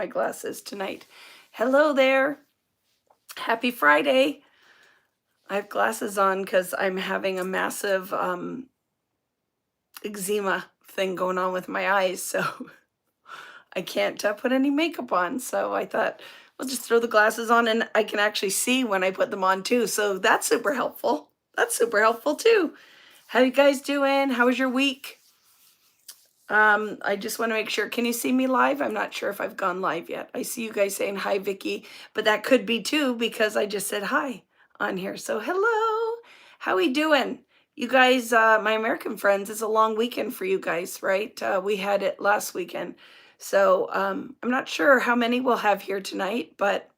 my glasses tonight. Hello there. Happy Friday. I have glasses on because I'm having a massive eczema thing going on with my eyes, so I can't put any makeup on. So I thought, we'll just throw the glasses on and I can actually see when I put them on too. So that's super helpful. That's super helpful too. How you guys doing? How was your week? I just want to make sure, can you see me live? I'm not sure if I've gone live yet. I see you guys saying hi, Vicky, but that could be too because I just said hi on here. So hello, how we doing? You guys, my American friends, it's a long weekend for you guys, right? We had it last weekend. So I'm not sure how many we'll have here tonight, but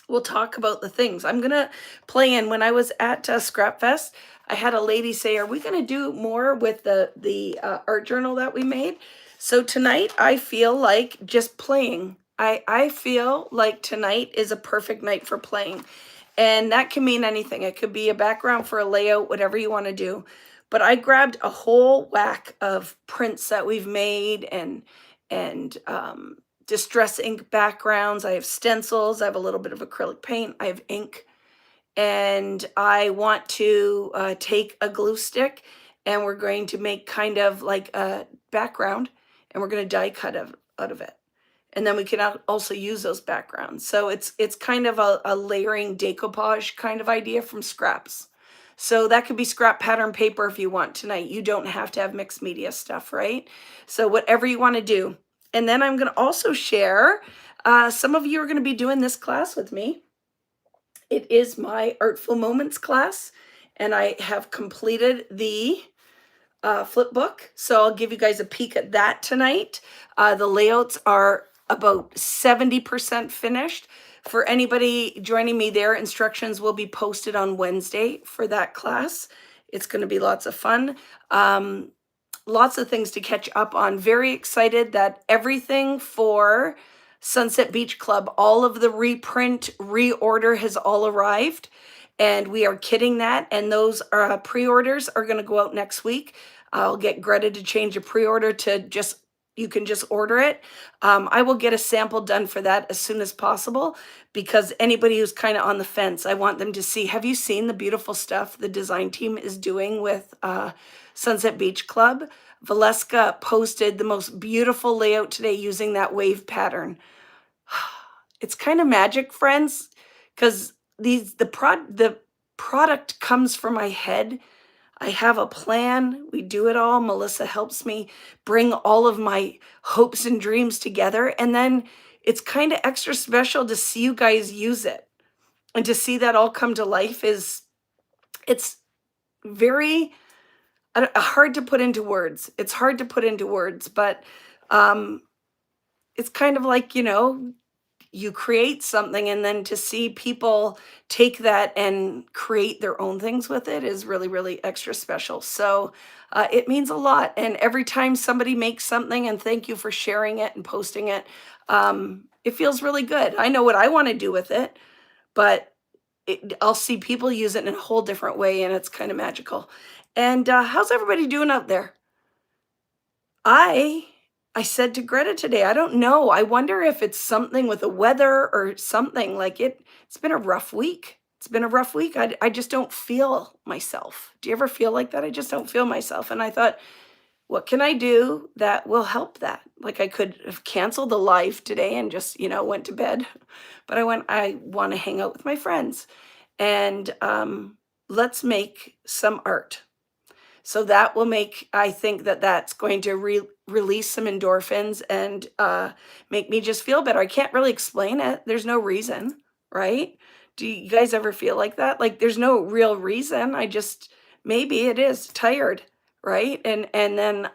we'll talk about the things. I'm gonna play in. When I was at Scrap Fest, I had a lady say, are we gonna do more with the art journal that we made? So tonight I feel like just playing. I feel like tonight is a perfect night for playing. And that can mean anything. It could be a background for a layout, whatever you want to do. But I grabbed a whole whack of prints that we've made and distress ink backgrounds. I have stencils. I have a little bit of acrylic paint. I have ink. And I want to take a glue stick and we're going to make kind of like a background and we're going to die cut out of it. And then we can also use those backgrounds. So it's kind of a layering decoupage kind of idea from scraps. So that could be scrap pattern paper if you want tonight. You don't have to have mixed media stuff, right? So whatever you want to do. And then I'm going to also share, some of you are going to be doing this class with me. It is my Artful Moments class, and I have completed the flip book. So I'll give you guys a peek at that tonight. The layouts are about 70% finished. For anybody joining me there, instructions will be posted on Wednesday for that class. It's going to be lots of fun. Lots of things to catch up on. Very excited that everything for Sunset Beach Club, all of the reprint, reorder has all arrived. And we are kitting that. And those pre-orders are going to go out next week. I'll get Greta to change a pre-order to just, you can just order it. I will get a sample done for that as soon as possible because anybody who's kind of on the fence, I want them to see, have you seen the beautiful stuff the design team is doing with Sunset Beach Club? Valeska posted the most beautiful layout today using that wave pattern. It's kind of magic, friends, because the product comes from my head. I have a plan. We do it all. Melissa helps me bring all of my hopes and dreams together. And then it's kind of extra special to see you guys use it. And to see that all come to life it's very hard to put into words. It's hard to put into words, but it's kind of like, you create something and then to see people take that and create their own things with it is really, really extra special. So it means a lot. And every time somebody makes something, and thank you for sharing it and posting it, it feels really good. I know what I want to do with it, but I'll see people use it in a whole different way, and it's kind of magical. And how's everybody doing out there? I said to Greta today, I don't know. I wonder if it's something with the weather or something. Like it's been a rough week. It's been a rough week. I just don't feel myself. Do you ever feel like that? I just don't feel myself. And I thought, what can I do that will help that? Like I could have canceled the live today and just, went to bed. But I want to hang out with my friends. And let's make some art. So that will I think that's going to release some endorphins and make me just feel better. I can't really explain it. There's no reason, right? Do you guys ever feel like that? Like there's no real reason. Maybe it is tired, right? And then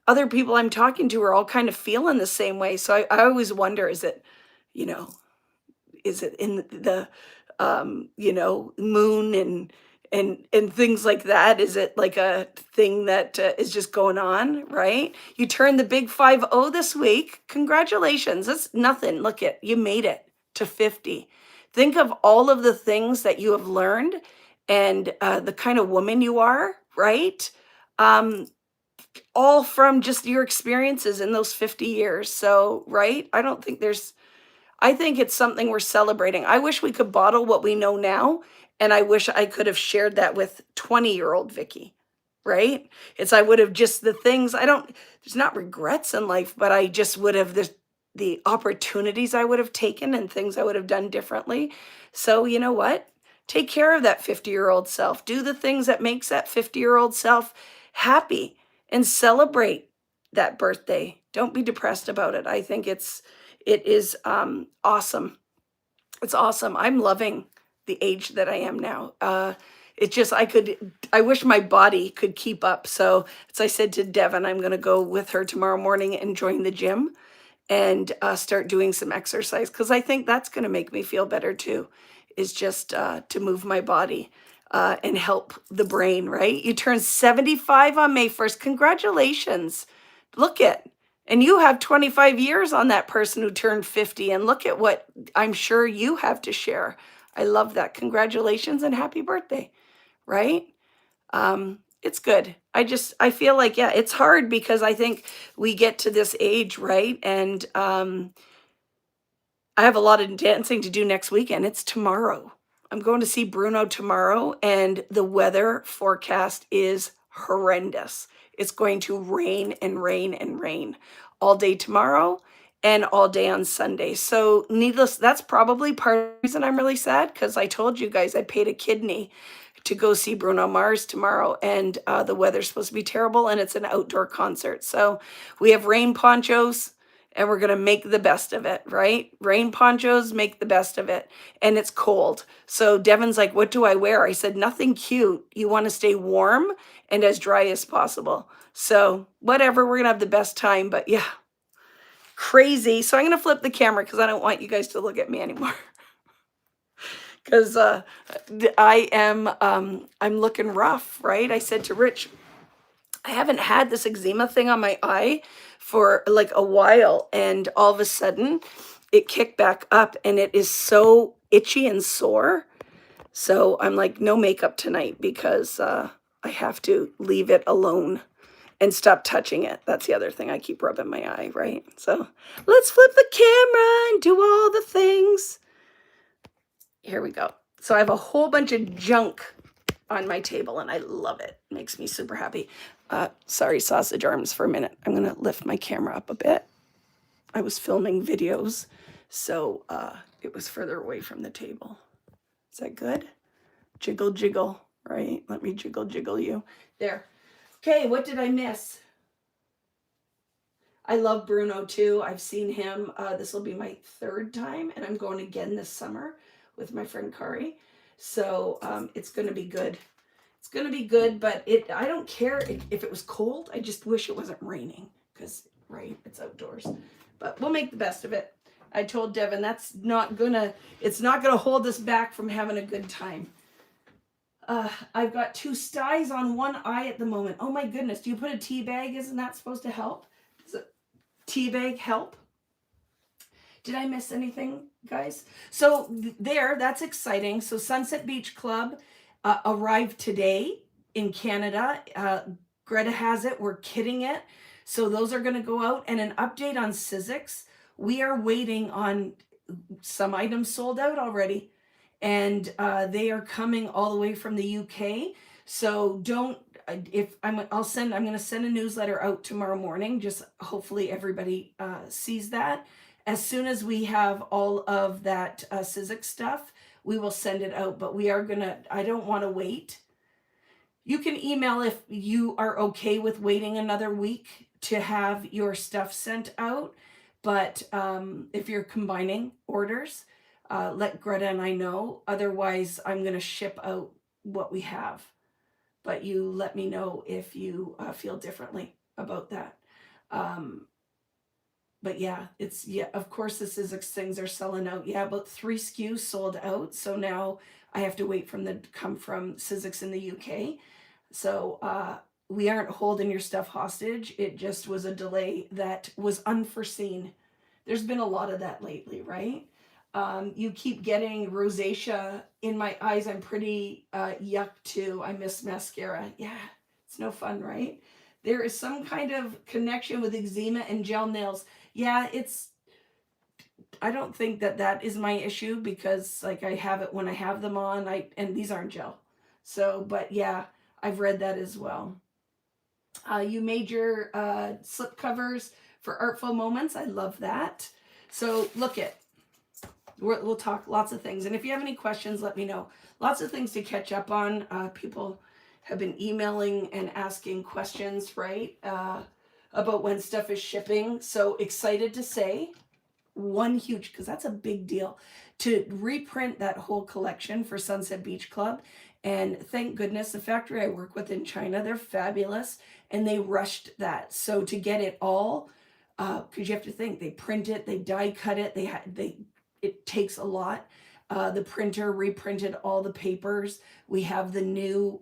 other people I'm talking to are all kind of feeling the same way. So I always wonder, is it in the moon and things like that? Is it like a thing that is just going on, right? You turned the big 50 this week. Congratulations. That's nothing. Look you made it to 50. Think of all of the things that you have learned and the kind of woman you are, right? all from just your experiences in those 50 years. So, right? I think it's something we're celebrating. I wish we could bottle what we know now, and I wish I could have shared that with 20-year-old Vicky, right? It's I would have just the things I don't there's not regrets in life, but I just would have the opportunities I would have taken and things I would have done differently. So, you know what? Take care of that 50-year-old self. Do the things that makes that 50-year-old self happy and celebrate that birthday. Don't be depressed about it. I think it is awesome. It's awesome. I'm loving the age that I am now. It's just I wish my body could keep up. So as I said to Devin, I'm going to go with her tomorrow morning and join the gym and start doing some exercise because I think that's going to make me feel better too, is just to move my body and help the brain, right? You turn 75 on May 1st. Congratulations. Look at, and you have 25 years on that person who turned 50, and look at what I'm sure you have to share. I love that. Congratulations and happy birthday, right? It's good. I feel like, yeah, it's hard because I think we get to this age, right? And I have a lot of dancing to do next weekend. It's tomorrow. I'm going to see Bruno tomorrow, and the weather forecast is horrendous. It's going to rain and rain and rain all day tomorrow and all day on Sunday. So, needless, that's probably part of the reason I'm really sad because I told you guys I paid a kidney to go see Bruno Mars tomorrow, and the weather's supposed to be terrible, and it's an outdoor concert. So, we have rain ponchos and we're going to make the best of it, right? Rain ponchos, make the best of it. And it's cold. So Devin's like, what do I wear? I said, nothing cute. You want to stay warm and as dry as possible. So whatever, we're going to have the best time. But yeah, crazy. So I'm going to flip the camera because I don't want you guys to look at me anymore. Because I'm looking rough, right? I said to Rich, I haven't had this eczema thing on my eye for like a while, and all of a sudden it kicked back up and it is so itchy and sore. So I'm like, no makeup tonight because I have to leave it alone and stop touching it. That's the other thing. I keep rubbing my eye, right? So let's flip the camera and do all the things. Here we go. So I have a whole bunch of junk on my table and I love it. Makes me super happy. Sorry, sausage arms for a minute. I'm going to lift my camera up a bit. I was filming videos, so it was further away from the table. Is that good? Jiggle, jiggle, right? Let me jiggle, jiggle you. There. Okay, what did I miss? I love Bruno too. I've seen him. This will be my third time, and I'm going again this summer with my friend Kari. So it's going to be good. It's going to be good, but I don't care if it was cold. I just wish it wasn't raining because, right, it's outdoors. But we'll make the best of it. I told Devin it's not going to hold us back from having a good time. I've got 2 styes on one eye at the moment. Oh my goodness. Do you put a tea bag? Isn't that supposed to help? Does a tea bag help? Did I miss anything, guys? So that's exciting. So Sunset Beach Club arrived today in Canada. Greta has it. We're kitting it. So those are going to go out. And an update on Sizzix. We are waiting on some items sold out already. And they are coming all the way from the UK. So I'm going to send a newsletter out tomorrow morning. Just hopefully everybody sees that. As soon as we have all of that Sizzix stuff, we will send it out. But I don't want to wait. You can email if you are okay with waiting another week to have your stuff sent out. But if you're combining orders, let Greta and I know. Otherwise, I'm going to ship out what we have. But you let me know if you feel differently about that. But yeah, of course, the Sizzix things are selling out. Yeah, about 3 SKUs sold out. So now I have to wait come from Sizzix in the UK. So we aren't holding your stuff hostage. It just was a delay that was unforeseen. There's been a lot of that lately, right? You keep getting rosacea in my eyes. I'm pretty yuck too. I miss mascara. Yeah, it's no fun, right? There is some kind of connection with eczema and gel nails. Yeah, I don't think that that is my issue because like I have it when I have them on. And these aren't gel. So, but yeah, I've read that as well. You made your slip covers for Artful Moments. I love that. So look at, we'll talk lots of things. And if you have any questions, let me know. Lots of things to catch up on. People have been emailing and asking questions, right? About when stuff is shipping. So excited to say one huge, because that's a big deal, to reprint that whole collection for Sunset Beach Club. And thank goodness the factory I work with in China, they're fabulous, and they rushed that. So to get it all, because you have to think, they print it, they die cut it, it takes a lot. The printer reprinted all the papers. We have the new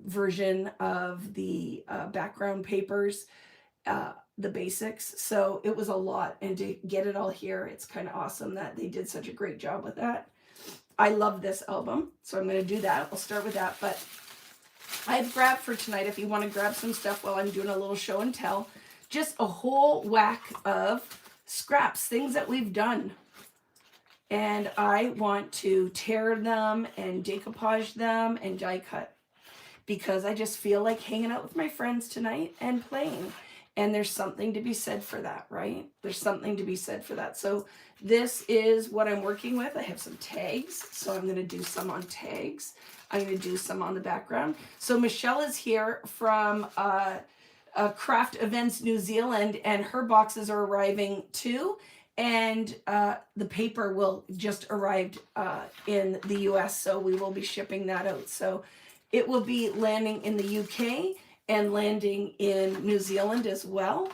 version of the background papers, the basics. So it was a lot, and to get it all here, it's kind of awesome that they did such a great job with that. I love this album, so I'm going to do that. I'll start with that, but I've grabbed for tonight, if you want to grab some stuff while I'm doing a little show and tell, just a whole whack of scraps, things that we've done. And I want to tear them and decoupage them and die cut because I just feel like hanging out with my friends tonight and playing. And there's something to be said for that, right? There's something to be said for that. So this is what I'm working with. I have some tags, so I'm going to do some on tags. I'm going to do some on the background. So Michelle is here from Craft Events New Zealand, and her boxes are arriving too. And the paper will just arrived in the US, so we will be shipping that out. So it will be landing in the UK and landing in New Zealand as well.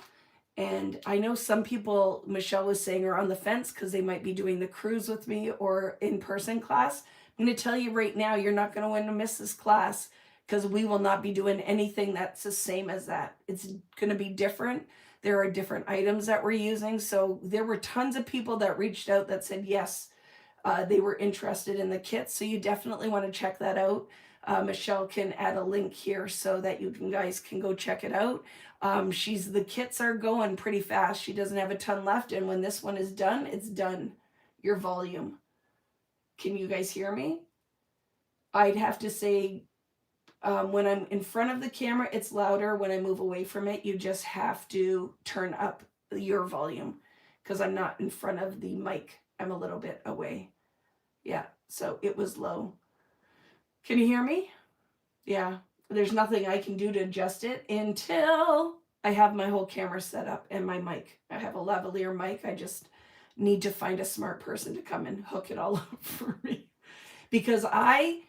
And I know some people, Michelle was saying, are on the fence because they might be doing the cruise with me or in-person class. I'm going to tell you right now, you're not going to want to miss this class because we will not be doing anything that's the same as that. It's going to be different. There are different items that we're using. So there were tons of people that reached out that said yes, they were interested in the kits. So you definitely want to check that out. Michelle can add a link here so that you guys can go check it out. The kits are going pretty fast. She doesn't have a ton left. And when this one is done, it's done. Your volume. Can you guys hear me? I'd have to say, when I'm in front of the camera, it's louder. When I move away from it, you just have to turn up your volume because I'm not in front of the mic. I'm a little bit away. Yeah, so it was low. Can you hear me? Yeah, there's nothing I can do to adjust it until I have my whole camera set up and my mic. I have a lavalier mic. I just need to find a smart person to come and hook it all up for me because I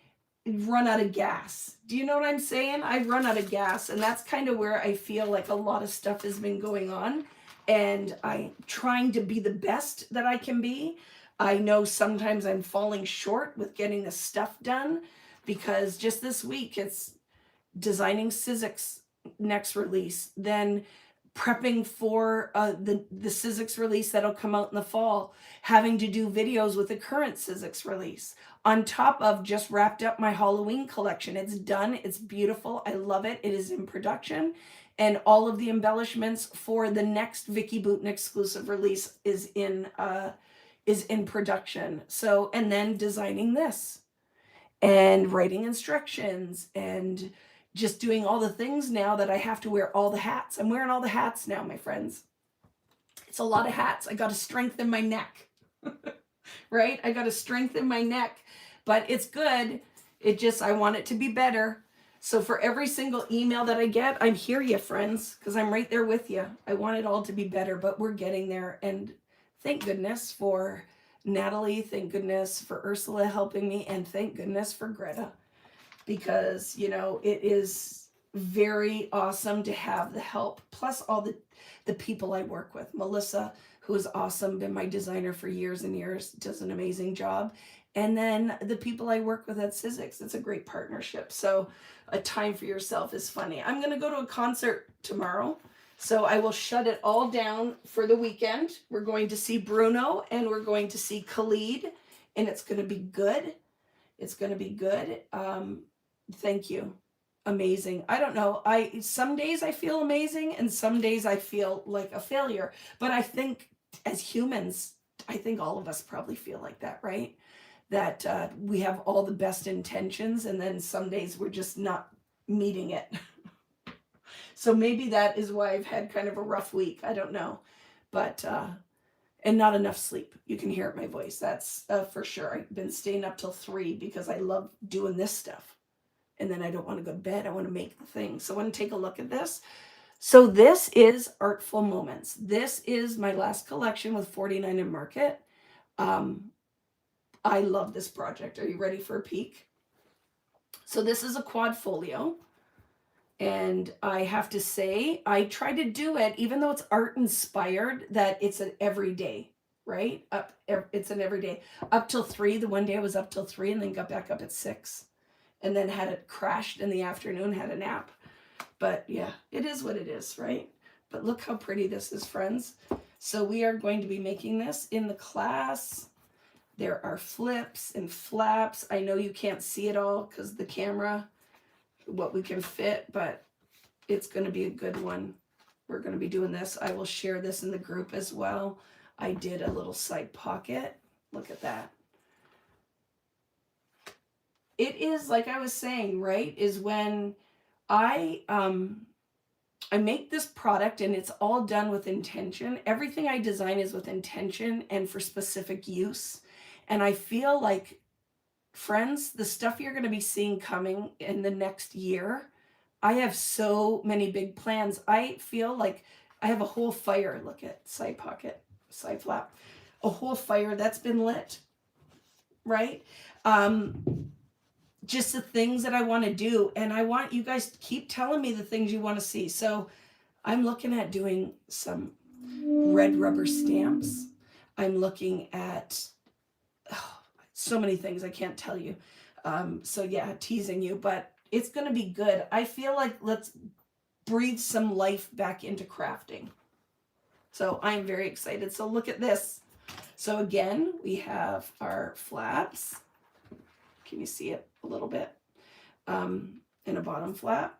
run out of gas. Do you know what I'm saying? I run out of gas, and that's kind of where I feel like a lot of stuff has been going on, and I'm trying to be the best that I can be. I know sometimes I'm falling short with getting the stuff done because just this week it's designing Sizzix next release, then prepping for the Sizzix release that'll come out in the fall, having to do videos with the current Sizzix release, on top of just wrapped up my Halloween collection. It's done. It's beautiful. I love it. It is in production. And all of the embellishments for the next Vicky Boutin exclusive release is in production. So, and then designing this and writing instructions and just doing all the things now that I have to wear all the hats. I'm wearing all the hats now, my friends. It's a lot of hats. I got to strengthen my neck, right? I got to strengthen my neck, but it's good. I want it to be better. So for every single email that I get, I'm here, you friends, because I'm right there with you. I want it all to be better, but we're getting there. And thank goodness for Natalie. Thank goodness for Ursula helping me. And thank goodness for Greta. Because, it is very awesome to have the help, plus all the people I work with. Melissa, who is awesome, been my designer for years and years, does an amazing job. And then the people I work with at Sizzix, it's a great partnership. So a time for yourself is funny. I'm going to go to a concert tomorrow, so I will shut it all down for the weekend. We're going to see Bruno and we're going to see Khalid, and it's going to be good. It's going to be good. Thank you. amazing. I don't know. Some days I feel amazing and some days I feel like a failure. But I think as humans, I think all of us probably feel like that, right? That we have all the best intentions and then some days we're just not meeting it. So maybe that is why I've had kind of a rough week. I don't know. But and not enough sleep. You can hear it in my voice. That's for sure. I've been staying up till 3 because I love doing this stuff. And then I don't want to go to bed. I want to make the thing. So I want to take a look at this. So this is Artful Moments. This is my last collection with 49 in Market. I love this project. Are you ready for a peek? So this is a quad folio. And I have to say, I try to do it, even though it's art inspired, that it's an everyday, right? It's an everyday. Up till 3. The one day I was up till 3 and then got back up at 6. And then had it crashed in the afternoon, had a nap. But yeah, it is what it is, right? But look how pretty this is, friends. So we are going to be making this in the class. There are flips and flaps. I know you can't see it all because the camera, what we can fit, but it's going to be a good one. We're going to be doing this. I will share this in the group as well. I did a little side pocket. Look at that. It is, like I was saying, right, is when I make this product and it's all done with intention. Everything I design is with intention and for specific use. And I feel like, friends, the stuff you're going to be seeing coming in the next year, I have so many big plans. I feel like I have a whole fire. Look at side pocket, side flap, a whole fire that's been lit, right? Just the things that I want to do. And I want you guys to keep telling me the things you want to see. So I'm looking at doing some red rubber stamps. I'm looking at so many things I can't tell you. So yeah, teasing you, but it's going to be good. I feel like let's breathe some life back into crafting. So I'm very excited. So look at this. So again, we have our flaps. Can you see it a little bit? And a bottom flap.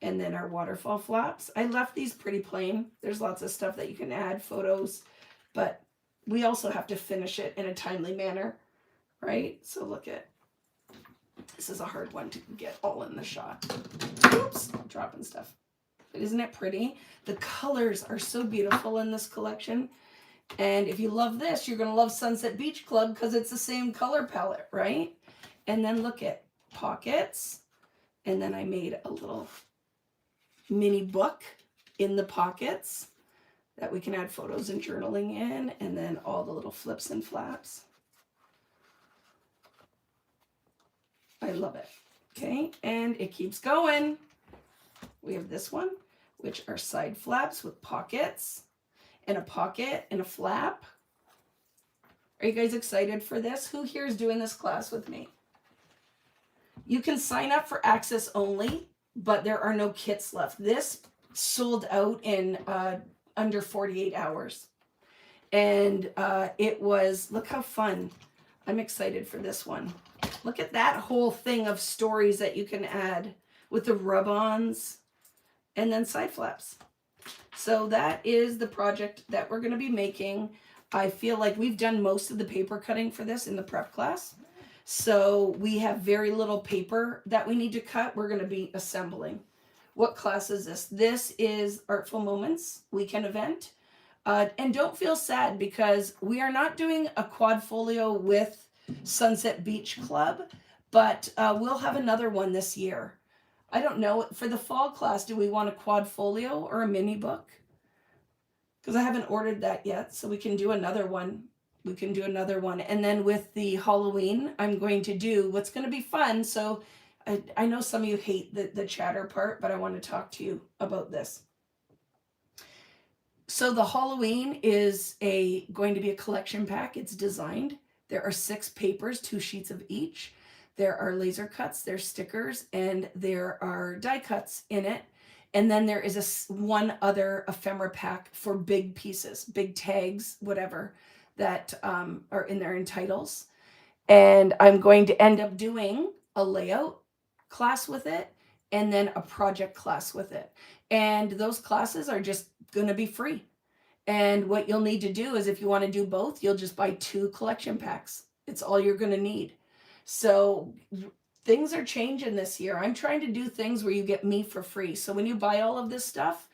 And then our waterfall flaps. I left these pretty plain. There's lots of stuff that you can add, photos, but we also have to finish it in a timely manner, right? So look at, this is a hard one to get all in the shot. Oops, dropping stuff. But isn't it pretty? The colors are so beautiful in this collection. And if you love this, you're going to love Sunset Beach Club because it's the same color palette, right? And then look at pockets. And then I made a little mini book in the pockets that we can add photos and journaling in. And then all the little flips and flaps. I love it. Okay, and it keeps going. We have this one, which are side flaps with pockets and a pocket and a flap. Are you guys excited for this? Who here is doing this class with me? You can sign up for access only, but there are no kits left. This sold out in under 48 hours. And it was, look how fun. I'm excited for this one. Look at that whole thing of stories that you can add with the rub-ons and then side flaps. So that is the project that we're going to be making. I feel like we've done most of the paper cutting for this in the prep class. So we have very little paper that we need to cut. We're going to be assembling. What class is this? This is Artful Moments weekend event. And don't feel sad because we are not doing a quad folio with Sunset Beach Club, but we'll have another one this year. I don't know. For the fall class, do we want a quad folio or a mini book? Because I haven't ordered that yet, so we can do another one. We can do another one. And then with the Halloween, I'm going to do what's going to be fun. So I know some of you hate the chatter part, but I want to talk to you about this. So the Halloween is going to be a collection pack. It's designed. There are 6 papers, 2 sheets of each. There are laser cuts, there's stickers, and there are die cuts in it. And then there is one other ephemera pack for big pieces, big tags, whatever, that are in there in titles. And I'm going to end up doing a layout class with it and then a project class with it. And those classes are just going to be free. And what you'll need to do is if you want to do both, you'll just buy 2 collection packs. It's all you're going to need. So things are changing this year. I'm trying to do things where you get me for free. So when you buy all of this stuff,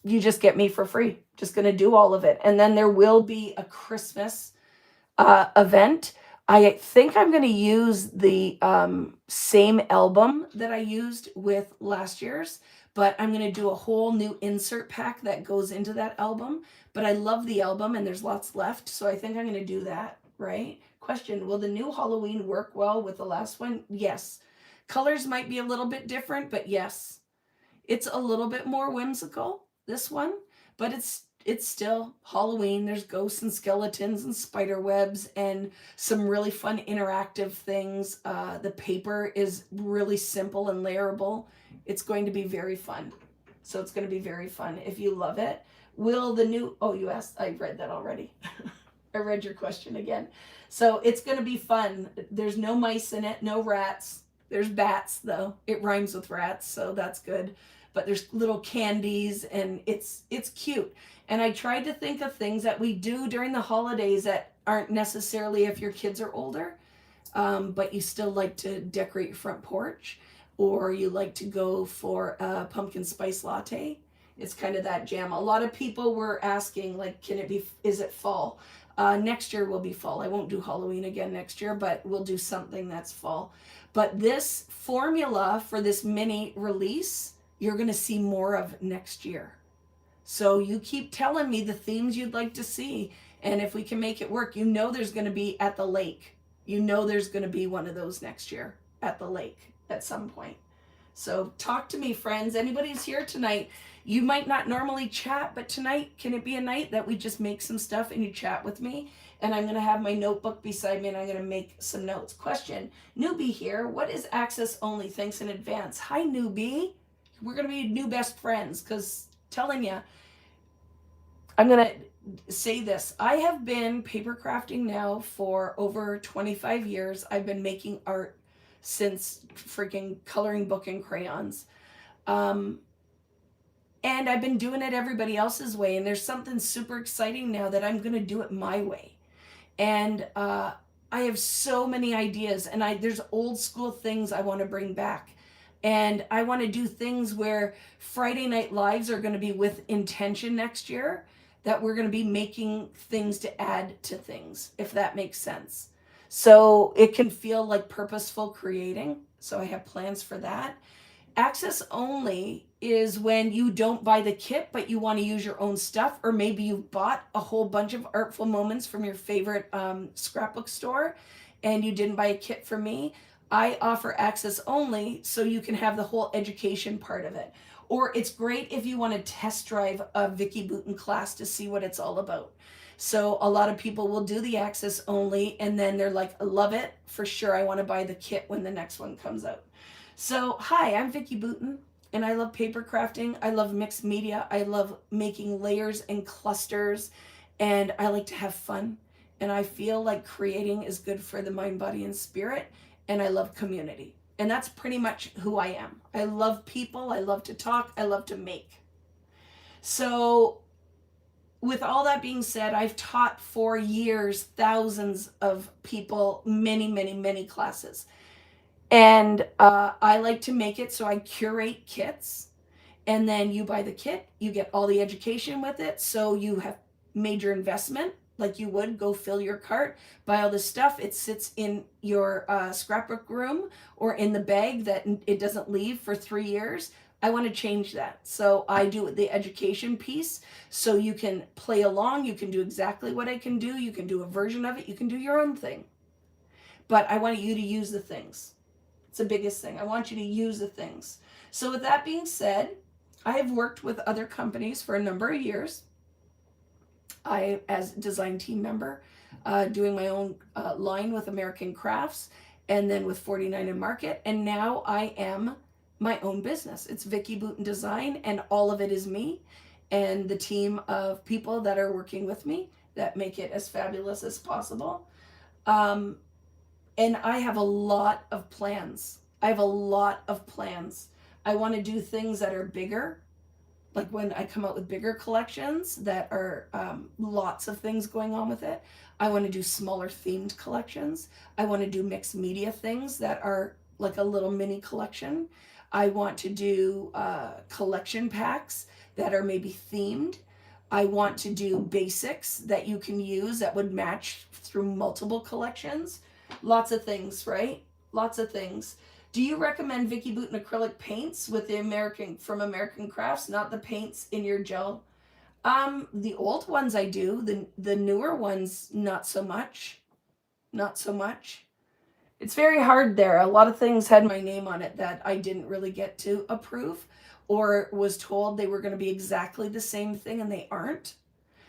you just get me for free. Just going to do all of it. And then there will be a Christmas event. I think I'm going to use the same album that I used with last year's, but I'm going to do a whole new insert pack that goes into that album. But I love the album and there's lots left, so I think I'm going to do that, right? Question, will the new Halloween work well with the last one? Yes. Colors might be a little bit different, but yes. It's a little bit more whimsical, this one, but it's still Halloween. There's ghosts and skeletons and spider webs and some really fun interactive things. The paper is really simple and layerable. It's going to be very fun. So it's going to be very fun if you love it. Will the new, oh, you asked, I read that already. I read your question again. So it's going to be fun. There's no mice in it, no rats. There's bats though. It rhymes with rats, so that's good. But there's little candies and it's cute. And I tried to think of things that we do during the holidays that aren't necessarily if your kids are older, but you still like to decorate your front porch, or you like to go for a pumpkin spice latte. It's kind of that jam. A lot of people were asking, like, can it be, is it fall? Next year will be fall. I won't do Halloween again next year, but we'll do something that's fall. But this formula for this mini release, you're going to see more of next year. So you keep telling me the themes you'd like to see. And if we can make it work, you know there's going to be at the lake. You know there's going to be one of those next year at the lake at some point. So talk to me, friends. Anybody's here tonight, you might not normally chat, but tonight, can it be a night that we just make some stuff and you chat with me? And I'm going to have my notebook beside me and I'm going to make some notes. Question, newbie here. What is access only? Thanks in advance. Hi, newbie. We're going to be new best friends because telling you, I'm going to say this. I have been paper crafting now for over 25 years. I've been making art since freaking coloring book and crayons. And I've been doing it everybody else's way. And there's something super exciting now that I'm going to do it my way. And I have so many ideas, and there's old school things I want to bring back. And I want to do things where Friday Night Lives are going to be with intention next year, that we're going to be making things to add to things, if that makes sense. So it can feel like purposeful creating. So I have plans for that. Access only is when you don't buy the kit, but you want to use your own stuff, or maybe you've bought a whole bunch of Artful Moments from your favorite scrapbook store and you didn't buy a kit from me. I offer access only so you can have the whole education part of it. Or it's great if you want to test drive a Vicky Booten class to see what it's all about. So a lot of people will do the access only and then they're like, I love it. For sure, I want to buy the kit when the next one comes out. So hi, I'm Vicky Booten and I love paper crafting. I love mixed media. I love making layers and clusters, and I like to have fun. And I feel like creating is good for the mind, body, and spirit. And I love community. And that's pretty much who I am. I love people. I love to talk. I love to make. So with all that being said, I've taught for years, thousands of people, many, many, many classes. And I like to make it so I curate kits. And then you buy the kit, you get all the education with it. So you have major investment, like you would go fill your cart, buy all this stuff. It sits in your scrapbook room or in the bag that it doesn't leave for 3 years. I want to change that. So I do the education piece so you can play along. You can do exactly what I can do. You can do a version of it. You can do your own thing. But I want you to use the things. It's the biggest thing. I want you to use the things. So with that being said, I have worked with other companies for a number of years. I, as design team member, doing my own line with American Crafts, and then with 49 and Market. And now I am my own business. It's Vicky Booten Design, and all of it is me and the team of people that are working with me that make it as fabulous as possible. And I have a lot of plans. I have a lot of plans. I want to do things that are bigger, like when I come out with bigger collections that are lots of things going on with it. I want to do smaller themed collections. I want to do mixed media things that are like a little mini collection. I want to do collection packs that are maybe themed. I want to do basics that you can use that would match through multiple collections. Lots of things, right? Lots of things. Do you recommend Vicky Bouton acrylic paints with the American Crafts, not the paints in your gel? The old ones I do. The newer ones not so much. Not so much. It's very hard there. A lot of things had my name on it that I didn't really get to approve, or was told they were going to be exactly the same thing and they aren't.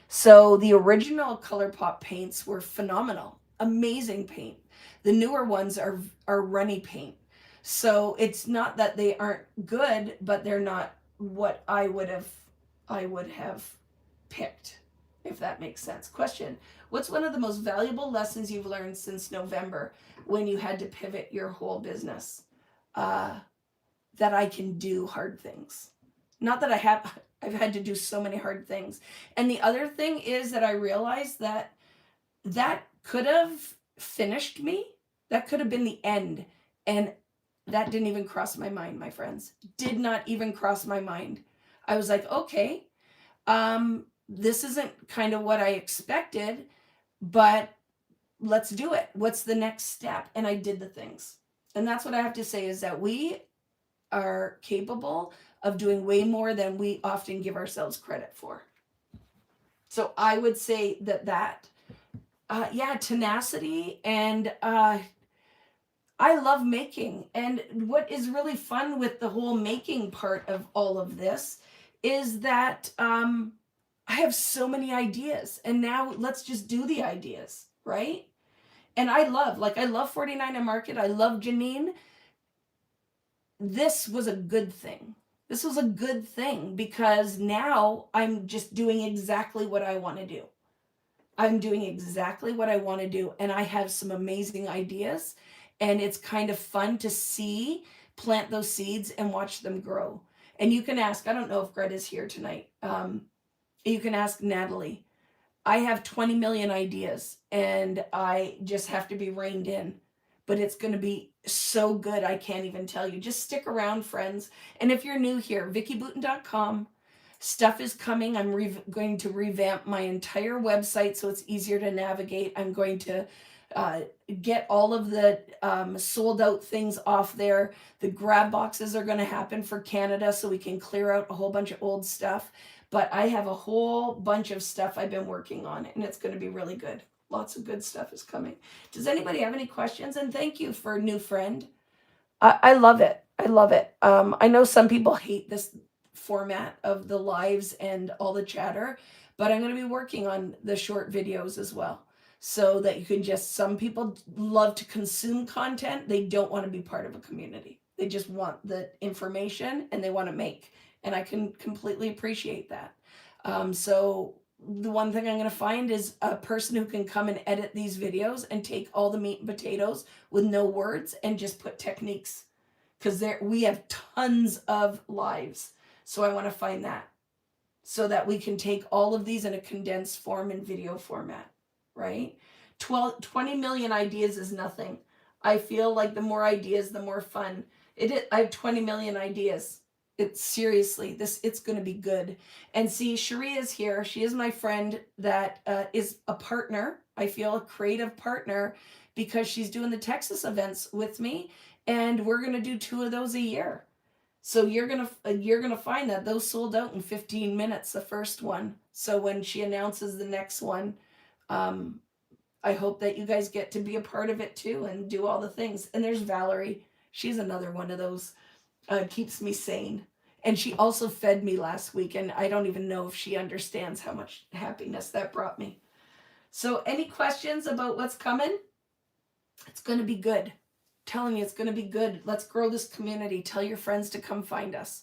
So the original ColourPop paints were phenomenal, amazing paint. The newer ones are runny paint. So it's not that they aren't good, but they're not what I would have picked, if that makes sense. Question: what's one of the most valuable lessons you've learned since November when you had to pivot your whole business? That I can do hard things. Not that I've had to do so many hard things. And the other thing is that I realized that that could have finished me. That could have been the end. And that didn't even cross my mind, my friends. Did not even cross my mind. I was like, okay, this isn't kind of what I expected, but let's do it. What's the next step? And I did the things. And that's what I have to say, is that we are capable of doing way more than we often give ourselves credit for. So I would say that yeah, tenacity, and I love making. And what is really fun with the whole making part of all of this is that I have so many ideas, and now let's just do the ideas, right? And I love 49 and Market. I love Janine. This was a good thing. This was a good thing because now I'm just doing exactly what I want to do. I'm doing exactly what I want to do, and I have some amazing ideas, and it's kind of fun to plant those seeds and watch them grow. And you can ask, I don't know if Greta's here tonight. You can ask Natalie. I have 20 million ideas, and I just have to be reined in. But it's going to be so good, I can't even tell you. Just stick around, friends. And if you're new here, vickybouton.com. Stuff is coming. I'm going to revamp my entire website so it's easier to navigate. I'm going to get all of the sold out things off there. The grab boxes are going to happen for Canada so we can clear out a whole bunch of old stuff. But I have a whole bunch of stuff I've been working on, and it's going to be really good. Lots of good stuff is coming. Does anybody have any questions? And thank you for a new friend. I love it. I love it. I know some people hate this format of the lives and all the chatter, but I'm going to be working on the short videos as well, so that you can some people love to consume content. They don't want to be part of a community. They just want the information and they want to make. And I can completely appreciate that. So the one thing I'm going to find is a person who can come and edit these videos and take all the meat and potatoes with no words and just put techniques, because we have tons of lives. So I want to find that, so that we can take all of these in a condensed form in video format, right? 20 million ideas is nothing. I feel like the more ideas, the more fun. I have 20 million ideas. It's seriously, it's going to be good. And see, Cherie is here. She is my friend that is a partner. I feel a creative partner, because she's doing the Texas events with me, and we're going to do 2 of those a year. So you're gonna find that those sold out in 15 minutes, the first one. So when she announces the next one, I hope that you guys get to be a part of it too and do all the things. And there's Valerie. She's another one of those, keeps me sane. And she also fed me last week, and I don't even know if she understands how much happiness that brought me. So any questions about what's coming? It's going to be good. Telling you, it's going to be good. Let's grow this community. Tell your friends to come find us.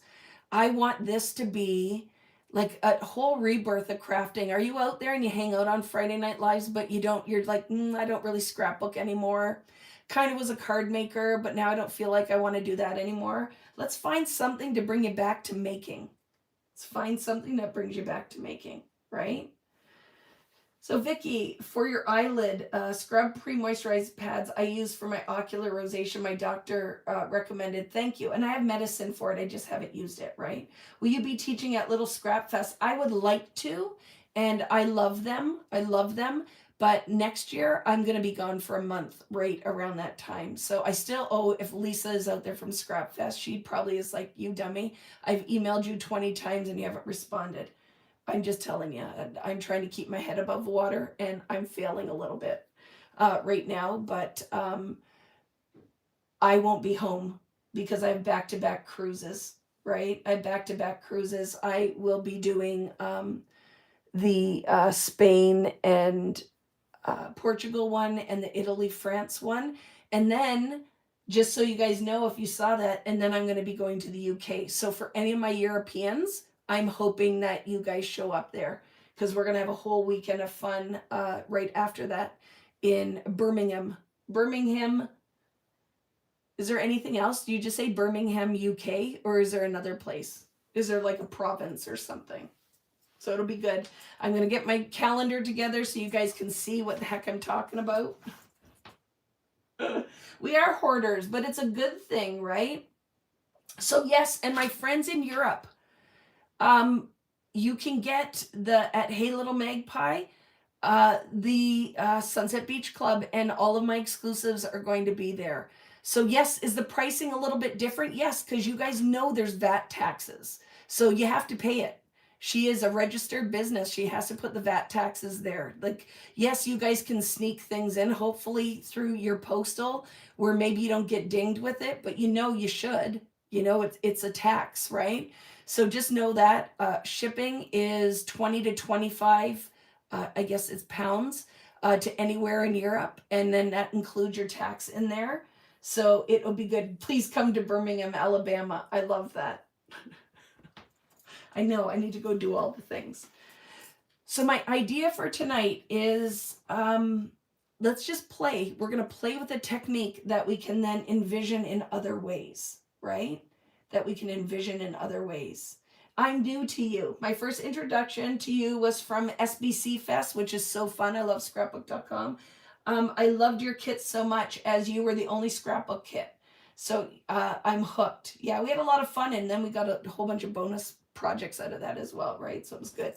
I want this to be like a whole rebirth of crafting. Are you out there and you hang out on Friday Night Lives, but you're like, I don't really scrapbook anymore. Kind of was a card maker, but now I don't feel like I want to do that anymore. Let's find something to bring you back to making. Let's find something that brings you back to making, right? So Vicky, for your eyelid, scrub pre-moisturized pads I use for my ocular rosacea. My doctor recommended. Thank you. And I have medicine for it. I just haven't used it, right? Will you be teaching at Little Scrap Fest? I would like to, and I love them. I love them. But next year, I'm going to be gone for a month right around that time. So I still owe, if Lisa is out there from Scrap Fest, she probably is like, you dummy. I've emailed you 20 times and you haven't responded. I'm just telling you, I'm trying to keep my head above water and I'm failing a little bit right now, but I won't be home because I have back-to-back cruises, right? I have back-to-back cruises. I will be doing the Spain and Portugal one and the Italy, France one. And then, just so you guys know, if you saw that, and then I'm going to be going to the UK. So for any of my Europeans, I'm hoping that you guys show up there because we're going to have a whole weekend of fun right after that in Birmingham. Birmingham. Is there anything else? Do you just say Birmingham, UK, or is there another place? Is there like a province or something? So it'll be good. I'm going to get my calendar together so you guys can see what the heck I'm talking about. We are hoarders, but it's a good thing, right? So yes, and my friends in Europe, you can get at Hey Little Magpie, the Sunset Beach Club, and all of my exclusives are going to be there. So yes, is the pricing a little bit different? Yes, because you guys know there's VAT taxes. So you have to pay it. She is a registered business. She has to put the VAT taxes there. Like, yes, you guys can sneak things in, hopefully through your postal, where maybe you don't get dinged with it, but you know you should. You know, it's a tax, right? So just know that shipping is 20 to 25, I guess it's pounds, to anywhere in Europe. And then that includes your tax in there. So it'll be good. Please come to Birmingham, Alabama. I love that. I know, I need to go do all the things. So my idea for tonight is, let's just play. We're going to play with a technique that we can then envision in other ways, right? That we can envision in other ways. I'm new to you. My first introduction to you was from SBC Fest, which is so fun. I love scrapbook.com. I loved your kit so much, as you were the only scrapbook kit. So I'm hooked. Yeah, we had a lot of fun, and then we got a whole bunch of bonus projects out of that as well, right? So it was good.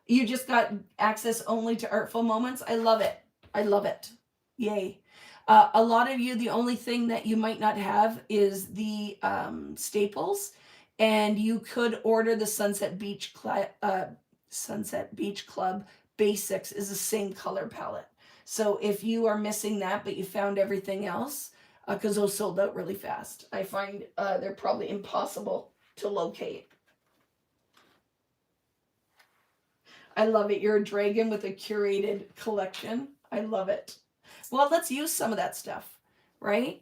You just got access only to Artful Moments. I love it. I love it. Yay. A lot of you, the only thing that you might not have is the staples, and you could order the Sunset Beach Club Basics is the same color palette. So if you are missing that, but you found everything else, because those sold out really fast, I find they're probably impossible to locate. I love it. You're a dragon with a curated collection. I love it. Well, let's use some of that stuff, right?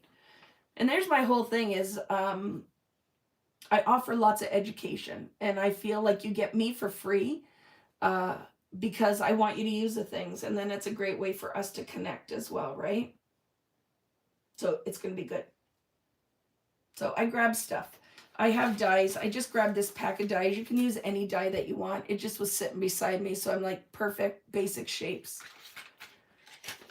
And there's my whole thing is I offer lots of education, and I feel like you get me for free because I want you to use the things, and then it's a great way for us to connect as well, right? So it's going to be good. So I grab stuff. I have dies. I just grabbed this pack of dies. You can use any die that you want. It just was sitting beside me, so I'm like, perfect basic shapes.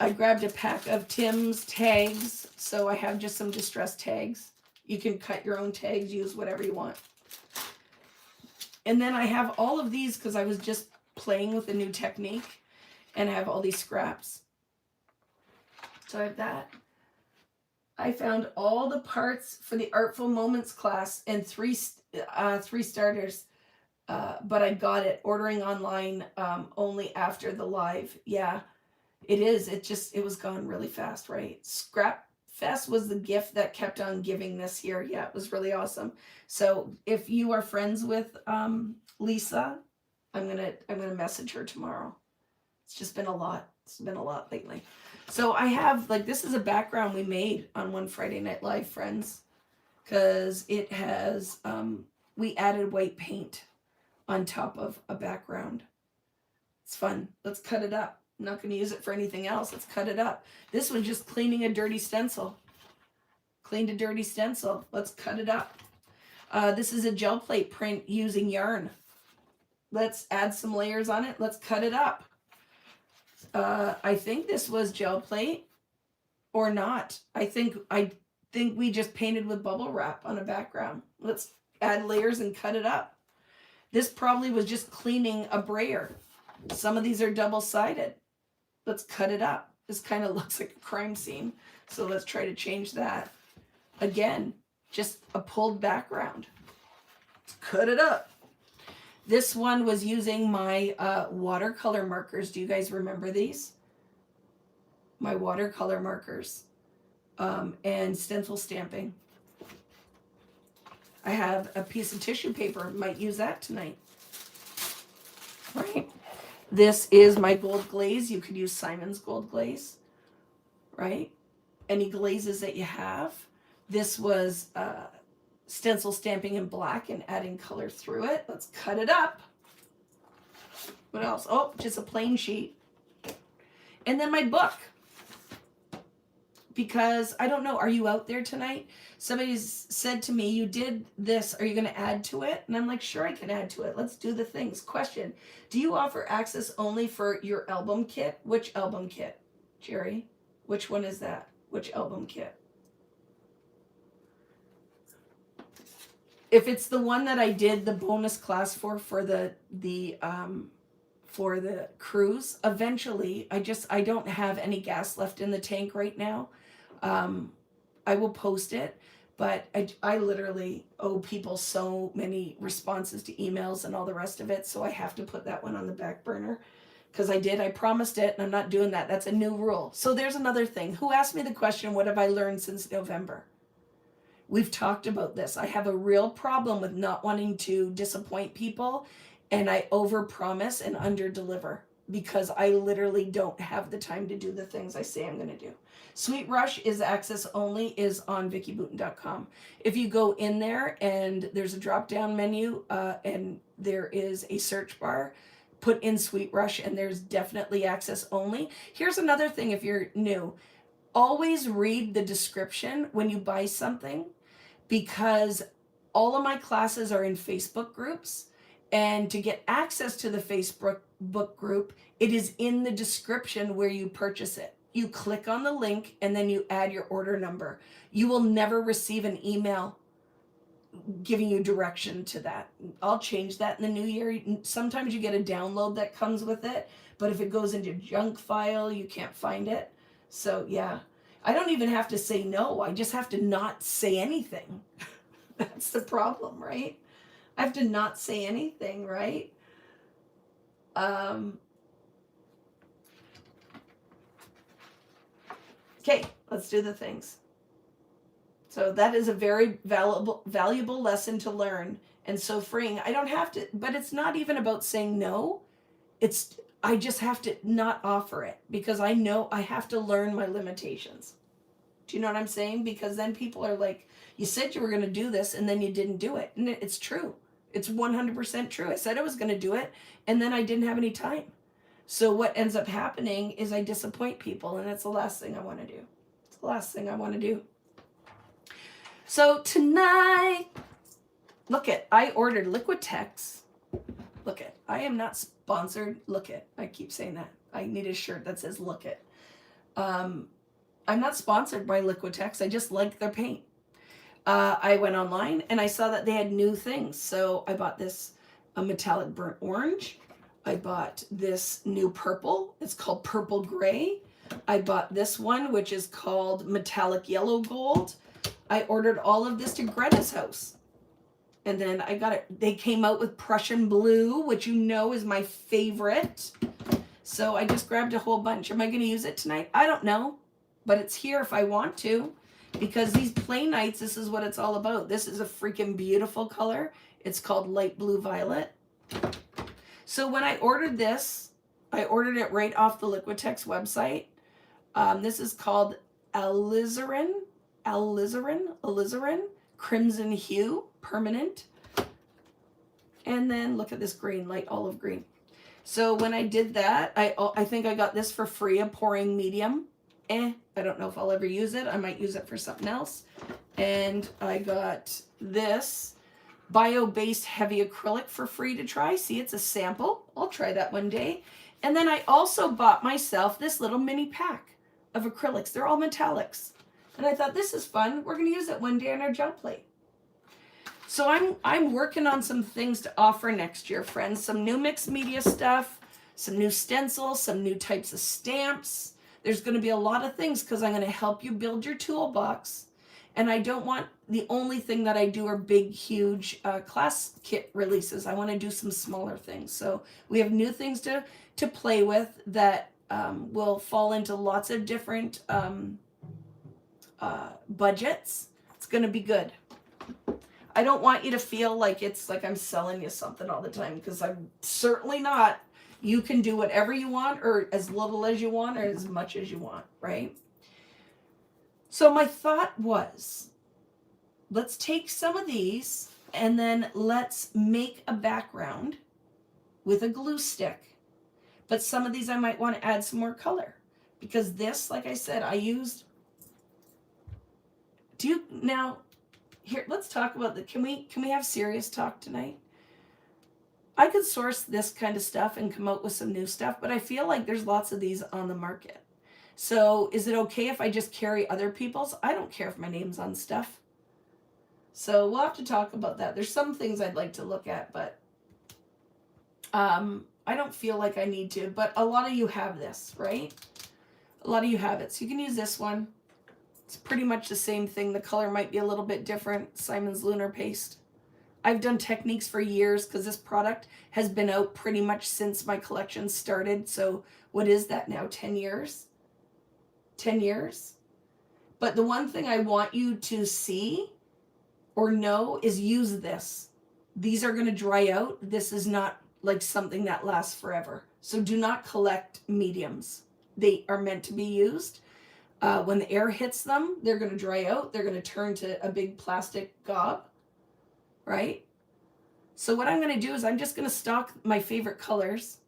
I grabbed a pack of Tim's tags, so I have just some distressed tags. You can cut your own tags, use whatever you want. And then I have all of these because I was just playing with a new technique, and I have all these scraps. So I have that. I found all the parts for the Artful Moments class and three starters, but I got it ordering online only after the live. Yeah, it is. It was gone really fast, right? Scrap Fest was the gift that kept on giving this year. Yeah, it was really awesome. So if you are friends with Lisa, I'm gonna message her tomorrow. It's just been a lot. It's been a lot lately. So I have, like, this is a background we made on one Friday Night Live, friends, because it has, we added white paint on top of a background. It's fun. Let's cut it up. I'm not going to use it for anything else. Let's cut it up. This one's just cleaning a dirty stencil. Cleaned a dirty stencil. Let's cut it up. This is a gel plate print using yarn. Let's add some layers on it. Let's cut it up. I think this was gel plate or not. I think we just painted with bubble wrap on a background. Let's add layers and cut it up. This probably was just cleaning a brayer. Some of these are double-sided. Let's cut it up. This kind of looks like a crime scene. So let's try to change that. Again, just a pulled background. Let's cut it up. This one was using my watercolor markers. Do you guys remember these? My watercolor markers and stencil stamping. I have a piece of tissue paper. Might use that tonight. Right. This is my gold glaze. You could use Simon's gold glaze. Right. Any glazes that you have. This was stencil stamping in black and adding color through it. Let's cut it up. What else? Oh, just a plain sheet. And then my book. Because I don't know, are you out there tonight? Somebody's said to me, you did this, are you going to add to it? And I'm like, sure, I can add to it. Let's do the things. Question, do you offer access only for your album kit? Which album kit, Jerry? Which one is that? Which album kit? If it's the one that I did the bonus class for the cruise, eventually, I don't have any gas left in the tank right now. I will post it, but I literally owe people so many responses to emails and all the rest of it, so I have to put that one on the back burner because I promised it, and I'm not doing that. That's a new rule. So there's another thing. Who asked me the question, what have I learned since November? We've talked about this. I have a real problem with not wanting to disappoint people, and I overpromise and underdeliver because I literally don't have the time to do the things I say I'm going to do. Sweet Rush is access only, is on VickiBooten.com. If you go in there and there's a drop-down menu and there is a search bar, put in Sweet Rush and there's definitely access only. Here's another thing if you're new. Always read the description when you buy something because all of my classes are in Facebook groups. And to get access to the Facebook group, it is in the description where you purchase it. You click on the link and then you add your order number. You will never receive an email giving you direction to that. I'll change that in the new year. Sometimes you get a download that comes with it, but if it goes into junk file, you can't find it. So yeah, I don't even have to say no. I just have to not say anything. That's the problem, right? I have to not say anything, right? Okay, let's do the things. So that is a very valuable lesson to learn and so freeing. I don't have to, but it's not even about saying no. I just have to not offer it because I know I have to learn my limitations. Do you know what I'm saying? Because then people are like, you said you were going to do this and then you didn't do it. And it's true. It's 100% true. I said I was going to do it and then I didn't have any time. So what ends up happening is I disappoint people, and that's the last thing I want to do. It's the last thing I want to do. So tonight, I ordered Liquitex. I am not sponsored. I keep saying that. I need a shirt that says look it. I'm not sponsored by Liquitex. I just like their paint. I went online and I saw that they had new things. So I bought this metallic burnt orange. I bought this new purple. It's called purple gray. I bought this one, which is called metallic yellow gold. I ordered all of this to Greta's house. And then I got it. They came out with Prussian blue, which you know is my favorite. So I just grabbed a whole bunch. Am I going to use it tonight? I don't know. But it's here if I want to. Because these play nights, this is what it's all about. This is a freaking beautiful color. It's called light blue violet. So when I ordered this, I ordered it right off the Liquitex website. This is called alizarin, crimson hue, permanent. And then look at this green, light olive green. So when I did that, I think I got this for free, a pouring medium. I don't know if I'll ever use it. I might use it for something else. And I got this. bio-based heavy acrylic for free to try. See, it's a sample. I'll try that one day. And then I also bought myself this little mini pack of acrylics. They're all metallics. And I thought, this is fun. We're going to use it one day on our gel plate. So I'm working on some things to offer next year, friends. Some new mixed media stuff, some new stencils, some new types of stamps. There's going to be a lot of things because I'm going to help you build your toolbox. And I don't want the only thing that I do are big, huge class kit releases. I want to do some smaller things. So we have new things to play with that will fall into lots of different budgets. It's going to be good. I don't want you to feel like it's like I'm selling you something all the time, because I'm certainly not. You can do whatever you want, or as little as you want, or as much as you want, right? So my thought was, let's take some of these and then let's make a background with a glue stick. But some of these I might want to add some more color, because this, like I said, I used. Now, here, let's talk about can we have serious talk tonight? I could source this kind of stuff and come out with some new stuff, but I feel like there's lots of these on the market. So is it okay if I just carry other people's? I don't care if my name's on stuff. So we'll have to talk about that. There's some things I'd like to look at, but I don't feel like I need to. But a lot of you have this, right? A lot of you have it. So you can use this one. It's pretty much the same thing. The color might be a little bit different. Simon's Lunar Paste. I've done techniques for years because this product has been out pretty much since my collection started. So what is that now? 10 years? 10 years? But the one thing I want you to see or know is use this. These are going to dry out. This is not like something that lasts forever. So do not collect mediums. They are meant to be used. When the air hits them, they're going to dry out. They're going to turn to a big plastic gob, right? So what I'm going to do is I'm just going to stock my favorite colors,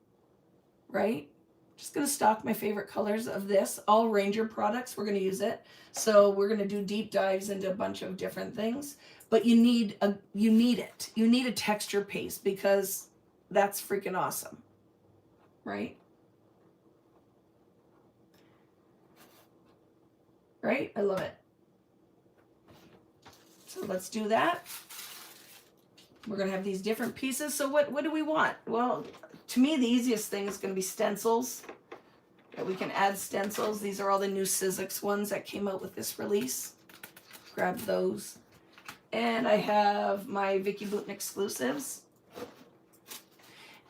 right? Just going to stock my favorite colors of this. All Ranger products, we're going to use it. So we're going to do deep dives into a bunch of different things. But you need it. You need a texture paste, because that's freaking awesome, right? Right? I love it. So let's do that. We're going to have these different pieces. So what do we want? Well, to me, the easiest thing is going to be stencils. We can add stencils. These are all the new Sizzix ones that came out with this release. Grab those. And I have my Vicky Boutin exclusives.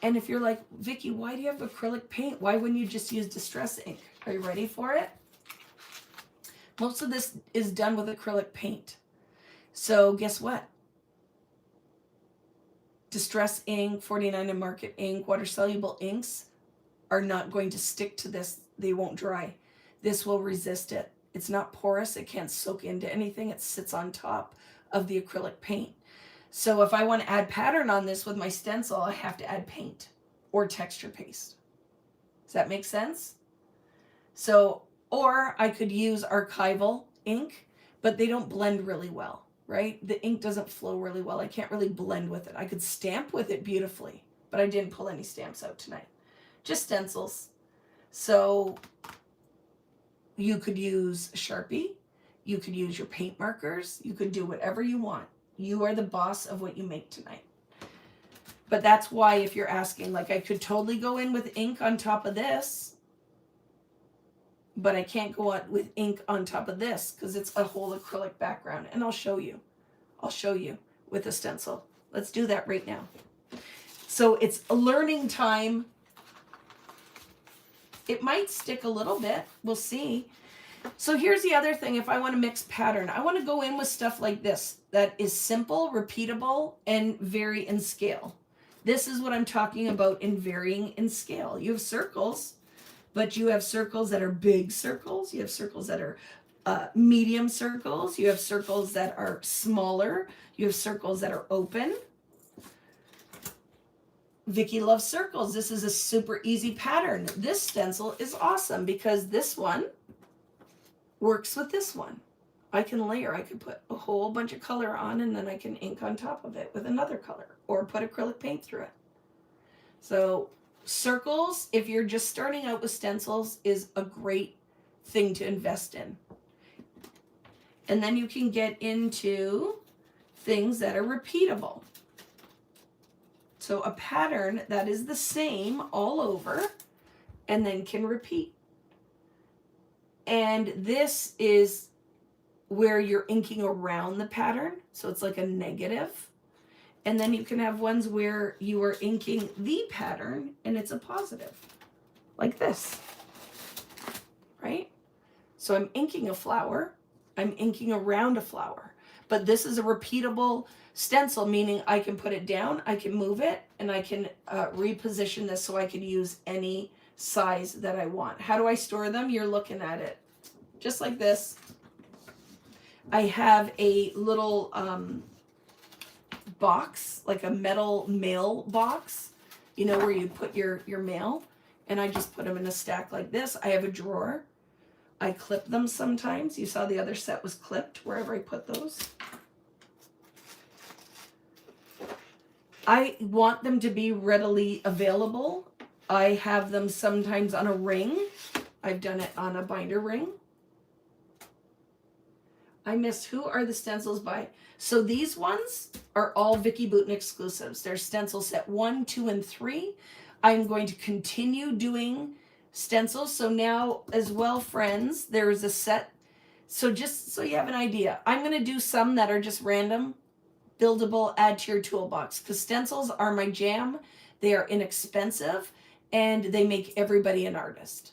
And if you're like, Vicky, why do you have acrylic paint? Why wouldn't you just use distress ink? Are you ready for it? Most of this is done with acrylic paint. So guess what? Distress ink, 49 and Market ink, water-soluble inks are not going to stick to this. They won't dry. This will resist it. It's not porous. It can't soak into anything. It sits on top of the acrylic paint. So if I want to add pattern on this with my stencil, I have to add paint or texture paste. Does that make sense? So, or I could use archival ink, but they don't blend really well, right? The ink doesn't flow really well. I can't really blend with it. I could stamp with it beautifully, but I didn't pull any stamps out tonight. Just stencils. So you could use Sharpie. You could use your paint markers. You could do whatever you want. You are the boss of what you make tonight. But that's why, if you're asking, like, I could totally go in with ink on top of this, but I can't go on with ink on top of this because it's a whole acrylic background. And I'll show you. I'll show you with a stencil. Let's do that right now. So it's a learning time. It might stick a little bit. We'll see. So here's the other thing. If I want to mix pattern, I want to go in with stuff like this that is simple, repeatable, and vary in scale. This is what I'm talking about in varying in scale. You have circles, but you have circles that are big circles. You have circles that are medium circles. You have circles that are smaller. You have circles that are open. Vicky loves circles. This is a super easy pattern. This stencil is awesome because this one works with this one. I can layer. I could put a whole bunch of color on, and then I can ink on top of it with another color, or put acrylic paint through it. So circles, if you're just starting out with stencils, is a great thing to invest in. And then you can get into things that are repeatable. So a pattern that is the same all over and then can repeat. And this is where you're inking around the pattern. So it's like a negative. And then you can have ones where you are inking the pattern and it's a positive, like this, right? So I'm inking a flower, I'm inking around a flower, but this is a repeatable stencil, meaning I can put it down, I can move it, and I can reposition this so I can use any size that I want. How do I store them? You're looking at it just like this. I have a little box, like a metal mail box, you know, where you put your mail, and I just put them in a stack like this. I have a drawer. I clip them sometimes. You saw the other set was clipped wherever I put those. I want them to be readily available. I have them sometimes on a ring. I've done it on a binder ring. I missed, who are the stencils by? So these ones are all Vicki Boutin exclusives. They're stencil set 1, 2, and 3. I'm going to continue doing stencils. So now as well, friends, there is a set. So just so you have an idea, I'm going to do some that are just random, buildable, add to your toolbox, because stencils are my jam. They are inexpensive and they make everybody an artist.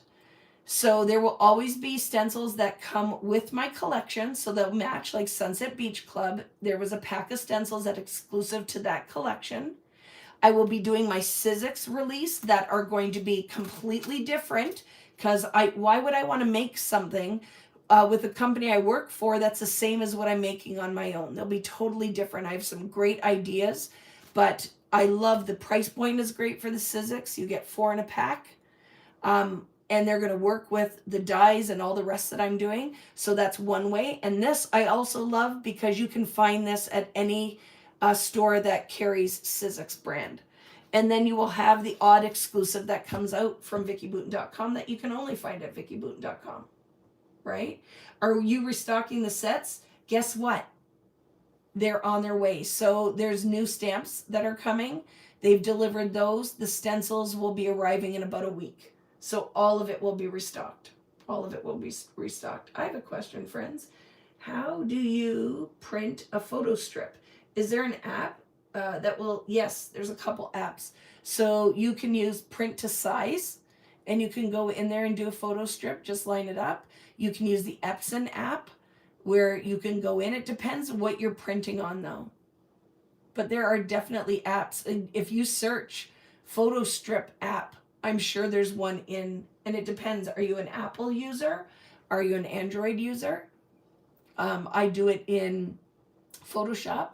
So there will always be stencils that come with my collection, so they'll match, like Sunset Beach Club. There was a pack of stencils that exclusive to that collection. I will be doing my Sizzix release that are going to be completely different, because why would I want to make something with a company I work for that's the same as what I'm making on my own? They'll be totally different. I have some great ideas, but I love the price point is great for the Sizzix. You get 4 in a pack. And they're going to work with the dies and all the rest that I'm doing. So that's one way. And this I also love because you can find this at any store that carries Sizzix brand. And then you will have the odd exclusive that comes out from VickiBoutin.com that you can only find at VickiBoutin.com, right? Are you restocking the sets? Guess what? They're on their way. So there's new stamps that are coming. They've delivered those. The stencils will be arriving in about a week. So all of it will be restocked. All of it will be restocked. I have a question, friends. How do you print a photo strip? Is there an app that will, yes, there's a couple apps. So you can use print to size, and you can go in there and do a photo strip, just line it up. You can use the Epson app where you can go in. It depends what you're printing on though. But there are definitely apps. If you search photo strip app, I'm sure there's one in, and it depends. Are you an Apple user? Are you an Android user? I do it in Photoshop.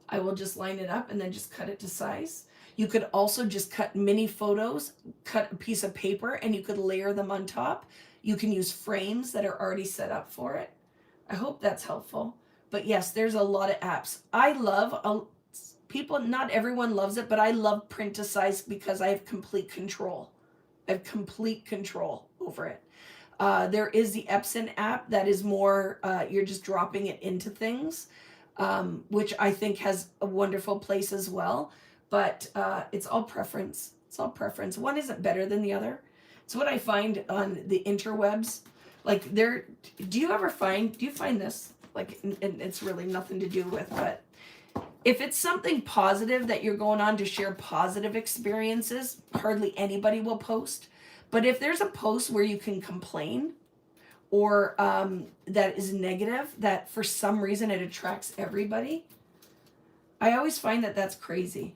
I will just line it up and then just cut it to size. You could also just cut mini photos, cut a piece of paper, and you could layer them on top. You can use frames that are already set up for it. I hope that's helpful. But yes, there's a lot of apps. I love, people, not everyone loves it, but I love print to size because I have complete control. I have complete control over it. There is the Epson app that is more, you're just dropping it into things, which I think has a wonderful place as well. But it's all preference. It's all preference. One isn't better than the other. It's what I find on the interwebs. Like do you find this? Like, and it's really nothing to do with, but if it's something positive that you're going on to share positive experiences, hardly anybody will post. But if there's a post where you can complain or that is negative, that for some reason it attracts everybody, I always find that that's crazy.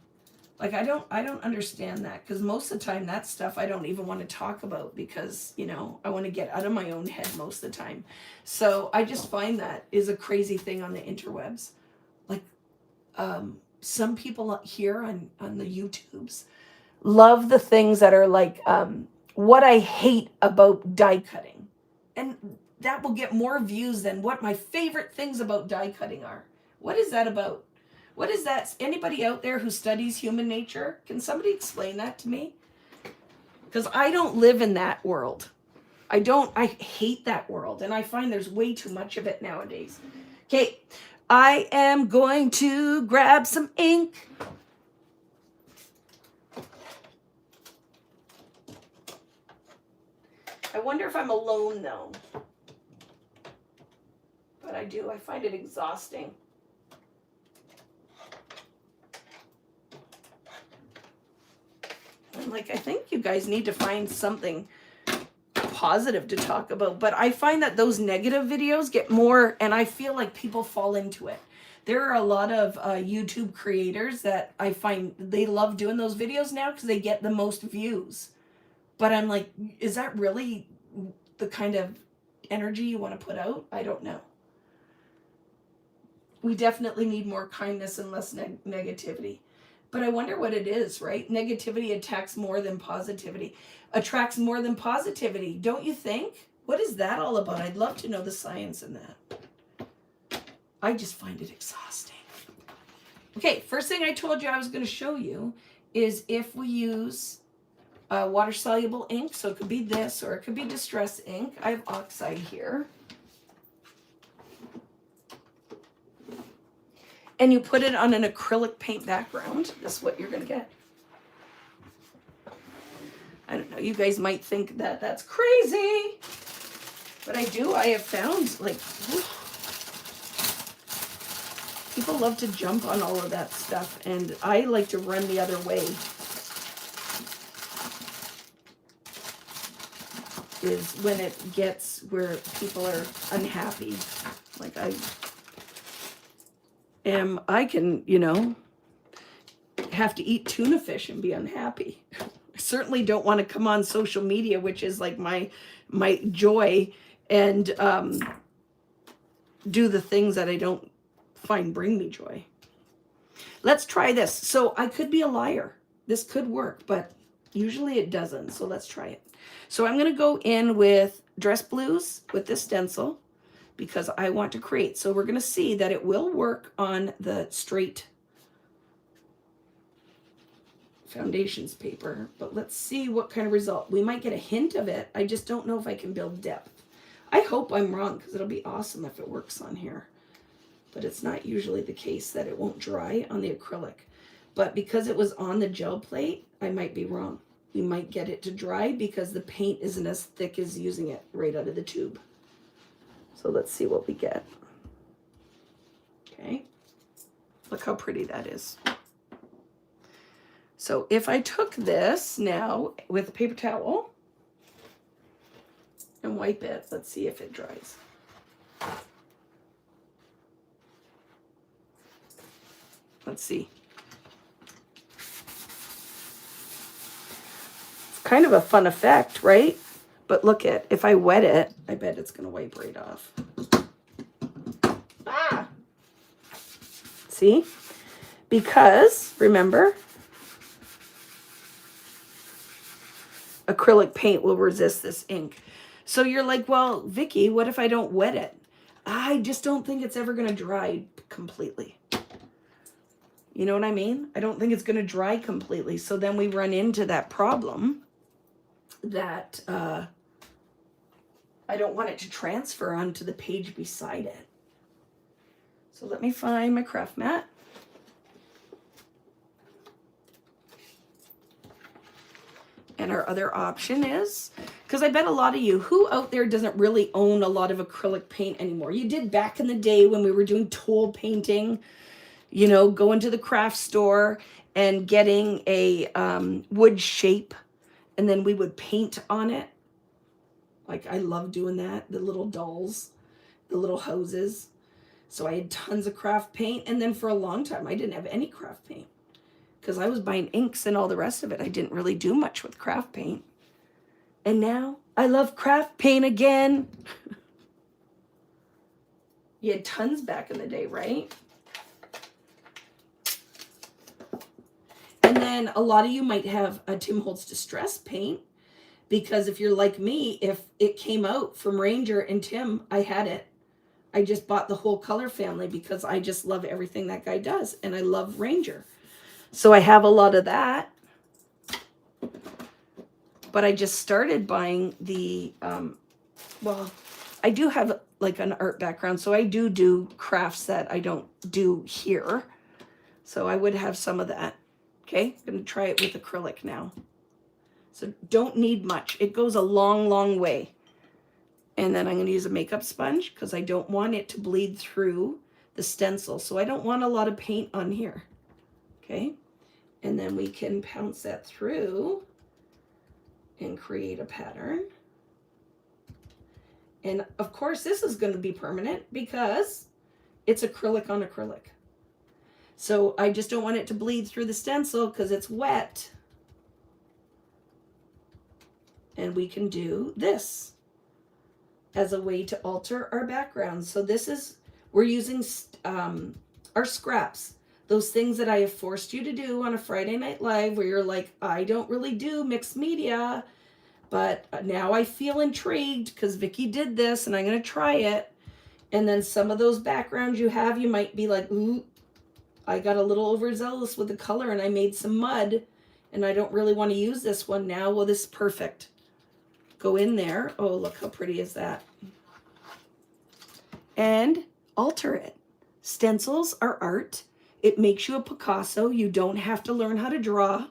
Like, I don't understand that, because most of the time that stuff I don't even want to talk about because, you know, I want to get out of my own head most of the time. So I just find that is a crazy thing on the interwebs. Like, some people here on the YouTubes love the things that are like what I hate about die cutting. And that will get more views than what my favorite things about die cutting are. What is that about? What is that? Anybody out there who studies human nature? Can somebody explain that to me? Because I don't live in that world. I hate that world. And I find there's way too much of it nowadays. Okay, I am going to grab some ink. I wonder if I'm alone though. But I do. I find it exhausting. I'm like, I think you guys need to find something positive to talk about. But I find that those negative videos get more, and I feel like people fall into it. There are a lot of YouTube creators that I find they love doing those videos now because they get the most views. But I'm like, is that really the kind of energy you want to put out? I don't know. We definitely need more kindness and less negativity. But I wonder what it is, right? Negativity attracts more than positivity. Don't you think? What is that all about? I'd love to know the science in that. I just find it exhausting. Okay, first thing I told you I was going to show you is if we use water-soluble ink. So it could be this or it could be distress ink. I have oxide here. And you put it on an acrylic paint background. This is what you're going to get. I don't know. You guys might think that that's crazy. But I have found, like, people love to jump on all of that stuff. And I like to run the other way. Is when it gets where people are unhappy. Like I can, you know, have to eat tuna fish and be unhappy. I certainly don't want to come on social media, which is like my joy, and do the things that I don't find bring me joy. Let's try this. So I could be a liar. This could work, but usually it doesn't. So let's try it. So I'm going to go in with Dress Blues with this stencil, because I want to create. So we're going to see that it will work on the straight foundations paper, but let's see what kind of result. We might get a hint of it. I just don't know if I can build depth. I hope I'm wrong, because it'll be awesome if it works on here. But it's not usually the case that it won't dry on the acrylic. But because it was on the gel plate, I might be wrong. We might get it to dry because the paint isn't as thick as using it right out of the tube. So let's see what we get. Okay. Look how pretty that is. So if I took this now with a paper towel and wipe it, let's see if it dries. Let's see. It's kind of a fun effect, right? But look at, if I wet it, I bet it's going to wipe right off. Ah! See? Because, remember, acrylic paint will resist this ink. So you're like, well, Vicky, what if I don't wet it? I just don't think it's ever going to dry completely. You know what I mean? I don't think it's going to dry completely. So then we run into that problem that I don't want it to transfer onto the page beside it. So let me find my craft mat. And our other option is, because I bet a lot of you, who out there doesn't really own a lot of acrylic paint anymore? You did back in the day when we were doing tool painting, you know, going to the craft store and getting a wood shape, and then we would paint on it. Like, I love doing that. The little dolls, the little houses. So I had tons of craft paint. And then for a long time, I didn't have any craft paint because I was buying inks and all the rest of it. I didn't really do much with craft paint. And now I love craft paint again. You had tons back in the day, right? And then a lot of you might have a Tim Holtz Distress paint, because if you're like me, if it came out from Ranger and Tim, I had it. I just bought the whole color family because I just love everything that guy does, and I love Ranger. So I have a lot of that. But I just started buying the, well, I do have like an art background, so I do crafts that I don't do here. So I would have some of that. Okay, I'm gonna try it with acrylic now. So don't need much. It goes a long, long way. And then I'm gonna use a makeup sponge because I don't want it to bleed through the stencil. So I don't want a lot of paint on here. Okay, and then we can pounce that through and create a pattern. And of course, this is going to be permanent because it's acrylic on acrylic. So I just don't want it to bleed through the stencil because it's wet. And we can do this as a way to alter our background. So this is, we're using our scraps, those things that I have forced you to do on a Friday Night Live where you're like, I don't really do mixed media, but now I feel intrigued because Vicky did this and I'm going to try it. And then some of those backgrounds you have, you might be like, ooh, I got a little overzealous with the color and I made some mud and I don't really want to use this one now. Well, this is perfect. Go in there. Oh, look how pretty is that. And alter it. Stencils are art. It makes you a Picasso. You don't have to learn how to draw.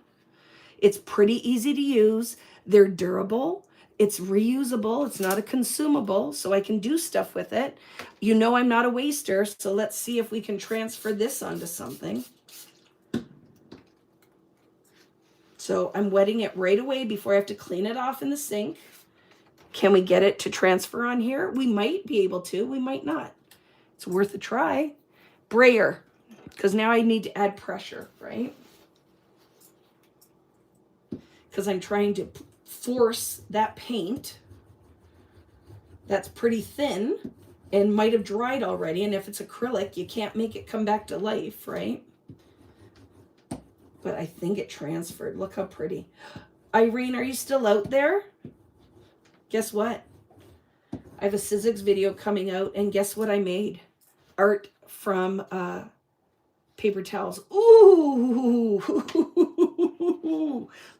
It's pretty easy to use. They're durable. It's reusable. It's not a consumable, so I can do stuff with it. You know I'm not a waster, so let's see if we can transfer this onto something. So I'm wetting it right away before I have to clean it off in the sink. Can we get it to transfer on here? We might be able to. We might not. It's worth a try. Brayer, because now I need to add pressure, right? Because I'm trying to force that paint that's pretty thin and might have dried already. And if it's acrylic, you can't make it come back to life, right? But I think it transferred. Look how pretty. Irene, are you still out there? Guess what? I have a Sizzix video coming out, and guess what I made? Art from paper towels. Ooh!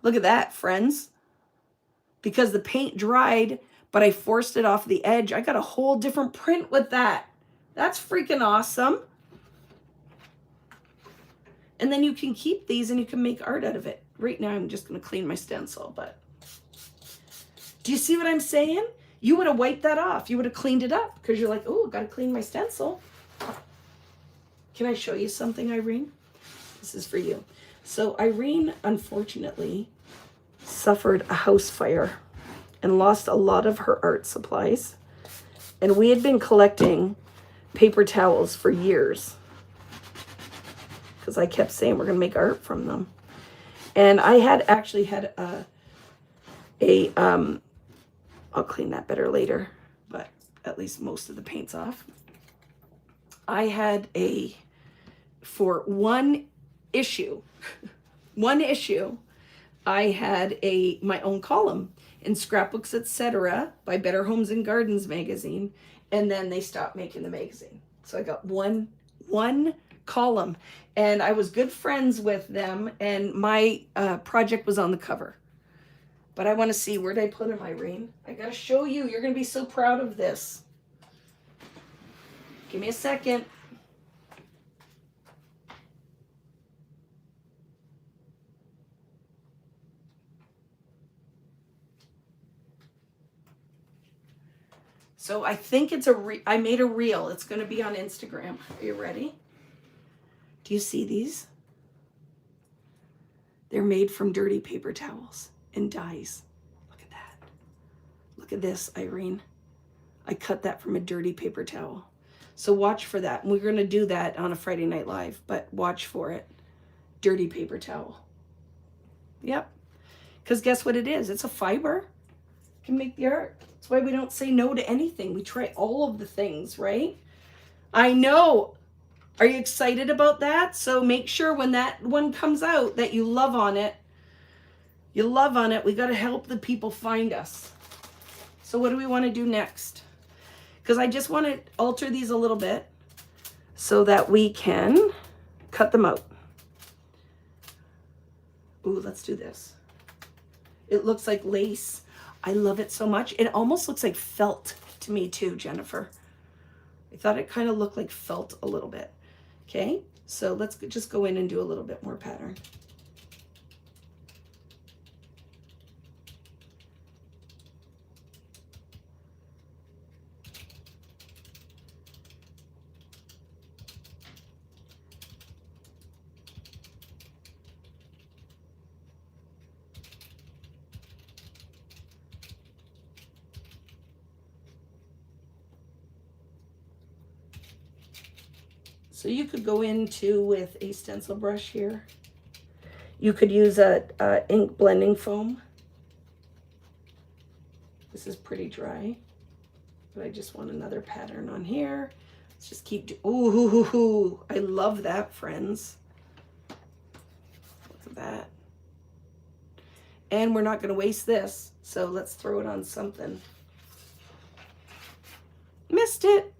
Look at that, friends. Because the paint dried, but I forced it off the edge. I got a whole different print with that. That's freaking awesome. And then you can keep these and you can make art out of it. Right now, I'm just going to clean my stencil, but do you see what I'm saying? You would have wiped that off. You would have cleaned it up because you're like, oh, got to clean my stencil. Can I show you something, Irene? This is for you. So Irene, unfortunately, suffered a house fire and lost a lot of her art supplies. And we had been collecting paper towels for years because I kept saying we're going to make art from them. And I had actually had I'll clean that better later, but at least most of the paint's off. I had for one issue, I had my own column in Scrapbooks, Etc. by Better Homes and Gardens magazine, and then they stopped making the magazine. So I got one column, and I was good friends with them, and my project was on the cover. But I want to see, where did I put him, Irene? I got to show you. You're going to be so proud of this. Give me a second. So I think it's I made a reel. It's going to be on Instagram. Are you ready? Do you see these? They're made from dirty paper towels and dyes. Look at that. Look at this, Irene. I cut that from a dirty paper towel. So watch for that. And we're going to do that on a Friday Night Live, but watch for it. Dirty paper towel. Yep. Because guess what it is? It's a fiber. It can make the art. That's why we don't say no to anything. We try all of the things, right? I know. Are you excited about that? So make sure when that one comes out that you love on it. You love on it. We got to help the people find us. So what do we want to do next? Because I just want to alter these a little bit so that we can cut them out. Ooh, let's do this. It looks like lace. I love it so much. It almost looks like felt to me too, Jennifer. I thought it kind of looked like felt a little bit. Okay, so let's just go in and do a little bit more pattern. So you could go into with a stencil brush here. You could use a ink blending foam. This is pretty dry, but I just want another pattern on here. Let's just keep ooh, I love that, friends. Look at that. And we're not going to waste this, so let's throw it on something. Missed it.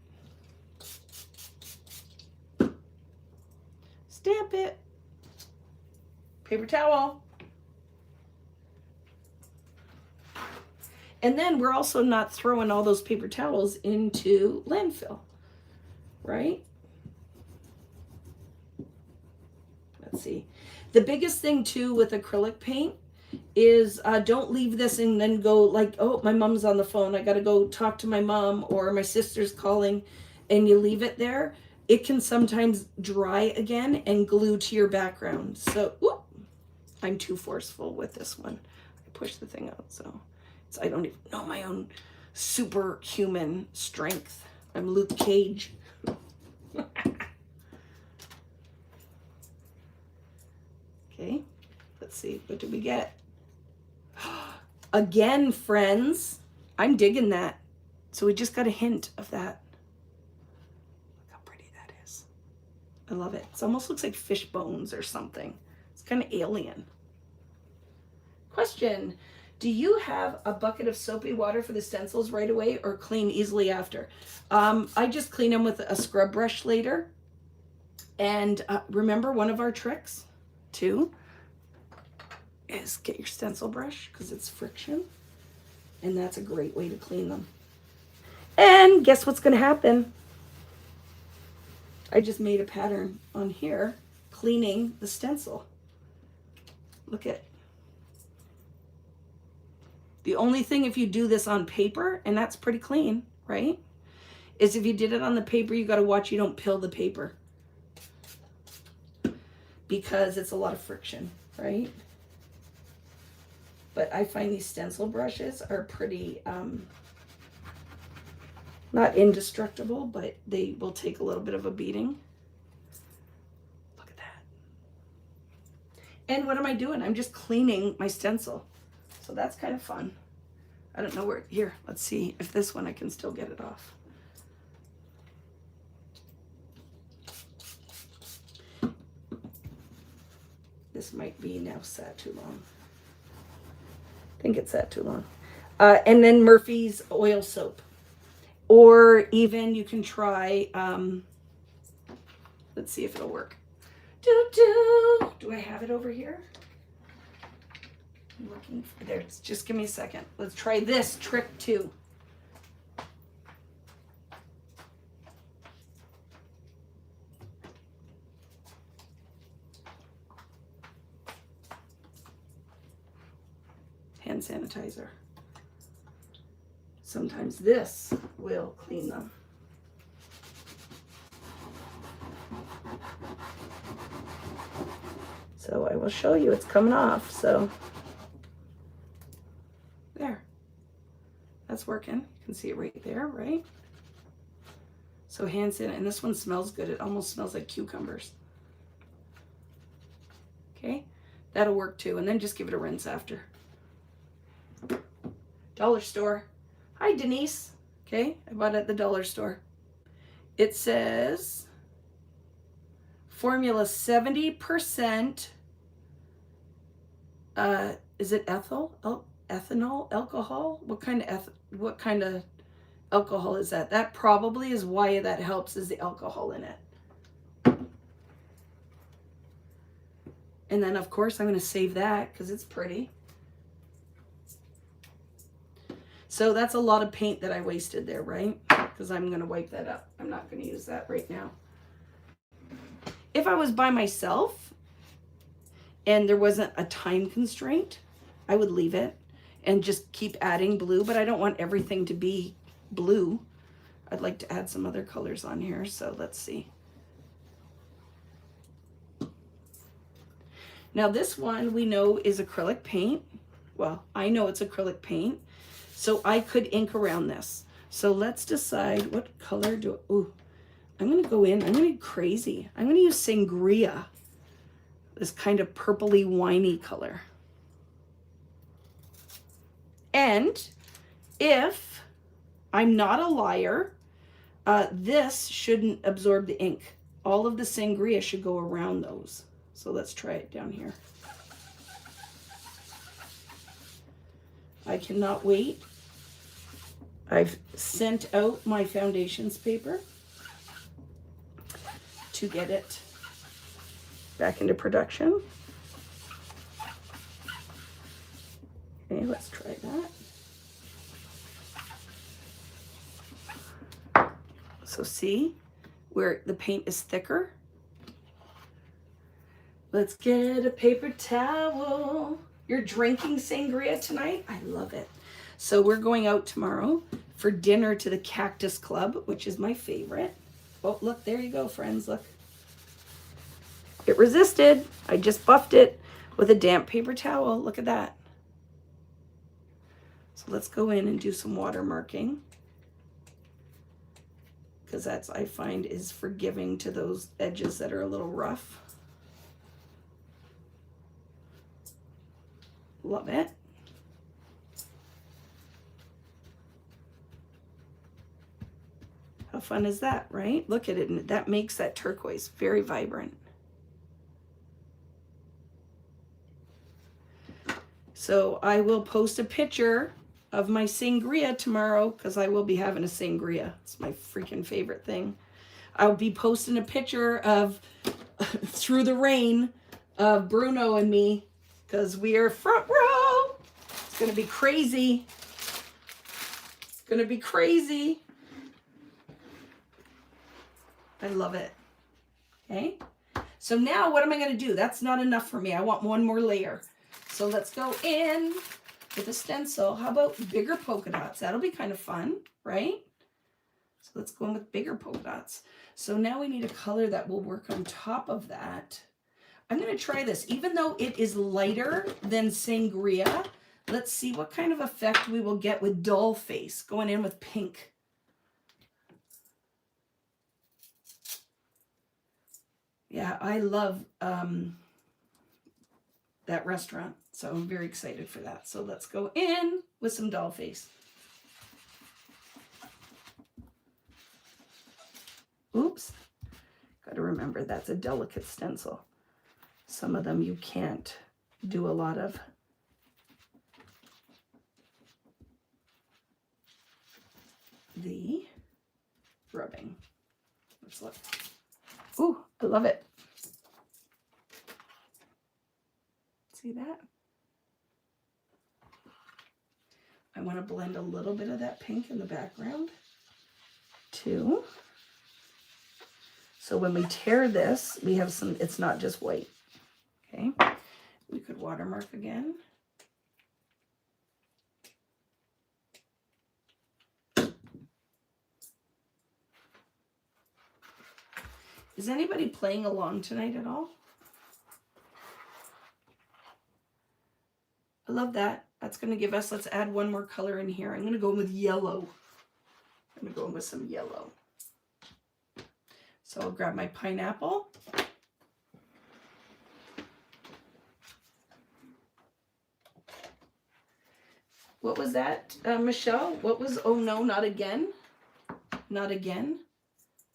Stamp it. Paper towel. And then we're also not throwing all those paper towels into landfill, right? Let's see. The biggest thing too with acrylic paint is don't leave this and then go like, oh, my mom's on the phone. I got to go talk to my mom, or my sister's calling, and you leave it there. It can sometimes dry again and glue to your background. So, whoop, I'm too forceful with this one. I push the thing out, so I don't even know my own superhuman strength. I'm Luke Cage. Okay, let's see. What did we get? Again, friends, I'm digging that. So we just got a hint of that. I love it. It almost looks like fish bones or something. It's kind of alien. Question. Do you have a bucket of soapy water for the stencils right away or clean easily after? I just clean them with a scrub brush later. And remember, one of our tricks too is get your stencil brush because it's friction. And that's a great way to clean them. And guess what's going to happen? I just made a pattern on here, cleaning the stencil. Look at. The only thing if you do this on paper, and that's pretty clean, right? Is if you did it on the paper, you got to watch you don't pill the paper. Because it's a lot of friction, right? But I find these stencil brushes are pretty, not indestructible, but they will take a little bit of a beating. Look at that. And what am I doing? I'm just cleaning my stencil. So that's kind of fun. I don't know where, here, let's see if this one I can still get it off. This might be now sat too long. I think it sat too long. And then Murphy's oil soap. Or even you can try, let's see if it'll work. Do I have it over here? I'm looking for, there, just give me a second. Let's try this trick too. Hand sanitizer. Sometimes this will clean them. So I will show you, it's coming off, so there. That's working. You can see it right there, right? So hand sanitizer, and this one smells good. It almost smells like cucumbers. Okay, that'll work too. And then just give it a rinse after. Dollar store. Hi, Denise. Okay, I bought it at the dollar store. It says formula 70% is it ethanol, alcohol? What kind of alcohol is that? That probably is why that helps, is the alcohol in it. And then of course I'm going to save that because it's pretty. So that's a lot of paint that I wasted there, right? Because I'm going to wipe that up. I'm not going to use that right now. If I was by myself and there wasn't a time constraint, I would leave it and just keep adding blue, but I don't want everything to be blue. I'd like to add some other colors on here, so let's see. Now this one we know is acrylic paint. Well, I know it's acrylic paint, so I could ink around this. So let's decide what color ooh, I'm gonna go in, I'm gonna be crazy. I'm gonna use Sangria, this kind of purpley winey color. And if I'm not a liar, this shouldn't absorb the ink. All of the Sangria should go around those. So let's try it down here. I cannot wait. I've sent out my foundations paper to get it back into production. Okay, let's try that. So see where the paint is thicker? Let's get a paper towel. You're drinking sangria tonight? I love it. So we're going out tomorrow for dinner to the Cactus Club, which is my favorite. Oh, look, there you go, friends, look. It resisted. I just buffed it with a damp paper towel. Look at that. So let's go in and do some watermarking, because that's, I find, is forgiving to those edges that are a little rough. Love it. How fun is that, right? Look at it, and that makes that turquoise very vibrant. So I will post a picture of my sangria tomorrow, because I will be having a sangria. It's my freaking favorite thing. I'll be posting a picture of through the rain of Bruno and me, because we are front row. It's going to be crazy. It's going to be crazy. I love it. Okay. So now what am I going to do? That's not enough for me. I want one more layer. So let's go in with a stencil. How about bigger polka dots? That'll be kind of fun, right? So let's go in with bigger polka dots. So now we need a color that will work on top of that. I'm going to try this. Even though it is lighter than sangria, let's see what kind of effect we will get with Doll Face going in with pink. Yeah, I love that restaurant, so I'm very excited for that. So let's go in with some Doll Face. Oops, got to remember that's a delicate stencil. Some of them you can't do a lot of. The rubbing. Let's look. Ooh, I love it. See that? I want to blend a little bit of that pink in the background too. So when we tear this, we have some, it's not just white. Okay, we could watermark again. Is anybody playing along tonight at all? I love that. That's going to give us, let's add one more color in here. I'm going to go in with yellow. I'm going to go in with some yellow. So I'll grab my pineapple. What was that, Michelle? What was, oh no, not again? Not again?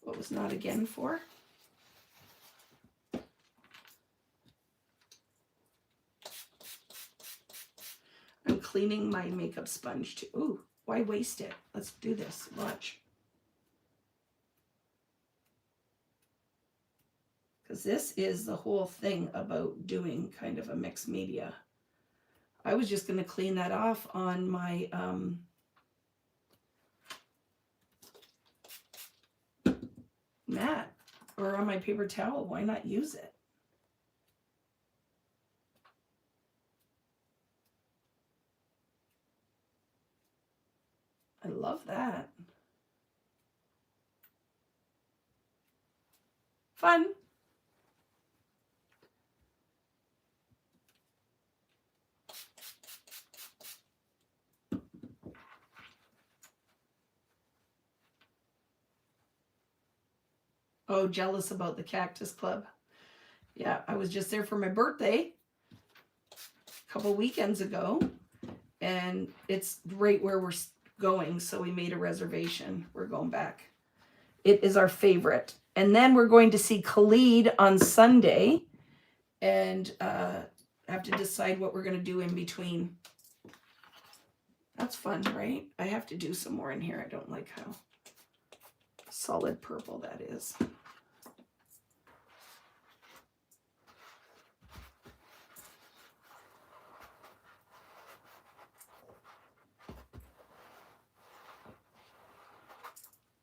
What was not again for? cleaning my makeup sponge too. Ooh, why waste it? Let's do this. Watch. Because this is the whole thing about doing kind of a mixed media. I was just going to clean that off on my mat or on my paper towel. Why not use it? I love that. Fun. Oh, jealous about the Cactus Club. Yeah, I was just there for my birthday a couple weekends ago, and it's right where we're going, so we made a reservation. We're going back. It is our favorite. And then we're going to see Khalid on Sunday, and have to decide what we're going to do in between. That's fun, right? I have to do some more in here. I don't like how solid purple that is.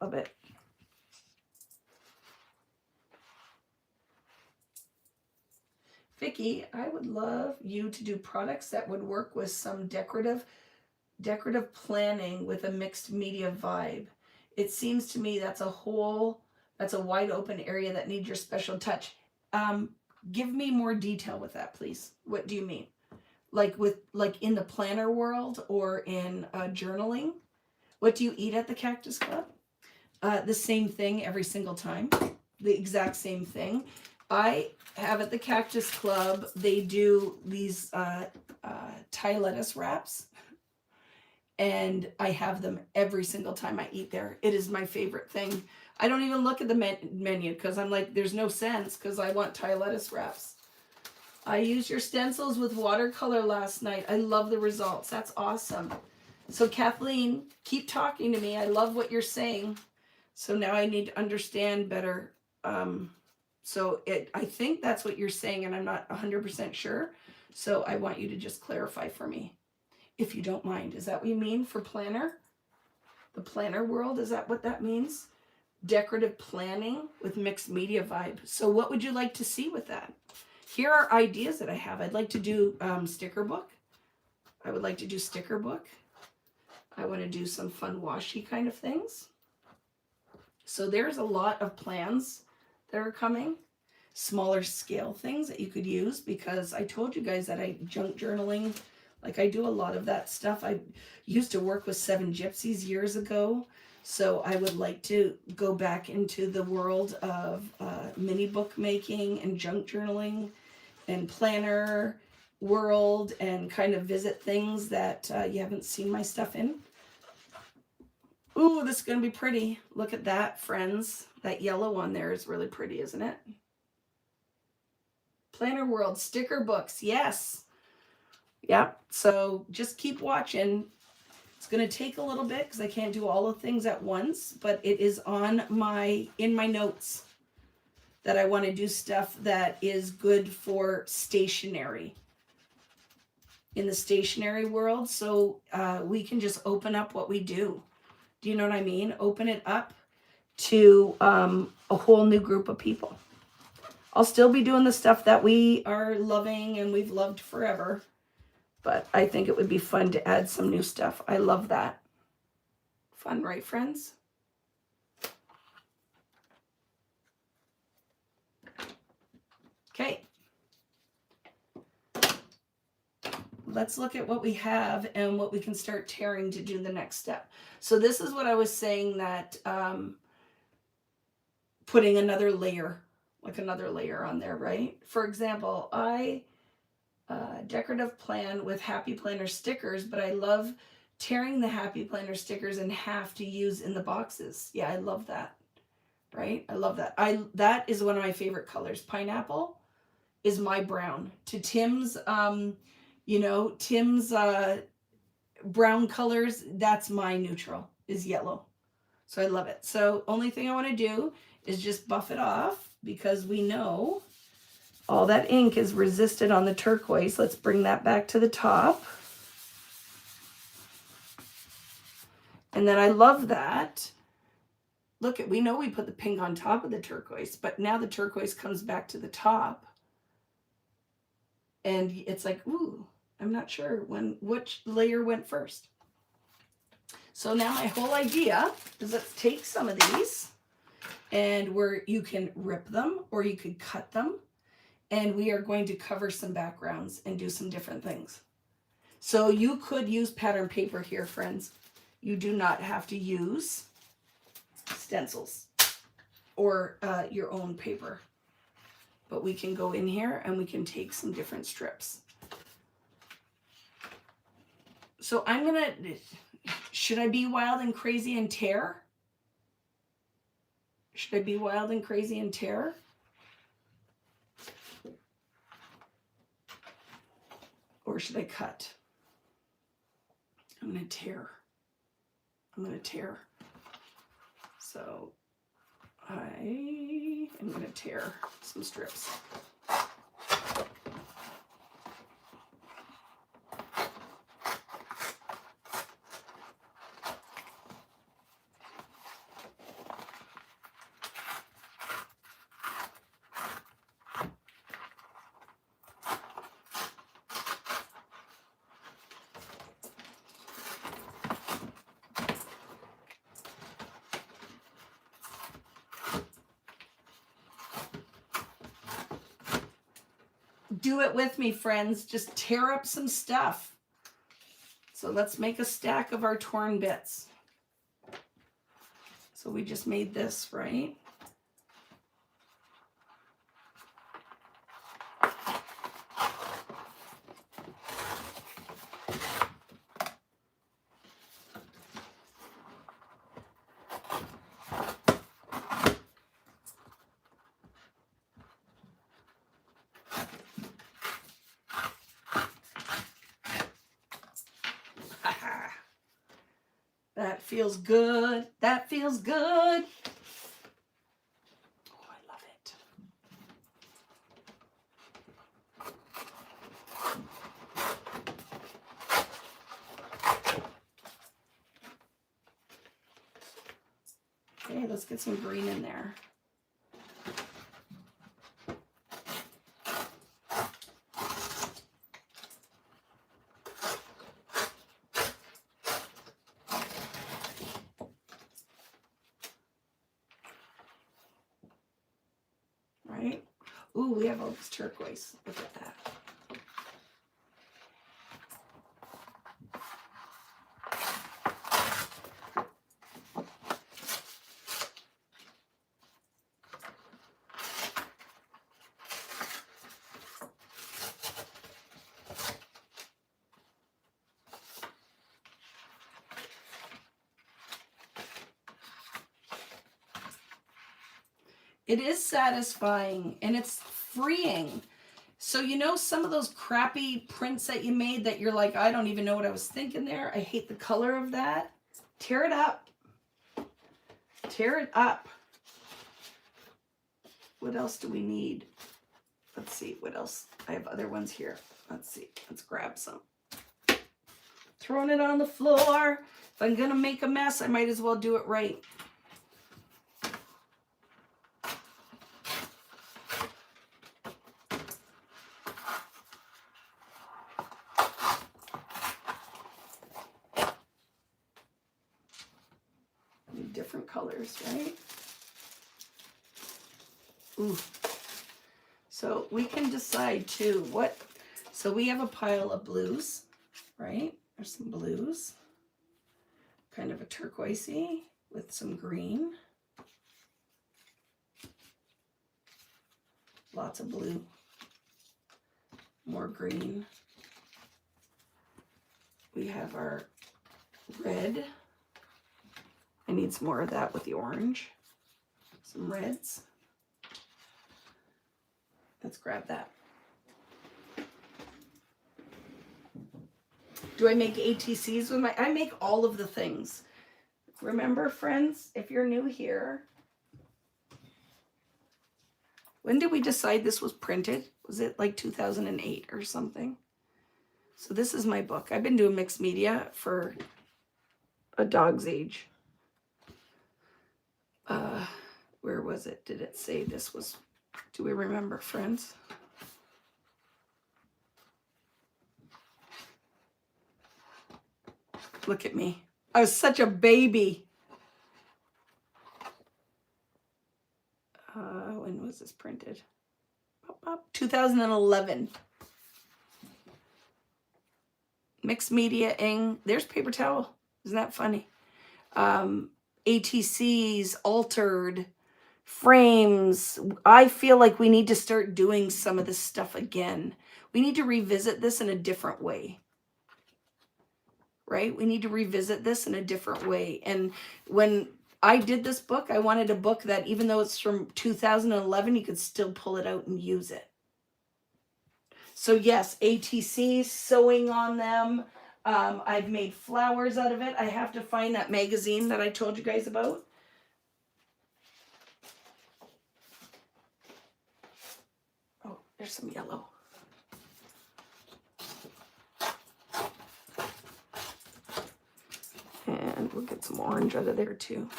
Love it. Vicki, I would love you to do products that would work with some decorative planning with a mixed media vibe. It seems to me that's a wide open area that needs your special touch. Give me more detail with that, please. What do you mean? Like in the planner world or in journaling? What do you eat at the Cactus Club? The same thing every single time. The exact same thing. I have at the Cactus Club, they do these Thai lettuce wraps. And I have them every single time I eat there. It is my favorite thing. I don't even look at the menu because I'm like, there's no sense because I want Thai lettuce wraps. I used your stencils with watercolor last night. I love the results. That's awesome. So Kathleen, keep talking to me. I love what you're saying. So now I need to understand better. I think that's what you're saying, and I'm not 100% sure. So I want you to just clarify for me, if you don't mind. Is that what you mean for planner? The planner world, is that what that means? Decorative planning with mixed media vibe. So what would you like to see with that? Here are ideas that I have. I'd like to do sticker book. I would like to do sticker book. I want to do some fun washi kind of things. So there's a lot of plans that are coming. Smaller scale things that you could use, because I told you guys that I junk journaling. Like I do a lot of that stuff. I used to work with 7 Gypsies years ago. So I would like to go back into the world of mini book making and junk journaling and planner world, and kind of visit things that you haven't seen my stuff in. Ooh, this is going to be pretty. Look at that, friends. That yellow on there is really pretty, isn't it? Planner world, sticker books, yes. Yep, so just keep watching. It's going to take a little bit because I can't do all the things at once, but it is in my notes that I want to do stuff that is good for stationery, in the stationery world, so we can just open up what we do. Do you know what I mean? Open it up to a whole new group of people. I'll still be doing the stuff that we are loving and we've loved forever, but I think it would be fun to add some new stuff. I love that. Fun, right, friends? Okay. Let's look at what we have and what we can start tearing to do the next step. So this is what I was saying, that putting another layer, like another layer on there, right? For example, I decorative plan with Happy Planner stickers, but I love tearing the Happy Planner stickers in half to use in the boxes. Yeah, I love that, right? I love that. That is one of my favorite colors. Pineapple is my brown. To Tim's, Tim's brown colors, that's my neutral, is yellow. So I love it. So only thing I want to do is just buff it off because we know all that ink is resisted on the turquoise. Let's bring that back to the top. And then I love that. Look, we know we put the pink on top of the turquoise, but now the turquoise comes back to the top. And it's like, ooh, I'm not sure which layer went first. So now my whole idea is let's take some of these and you can rip them or you could cut them. And we are going to cover some backgrounds and do some different things. So you could use pattern paper here, friends. You do not have to use stencils or your own paper. But we can go in here and we can take some different strips. So I'm gonna, should I be wild and crazy and tear? Should I be wild and crazy and tear? Or should I cut? I'm gonna tear. I'm gonna tear. So I am gonna tear some strips. Do it with me, friends. Just tear up some stuff. So let's make a stack of our torn bits. So we just made this, right? That feels good. That feels good. Oh, I love it. Okay, let's get some green in there. Right? Ooh, we have all this turquoise. Look at that. It is satisfying and it's freeing. So you know some of those crappy prints that you made that you're like, I don't even know what I was thinking there. I hate the color of that. Tear it up. Tear it up. What else do we need? Let's see, what else? I have other ones here. Let's see, let's grab some. Throwing it on the floor. If I'm gonna make a mess, I might as well do it right. Different colors, right? Ooh. So we can decide too what, so we have a pile of blues, right? There's some blues, kind of a turquoisey with some green. Lots of blue, more green. We have our red. I need some more of that with the orange. Some reds. Let's grab that. Do I make ATCs with my, I make all of the things. Remember, friends, if you're new here, when did we decide this was printed? Was it like 2008 or something? So this is my book. I've been doing mixed media for a dog's age. Where was it? Did it say this was, do we remember, friends? Look at me. I was such a baby. When was this printed? 2011. Mixed media ing. There's paper towel. Isn't that funny? ATCs, altered, frames. I feel like we need to start doing some of this stuff again. We need to revisit this in a different way. Right? We need to revisit this in a different way. And when I did this book, I wanted a book that even though it's from 2011, you could still pull it out and use it. So yes, ATCs, sewing on them. I've made flowers out of it. I have to find that magazine that I told you guys about. Oh, there's some yellow. And we'll get some orange out of there too.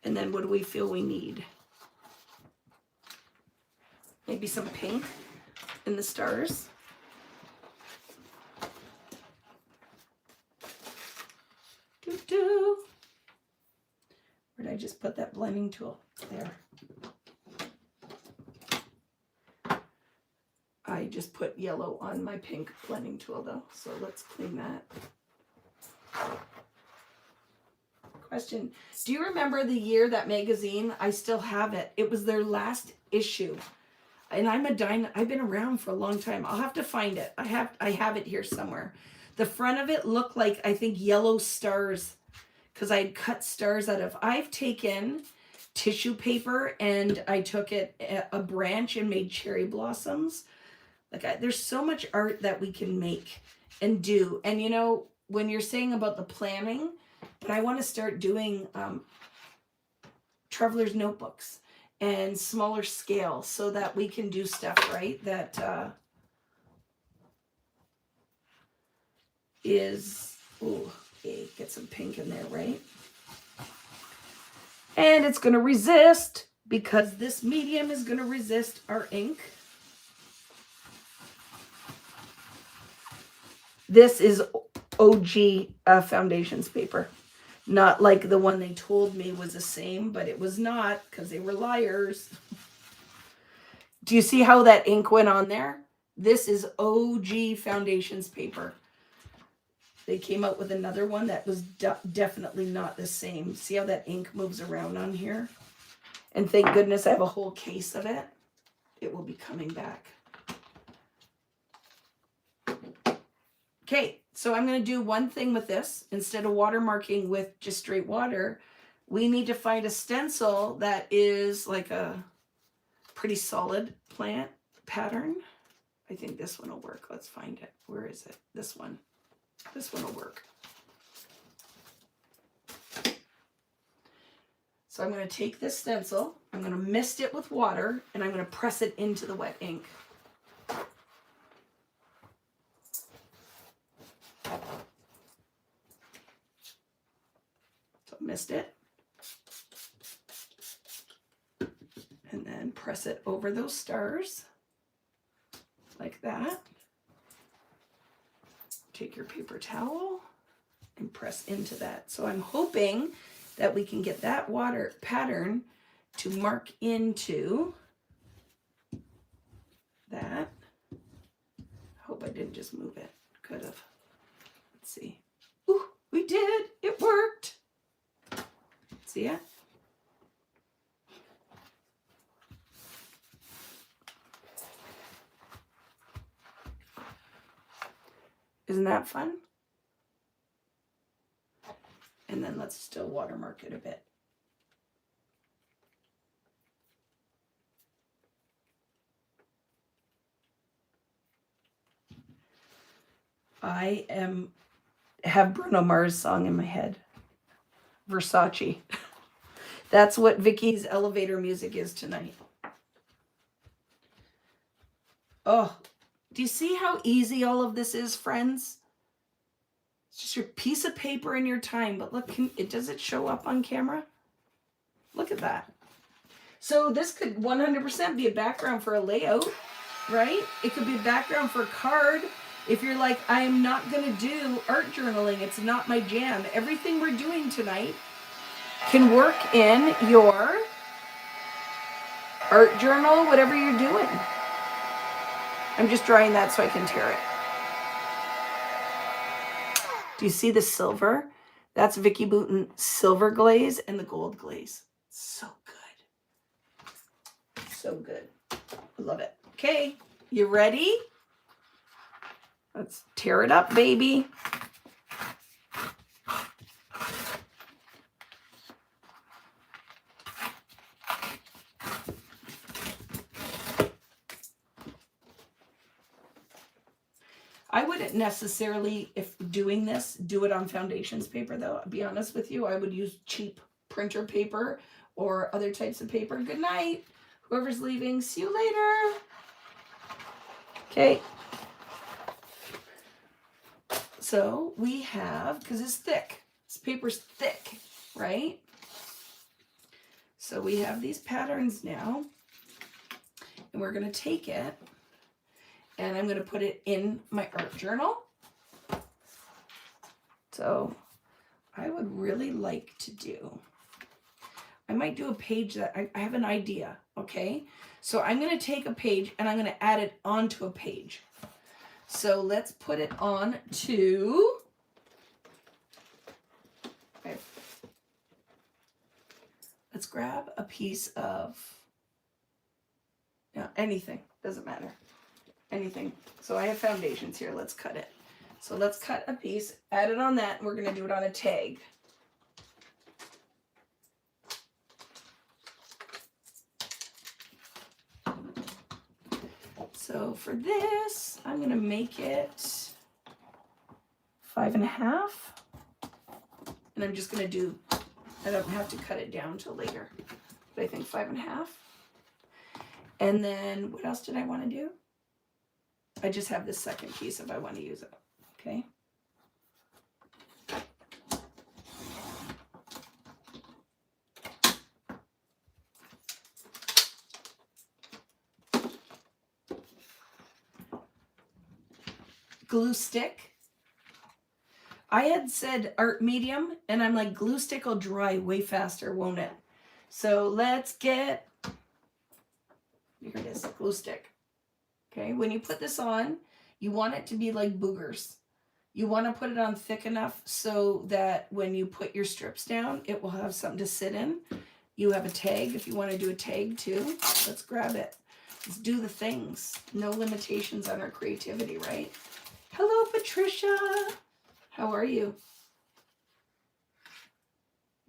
And then what do we feel we need? Maybe some pink in the stars. Doo-doo. Where did I just put that blending tool? There. I just put yellow on my pink blending tool though, so let's clean that. Question, do you remember the year that magazine? I still have it. It was their last issue. And I've been around for a long time. I'll have to find it. I have it here somewhere. The front of it looked like, I think, yellow stars, because I had cut stars out of. I've taken tissue paper and I took it a branch and made cherry blossoms. Like there's so much art that we can make and do. And you know, when you're saying about the planning, but I want to start doing traveler's notebooks and smaller scale so that we can do stuff, right? That is, ooh, okay, get some pink in there, right? And it's going to resist, because this medium is going to resist our ink. This is OG foundations paper. Not like the one they told me was the same, but it was not, because they were liars. Do you see how that ink went on there? This is OG foundations paper. They came out with another one that was definitely not the same. See how that ink moves around on here? And thank goodness I have a whole case of it. It will be coming back. Okay, so I'm going to do one thing with this. Instead of watermarking with just straight water, we need to find a stencil that is like a pretty solid plant pattern. I think this one will work. Let's find it. Where is it? This one. This one will work. So I'm going to take this stencil, I'm going to mist it with water, and I'm going to press it into the wet ink. So mist it. And then press it over those stars. Like that. Take your paper towel and press into that. So I'm hoping that we can get that water pattern to mark into that. I hope I didn't just move it. Could have. Let's see. Ooh, we did. It worked. See it? Isn't that fun? And then let's still watermark it a bit. have Bruno Mars song in my head. Versace. That's what Vicky's elevator music is tonight. Oh, do you see how easy all of this is, friends? It's just your piece of paper and your time. But look, does it show up on camera? Look at that. So this could 100% be a background for a layout, right? It could be a background for a card. If you're like, I am not going to do art journaling, it's not my jam. Everything we're doing tonight can work in your art journal, whatever you're doing. I'm just drawing that so I can tear it. Do you see the silver? That's Vicky Boutin silver glaze and the gold glaze. So good. So good. I love it. Okay, you ready? Let's tear it up, baby. I wouldn't necessarily, if doing this, do it on foundations paper, though. I'll be honest with you. I would use cheap printer paper or other types of paper. Good night. Whoever's leaving, see you later. Okay. So we have, because it's thick. This paper's thick, right? So we have these patterns now. And we're going to take it. And I'm going to put it in my art journal. So I would really like to do, I might do a page that I have an idea, okay? So I'm going to take a page and I'm going to add it onto a page. So let's put it on to, okay. Let's grab a piece of, anything, doesn't matter. Anything. So I have foundations here. Let's cut it. So let's cut a piece, add it on that, and we're going to do it on a tag. So for this, I'm going to make it 5.5. And I'm just going to do, I don't have to cut it down till later, but I think 5.5. And then what else did I want to do? I just have this second piece if I want to use it, okay? Glue stick. I had said art medium, and I'm like, glue stick will dry way faster, won't it? So let's get, here it is, glue stick. Okay, when you put this on, you want it to be like boogers. You want to put it on thick enough so that when you put your strips down, it will have something to sit in. You have a tag if you want to do a tag too. Let's grab it. Let's do the things. No limitations on our creativity, right? Hello, Patricia. How are you?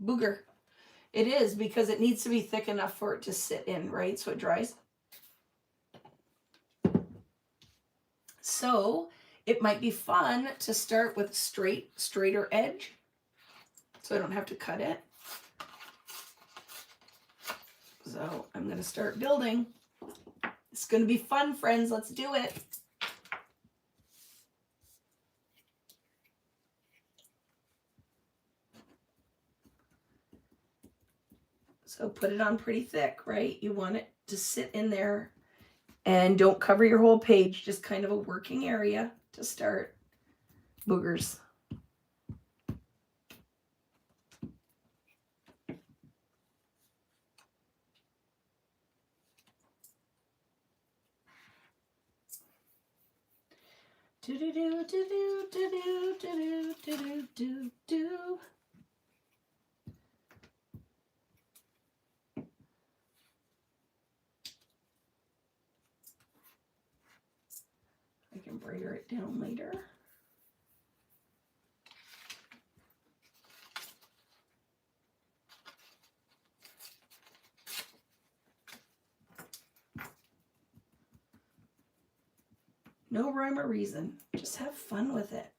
Booger. It is because it needs to be thick enough for it to sit in, right? So it dries. So it might be fun to start with straighter edge. So I don't have to cut it. So I'm going to start building. It's going to be fun, friends. Let's do it. So put it on pretty thick, right? You want it to sit in there. And don't cover your whole page, just kind of a working area to start. Boogers. Do do do do do do do do do do do. I can brayer it down later. No rhyme or reason. Just have fun with it.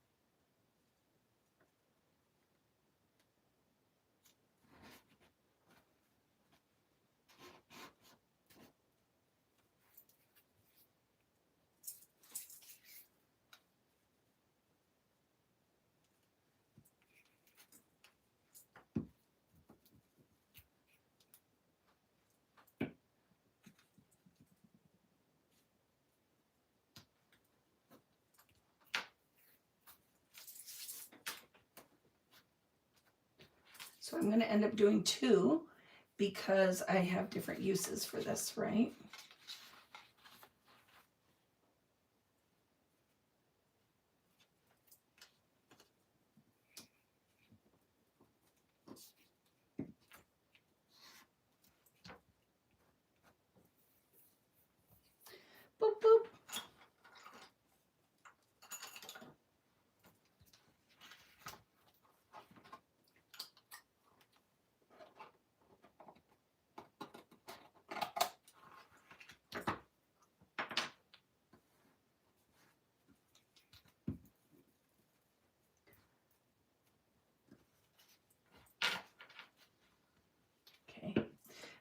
So I'm going to end up doing 2 because I have different uses for this, right? Boop, boop. Okay.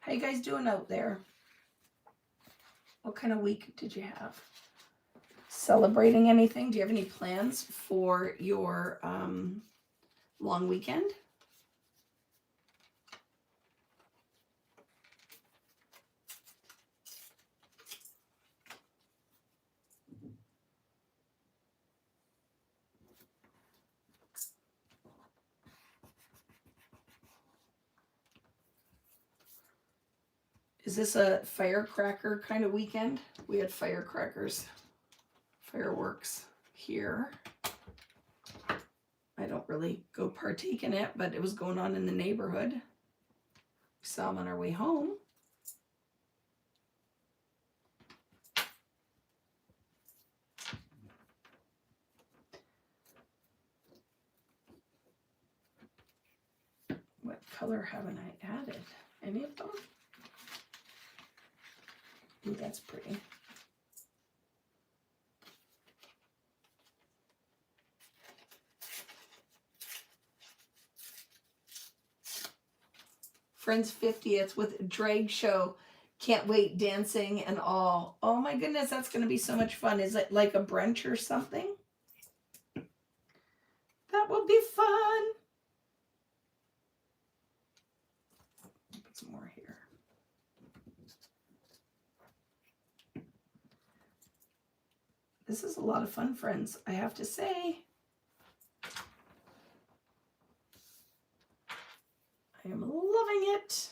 How you guys doing out there? What kind of week did you have? Celebrating anything? Do you have any plans for your long weekend? Is this a firecracker kind of weekend? We had firecrackers, fireworks here. I don't really go partake in it, but it was going on in the neighborhood. We saw them on our way home. What color haven't I added? Any of them? Ooh, that's pretty. Friend's 50th with drag show. Can't wait, dancing and all. Oh my goodness, that's going to be so much fun. Is it like a brunch or something? That will be fun. Put some more here. This is a lot of fun, friends, I have to say. I am loving it.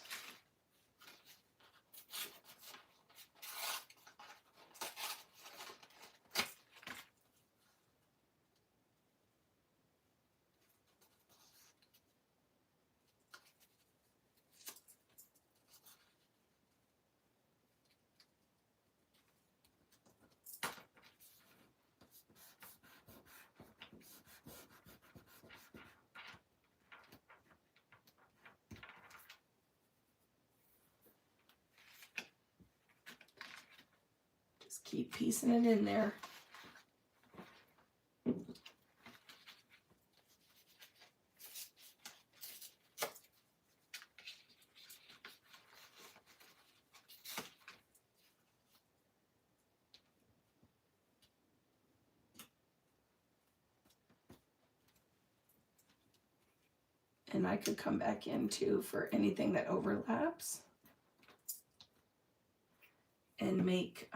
Keep piecing it in there. And I could come back in too for anything that overlaps and make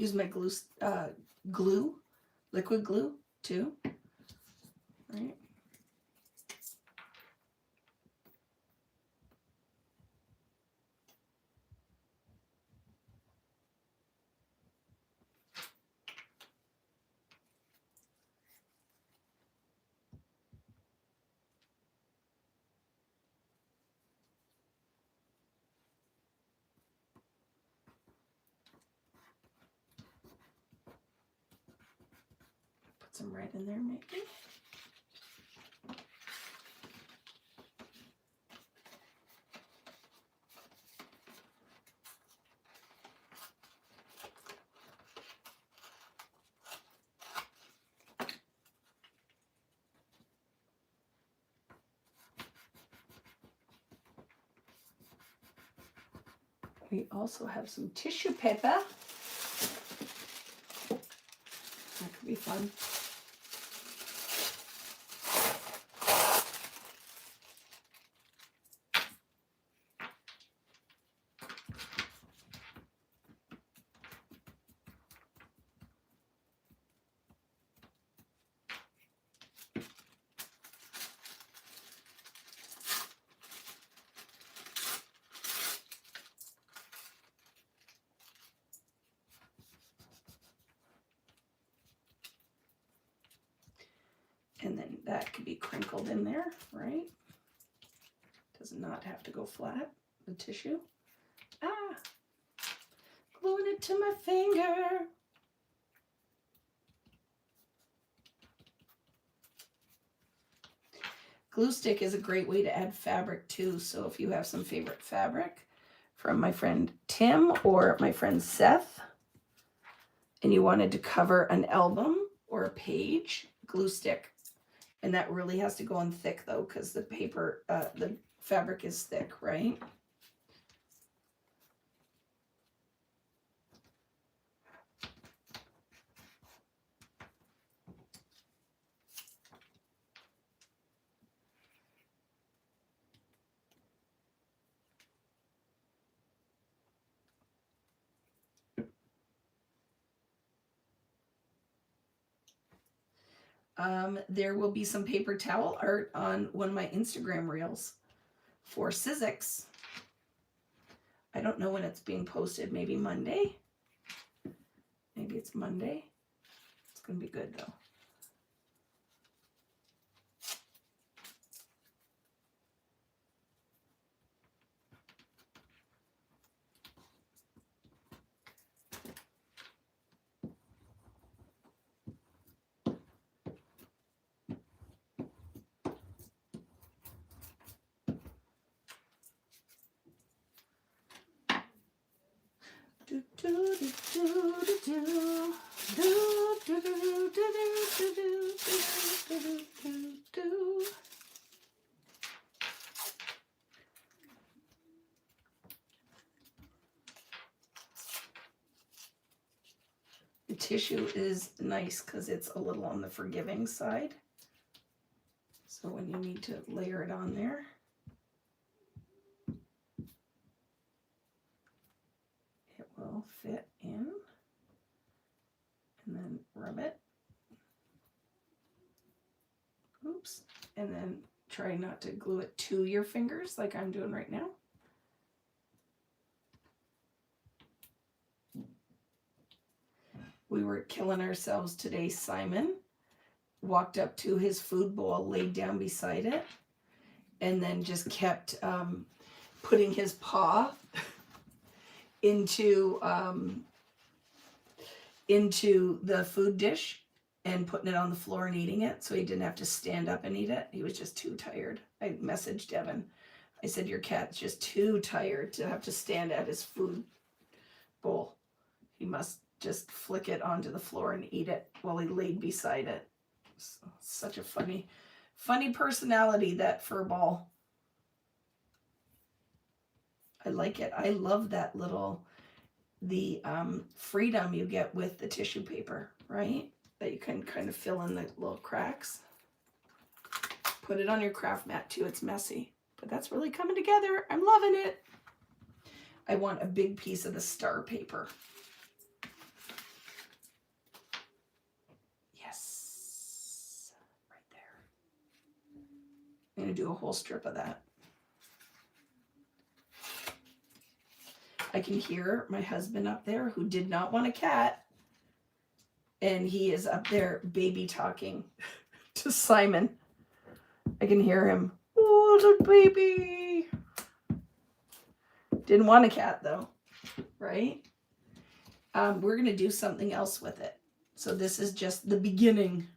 use my glue, liquid glue too, right? Put some red in there maybe. We also have some tissue paper. That could be fun. And then that could be crinkled in there, right? Does not have to go flat, the tissue. Ah, gluing it to my finger. Glue stick is a great way to add fabric too. So if you have some favorite fabric from my friend Tim or my friend Seth, and you wanted to cover an album or a page, glue stick. And that really has to go on thick though, because the paper, the fabric is thick, right? There will be some paper towel art on one of my Instagram reels for Sizzix. I don't know when it's being posted. Maybe Monday. Maybe it's Monday. It's going to be good though. The tissue is nice because it's a little on the forgiving side. So when you need to layer it on there, it will fit in. And then rub it. Oops. And then try not to glue it to your fingers like I'm doing right now. We were killing ourselves today. Simon walked up to his food bowl, laid down beside it, and then just kept putting his paw into the food dish and putting it on the floor and eating it, so he didn't have to stand up and eat it. He was just too tired. I messaged Devin. I said, your cat's just too tired to have to stand at his food bowl. He must just flick it onto the floor and eat it while he laid beside it. Such a funny personality, that fur ball. I like it. I love that little, the freedom you get with the tissue paper, right? That you can kind of fill in the little cracks. Put it on your craft mat too. It's messy, but that's really coming together. I'm loving it. I want a big piece of the star paper. Yes, right there. I'm going to do a whole strip of that. I can hear my husband up there, who did not want a cat, and he is up there baby talking to Simon. I can hear him. Oh, little baby. Didn't want a cat though, right? We're going to do something else with it. So this is just the beginning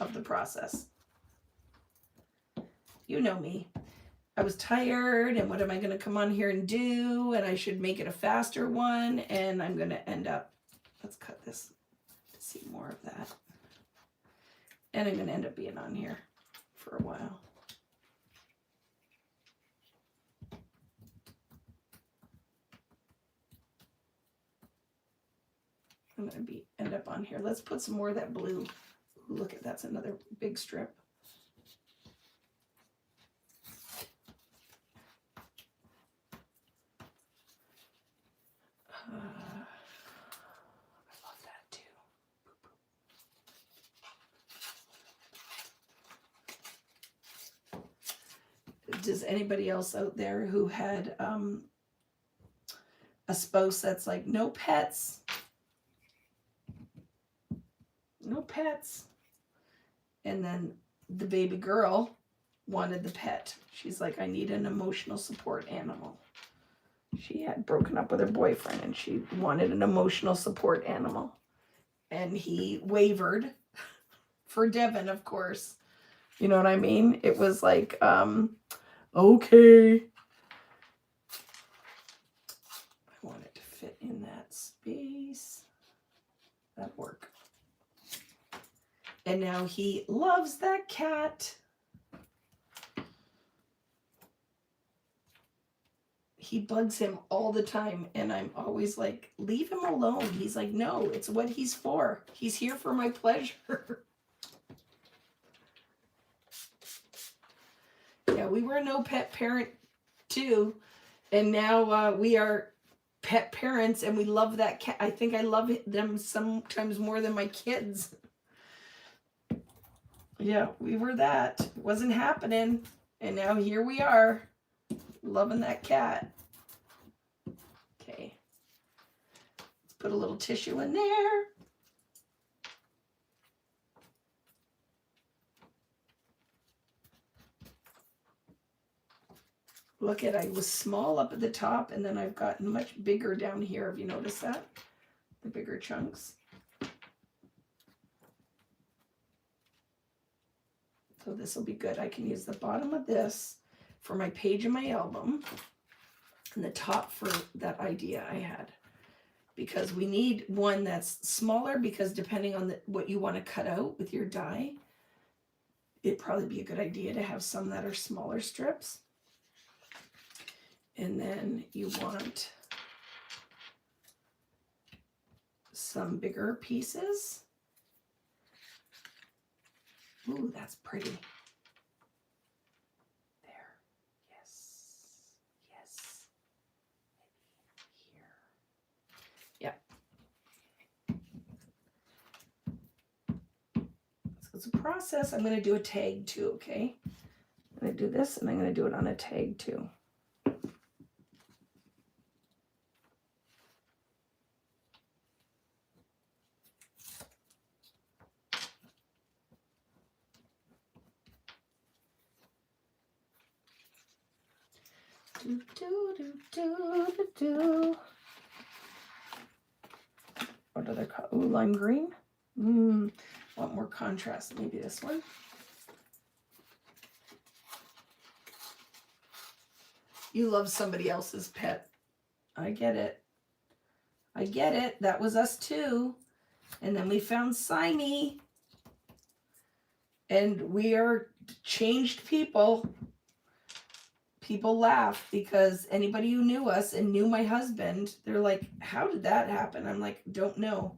of the process. You know me. I was tired, and what am I going to come on here and do? And I should make it a faster one, and I'm going to end up, let's cut this to see more of that. And I'm going to end up being on here for a while. I'm going to end up on here. Let's put some more of that blue. Ooh, look at that's another big strip. I love that too. Does anybody else out there who had a spouse that's like, no pets, no pets, and then the baby girl wanted the pet? She's like, I need an emotional support animal. She had broken up with her boyfriend and she wanted an emotional support animal. And he wavered for Devin, of course. You know what I mean? It was like, okay. I want it to fit in that space. That'd work. And now he loves that cat. He bugs him all the time, and I'm always like, leave him alone. He's like, no, it's what he's for. He's here for my pleasure. Yeah, we were a no pet parent too, and now we are pet parents, and we love that cat. I think I love them sometimes more than my kids. Yeah, we were that. It wasn't happening, and now here we are, loving that cat. Okay. Let's put a little tissue in there. Look at, I was small up at the top, and then I've gotten much bigger down here. Have you noticed that? The bigger chunks. So this will be good. I can use the bottom of this for my page in my album, and the top for that idea I had. Because we need one that's smaller, because depending on what you want to cut out with your die, it'd probably be a good idea to have some that are smaller strips. And then you want some bigger pieces. Ooh, that's pretty. There. Yes. Yes. Maybe here. Yep. So it's a process. I'm going to do a tag too, okay? I'm going to do this, and I'm going to do it on a tag too. Do, do, do, do, do, do. What are they called? Ooh, lime green. Want more contrast? Maybe this one. You love somebody else's pet. I get it. I get it. That was us too. And then we found Simey. And we are changed people. People laugh because anybody who knew us and knew my husband, they're like, how did that happen? I'm like, don't know.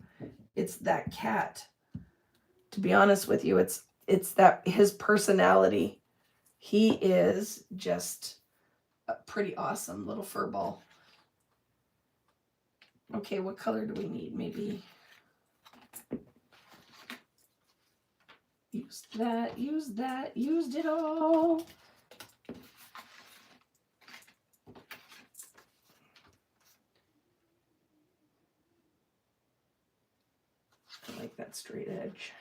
It's that cat. To be honest with you, it's that his personality. He is just a pretty awesome little fur ball. Okay, what color do we need? Maybe use that, used it all. I like that straight edge.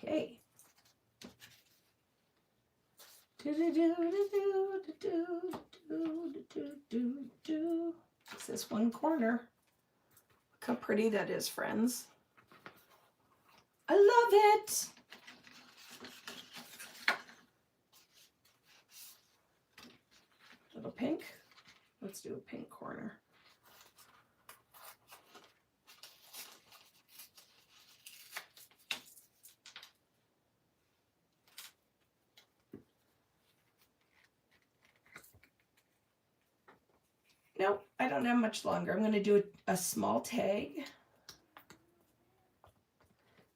Okay. It's this one corner. Look how pretty that is, friends. I love it. little pink. Let's do a pink corner. Nope, I don't have much longer. I'm going to do a small tag.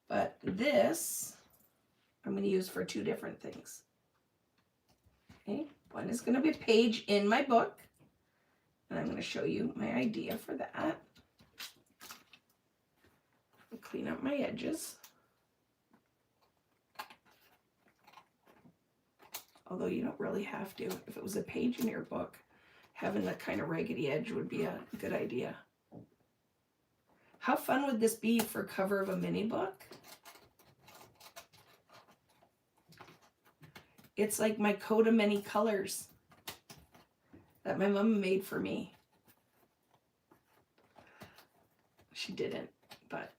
But this, I'm going to use for two different things. Okay, one is going to be a page in my book. And I'm going to show you my idea for that. I'll clean up my edges. Although you don't really have to. If it was a page in your book, having that kind of raggedy edge would be a good idea. How fun would this be for cover of a mini book? It's like my coat of many colors that my mom made for me. She didn't, but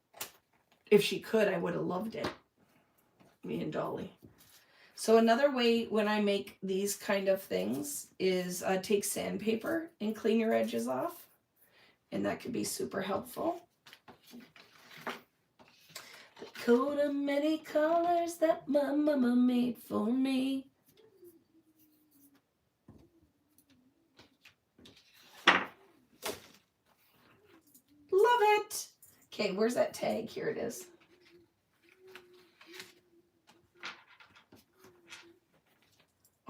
if she could, I would have loved it. Me and Dolly. So another way when I make these kind of things is take sandpaper and clean your edges off. And that could be super helpful. The coat of many colors that my mama made for me. Love it. Okay, where's that tag? Here it is.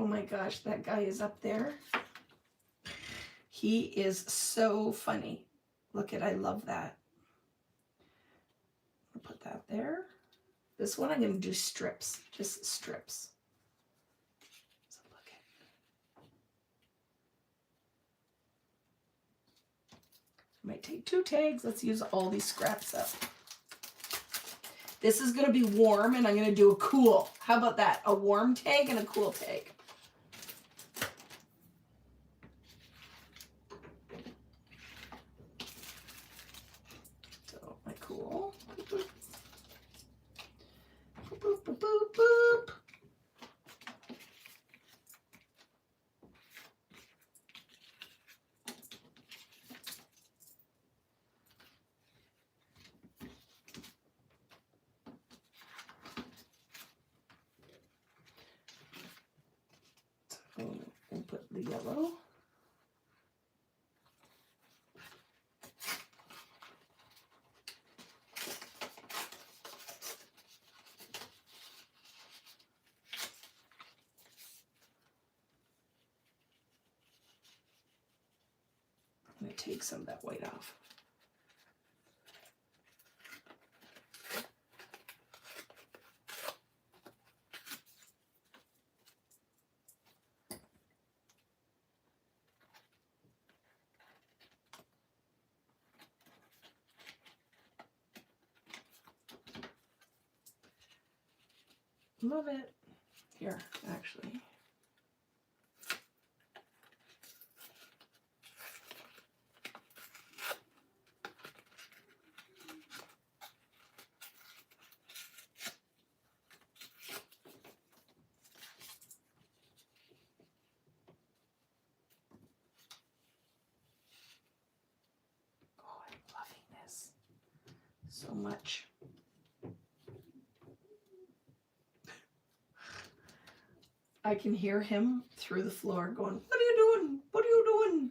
Oh my gosh, that guy is up there. He is so funny. Look at, I love that. I'll put that there. This one I'm going to do strips, just strips. So look at. I might take two tags. Let's use all these scraps up. This is going to be warm and I'm going to do a cool. How about that? A warm tag and a cool tag. Boop, boop. So we'll put the yellow. I'm going to take some of that white off. Love it. Here, actually. So much. I can hear him through the floor going, "What are you doing? What are you doing?"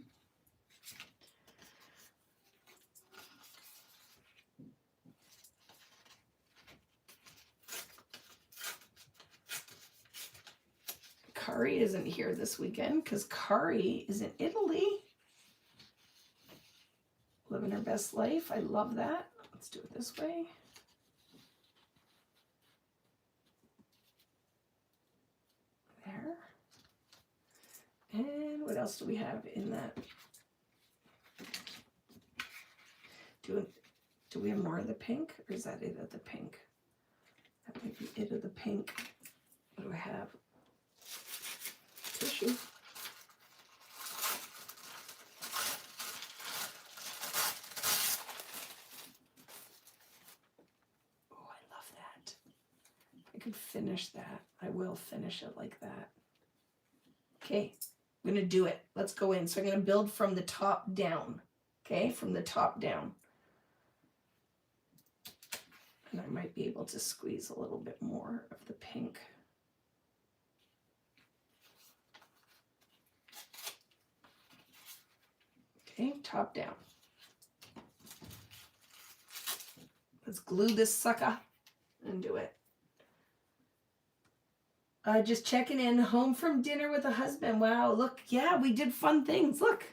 Kari isn't here this weekend because Kari is in Italy. Living her best life. I love that. Let's do it this way. There. And what else do we have in that? Do we have more of the pink? Or is that it of the pink? That might be it of the pink. What do I have? Tissue. I could finish that. I will finish it like that. Okay, I'm going to do it. Let's go in. So I'm going to build from the top down. Okay, from the top down. And I might be able to squeeze a little bit more of the pink. Okay, top down. Let's glue this sucker and do it. Just checking in, home from dinner with a husband. Wow, look, yeah, we did fun things. Look,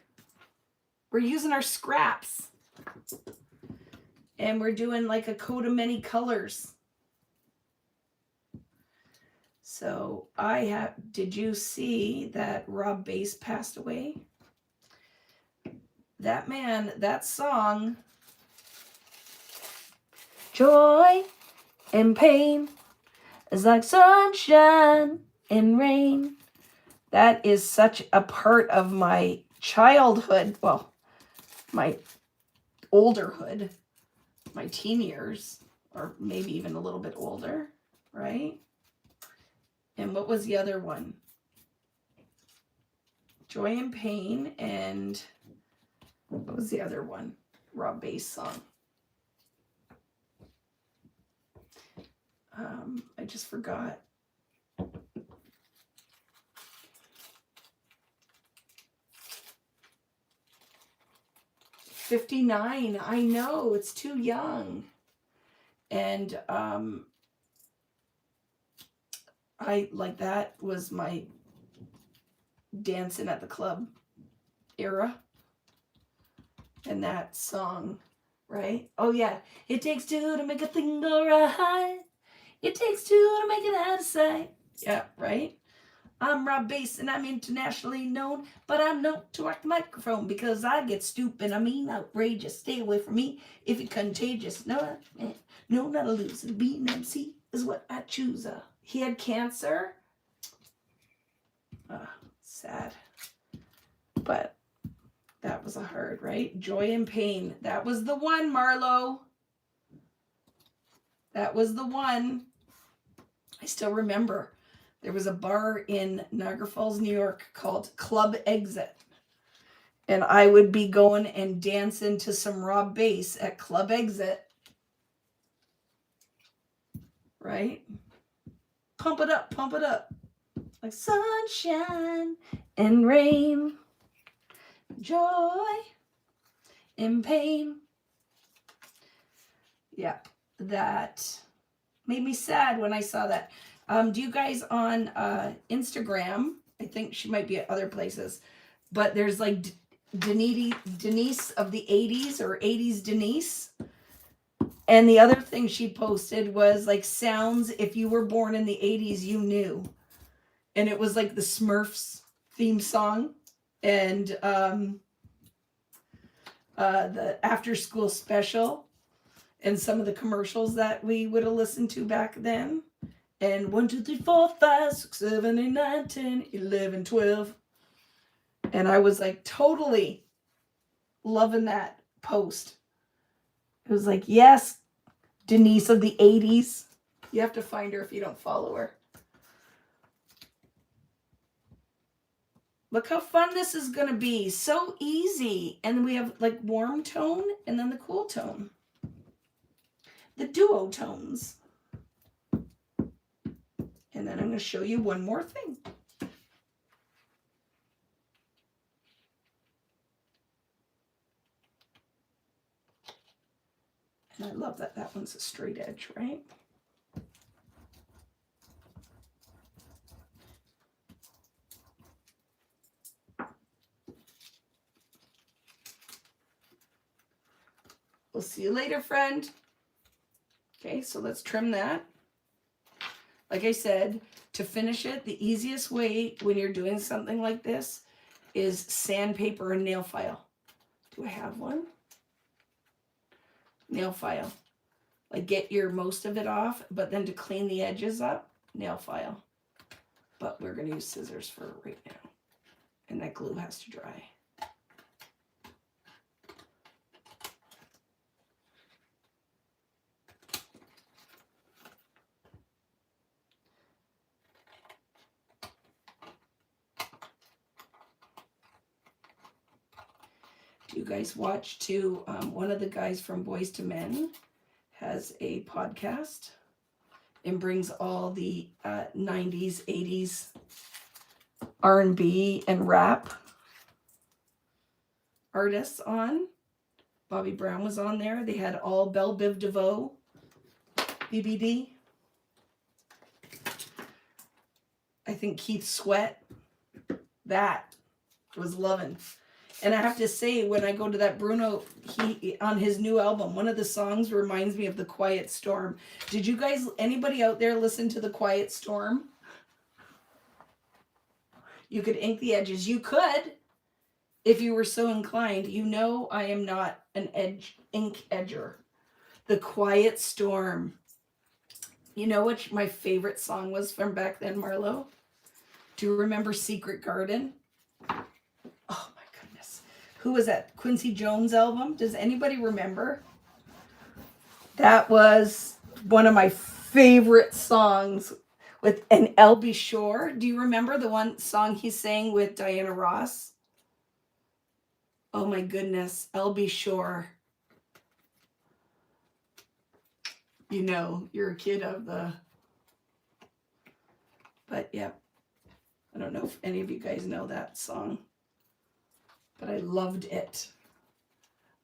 we're using our scraps. And we're doing like a coat of many colors. So did you see that Rob Bass passed away? That man, that song, joy and pain is like sunshine and rain. That is such a part of my childhood, well, my olderhood, my teen years, or maybe even a little bit older, right? And what was the other one? Joy and Pain, and what was the other one? Rob Bass song. I just forgot. '59. I know, it's too young. And that was my dancing at the club era. And that song, right? Oh yeah. It takes two to make a thing go right. It takes two to make it out of sight. Yeah, right? I'm Rob Bass and I'm internationally known, but I'm known to rock the microphone because I get stupid. I mean outrageous. Stay away from me if you're contagious. No, not a loser. Be an MC is what I choose. He had cancer. Sad. But that was a hard, right? Joy and Pain. That was the one, Marlo. That was the one. I still remember. There was a bar in Niagara Falls, New York called Club Exit. And I would be going and dancing to some Rob Bass at Club Exit. Right? Pump it up, pump it up. Like sunshine and rain, joy and pain. Yeah, that made me sad when I saw that. Do you guys on Instagram? I think she might be at other places, but there's like Denise of the 80s or 80s Denise. And the other thing she posted was like sounds if you were born in the 80s, you knew. And it was like the Smurfs theme song and the after school special and some of the commercials that we would have listened to back then. And 1, 2, 3, 4, 5, 6, 7, 8, 9, 10, 11, 12. And I was like totally loving that post. It was like, yes, Denise of the 80s. You have to find her if you don't follow her. Look how fun this is going to be. So easy. And we have like warm tone and then the cool tone. The duo tones. And then I'm going to show you one more thing. And I love that that one's a straight edge, right? We'll see you later, friend. Okay, so let's trim that. Like I said, to finish it, the easiest way when you're doing something like this is sandpaper and nail file. Do I have one? Nail file. Like get your most of it off, but then to clean the edges up, nail file. But we're going to use scissors for right now. And that glue has to dry. Do you guys watch too? One of the guys from Boys to Men has a podcast and brings all the 90s, 80s R&B and rap artists on. Bobby Brown was on there. They had all Belle Biv DeVoe, BBD. I think Keith Sweat. That was loving. And I have to say, when I go to that Bruno, he on his new album, one of the songs reminds me of The Quiet Storm. Did you guys, anybody out there listen to The Quiet Storm? You could ink the edges. You could, if you were so inclined. You know I am not an ink edger. The Quiet Storm. You know what my favorite song was from back then, Marlo? Do you remember Secret Garden? Oh my goodness. Who was that? Quincy Jones album? Does anybody remember? That was one of my favorite songs with an LB Shore. Do you remember the one song he sang with Diana Ross? Oh my goodness. LB Shore. You know, you're a kid of the... But yeah. I don't know if any of you guys know that song, but I loved it.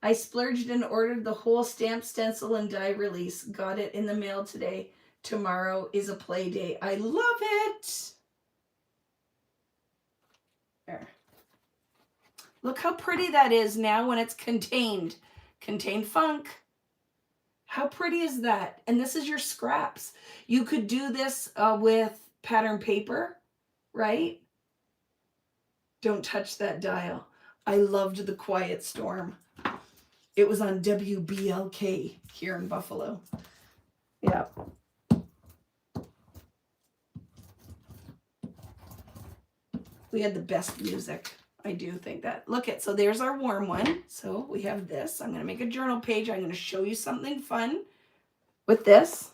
I splurged and ordered the whole stamp, stencil, and die release. Got it in the mail today. Tomorrow is a play day. I love it. There. Look how pretty that is now when it's contained. Contained funk. How pretty is that? And this is your scraps. You could do this with pattern paper. Right? Don't touch that dial. I loved The Quiet Storm. It was on WBLK here in Buffalo. Yeah. We had the best music. I do think that. Look at, so there's our warm one. So we have this. I'm going to make a journal page. I'm going to show you something fun with this.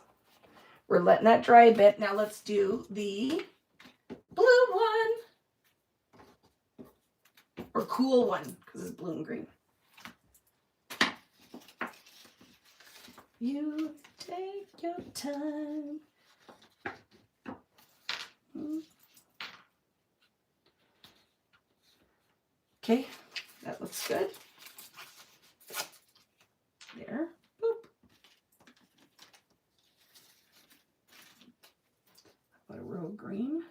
We're letting that dry a bit. Now let's do the blue one, or cool one, because it's blue and green. You take your time. Okay, that looks good. There. Boop. What a row of green.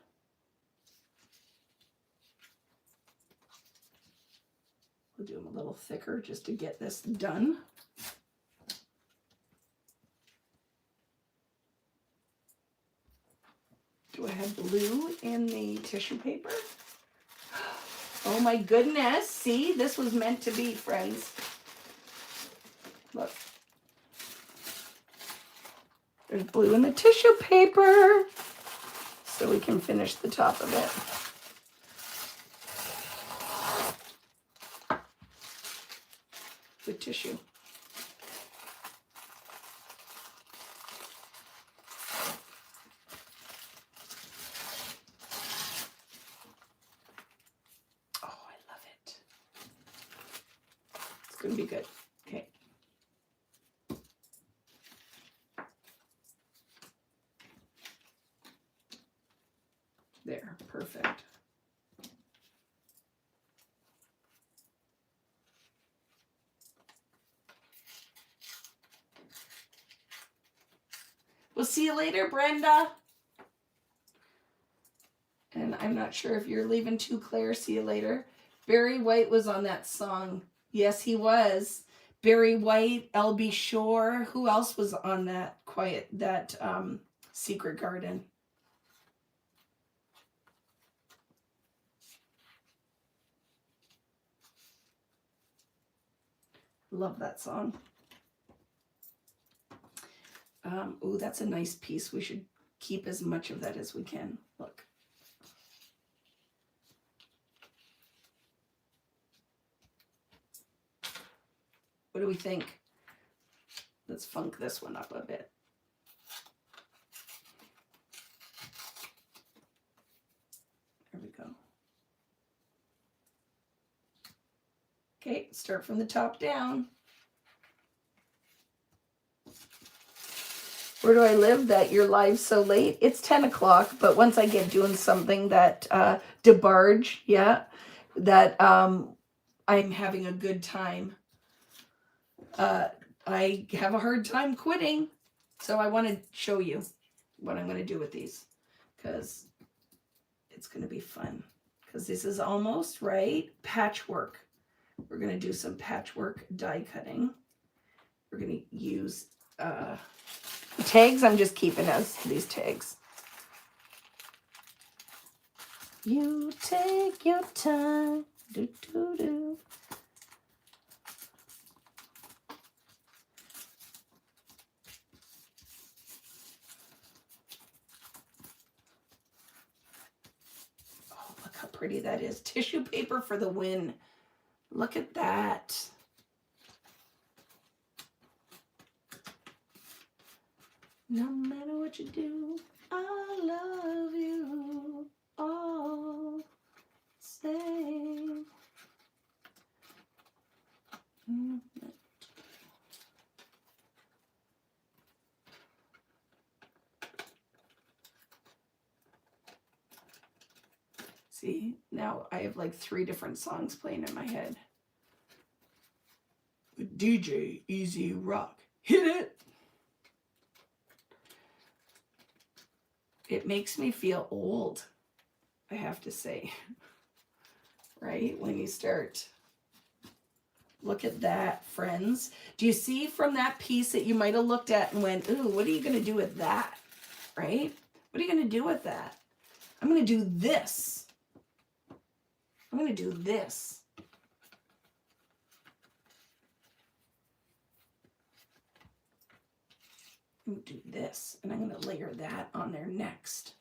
We'll do them a little thicker just to get this done. Do I have blue in the tissue paper? Oh my goodness. See, this was meant to be, friends. Look. There's blue in the tissue paper. So we can finish the top of it. With tissue. Oh, I love it. It's going to be good. Okay. There, perfect. We'll see you later, Brenda. And I'm not sure if you're leaving too, Claire. See you later. Barry White was on that song. Yes, he was. Barry White, LB Shore. Who else was on that Secret Garden? Love that song. Oh, that's a nice piece. We should keep as much of that as we can. Look. What do we think? Let's funk this one up a bit. There we go. Okay, start from the top down. Where do I live that you're live so late? It's 10 o'clock, but once I get doing something that, debarge, yeah, that I'm having a good time. I have a hard time quitting, so I want to show you what I'm going to do with these, because it's going to be fun. Because this is almost right patchwork. We're going to do some patchwork die cutting. We're going to use tags. I'm just keeping as these tags. You take your time. Do, do, do. Oh, look how pretty that is. Tissue paper for the win. Look at that. No matter what you do, I love you all same. See, now I have like 3 different songs playing in my head. DJ Easy Rock. Hit it! It makes me feel old, I have to say. Right? When you start. Look at that, friends. Do you see from that piece that you might have looked at and went, ooh, what are you going to do with that? Right? What are you going to do with that? I'm going to do this. I'm going to do this. I'm going to do this. And I'm going to layer that on there next.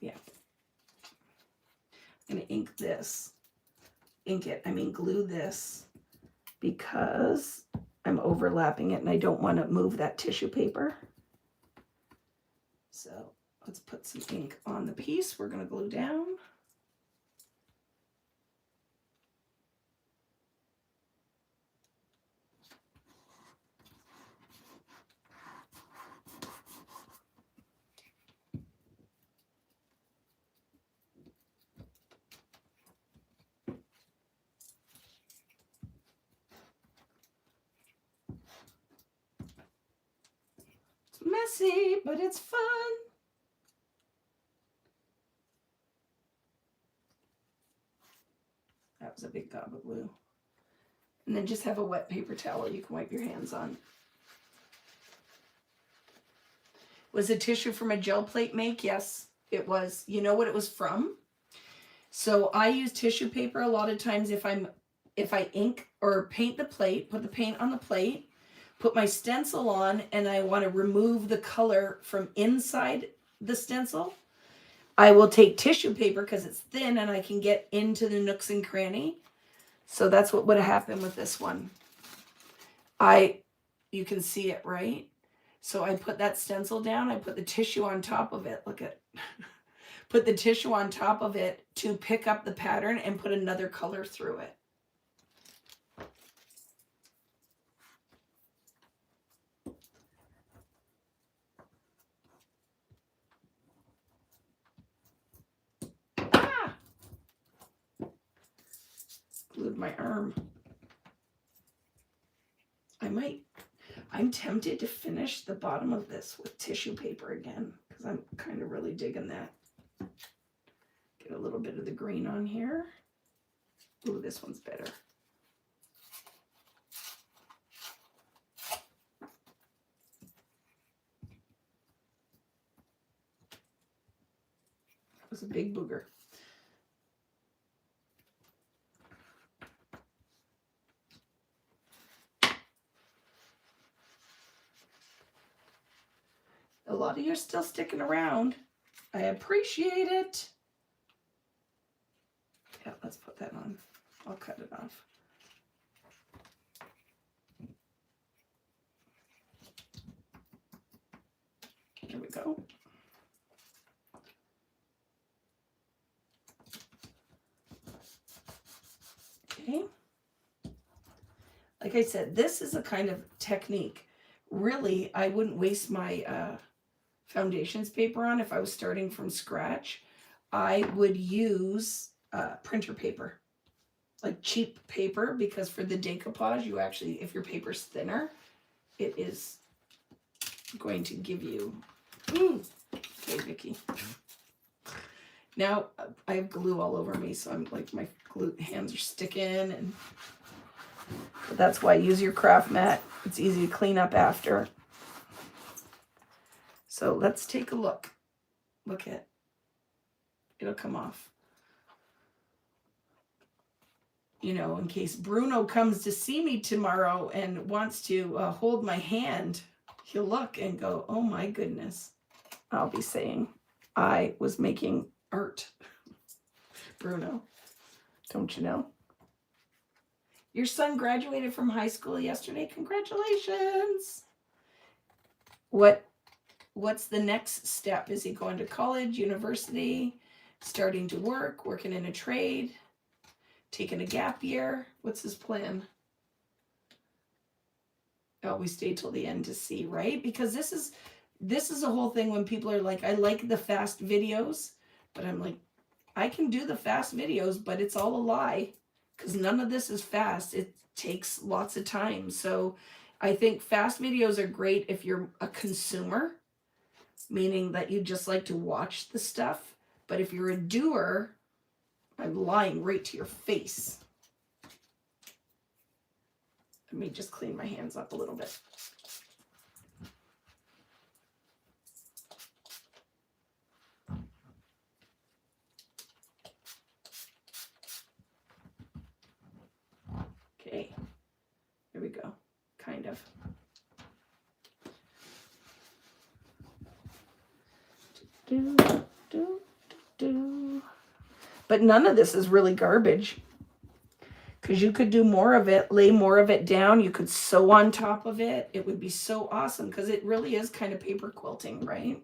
Yeah. I'm going to ink this. Glue this, because I'm overlapping it and I don't want to move that tissue paper. So let's put some ink on the piece we're going to glue down. Messy, but it's fun. That was a big gob of glue. And then just have a wet paper towel you can wipe your hands on. Was the tissue from a gel plate make? Yes, it was. You know what it was from? So I use tissue paper a lot of times if I ink or paint the plate, put the paint on the plate, put my stencil on, and I want to remove the color from inside the stencil, I will take tissue paper because it's thin and I can get into the nooks and cranny. So that's what would have happened with this one. You can see it, right? So I put that stencil down, I put the tissue on top of it. Look at, put the tissue on top of it to pick up the pattern and put another color through it. Glued my arm. I'm tempted to finish the bottom of this with tissue paper again, because I'm kind of really digging that. Get a little bit of the green on here. Ooh, this one's better. That was a big booger. A lot of you are still sticking around. I appreciate it. Yeah, let's put that on. I'll cut it off. There we go. like I said, this is a kind of technique. Really, I wouldn't waste my foundations paper on if I was starting from scratch. I would use printer paper, like cheap paper, because for the decoupage, you actually, if your paper's thinner, it is going to give you, okay, Vicky. Now I have glue all over me, so I'm like, my glue hands are sticking, and but that's why use your craft mat. It's easy to clean up after. So let's take a look. Look at, it'll come off. You know, in case Bruno comes to see me tomorrow and wants to hold my hand, he'll look and go, oh my goodness. I'll be saying, I was making art. Bruno, don't you know? Your son graduated from high school yesterday. Congratulations. What's the next step? Is he going to college, university, starting to work, working in a trade, taking a gap year? What's his plan? Oh, we stay till the end to see, right? Because this is a whole thing when people are like, I like the fast videos, but I'm like, I can do the fast videos, but it's all a lie, because none of this is fast. It takes lots of time. So I think fast videos are great if you're a consumer, meaning that you just like to watch the stuff. But if you're a doer, I'm lying right to your face. Let me just clean my hands up a little bit. Okay, here we go, kind of. But none of this is really garbage, because you could do more of it, lay more of it down. You could sew on top of it. It would be so awesome, because it really is kind of paper quilting, right?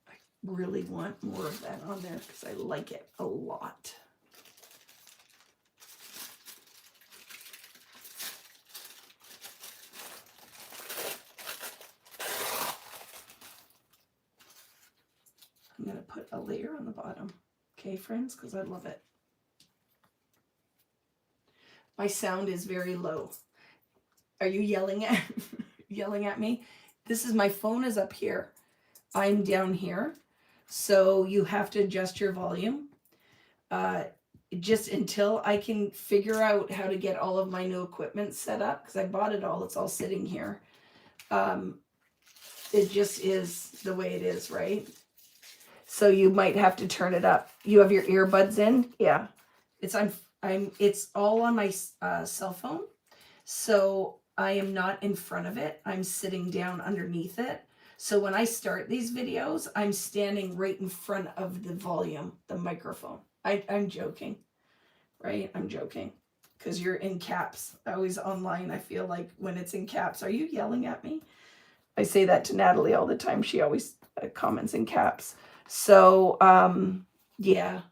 I really want more of that on there because I like it a lot. I'm going to put a layer on the bottom. Okay, friends, because I love it. My sound is very low. Are you yelling at me? This is, my phone is up here. I'm down here. So you have to adjust your volume. Just until I can figure out how to get all of my new equipment set up, because I bought it all. It's all sitting here. It just is the way it is, right? So you might have to turn it up. You have your earbuds in? Yeah. It's all on my cell phone. So I am not in front of it. I'm sitting down underneath it. So when I start these videos, I'm standing right in front of the volume, the microphone. I'm joking, right? I'm joking, because you're in caps. Always online, I feel like when it's in caps. Are you yelling at me? I say that to Natalie all the time. She always comments in caps. So, yeah,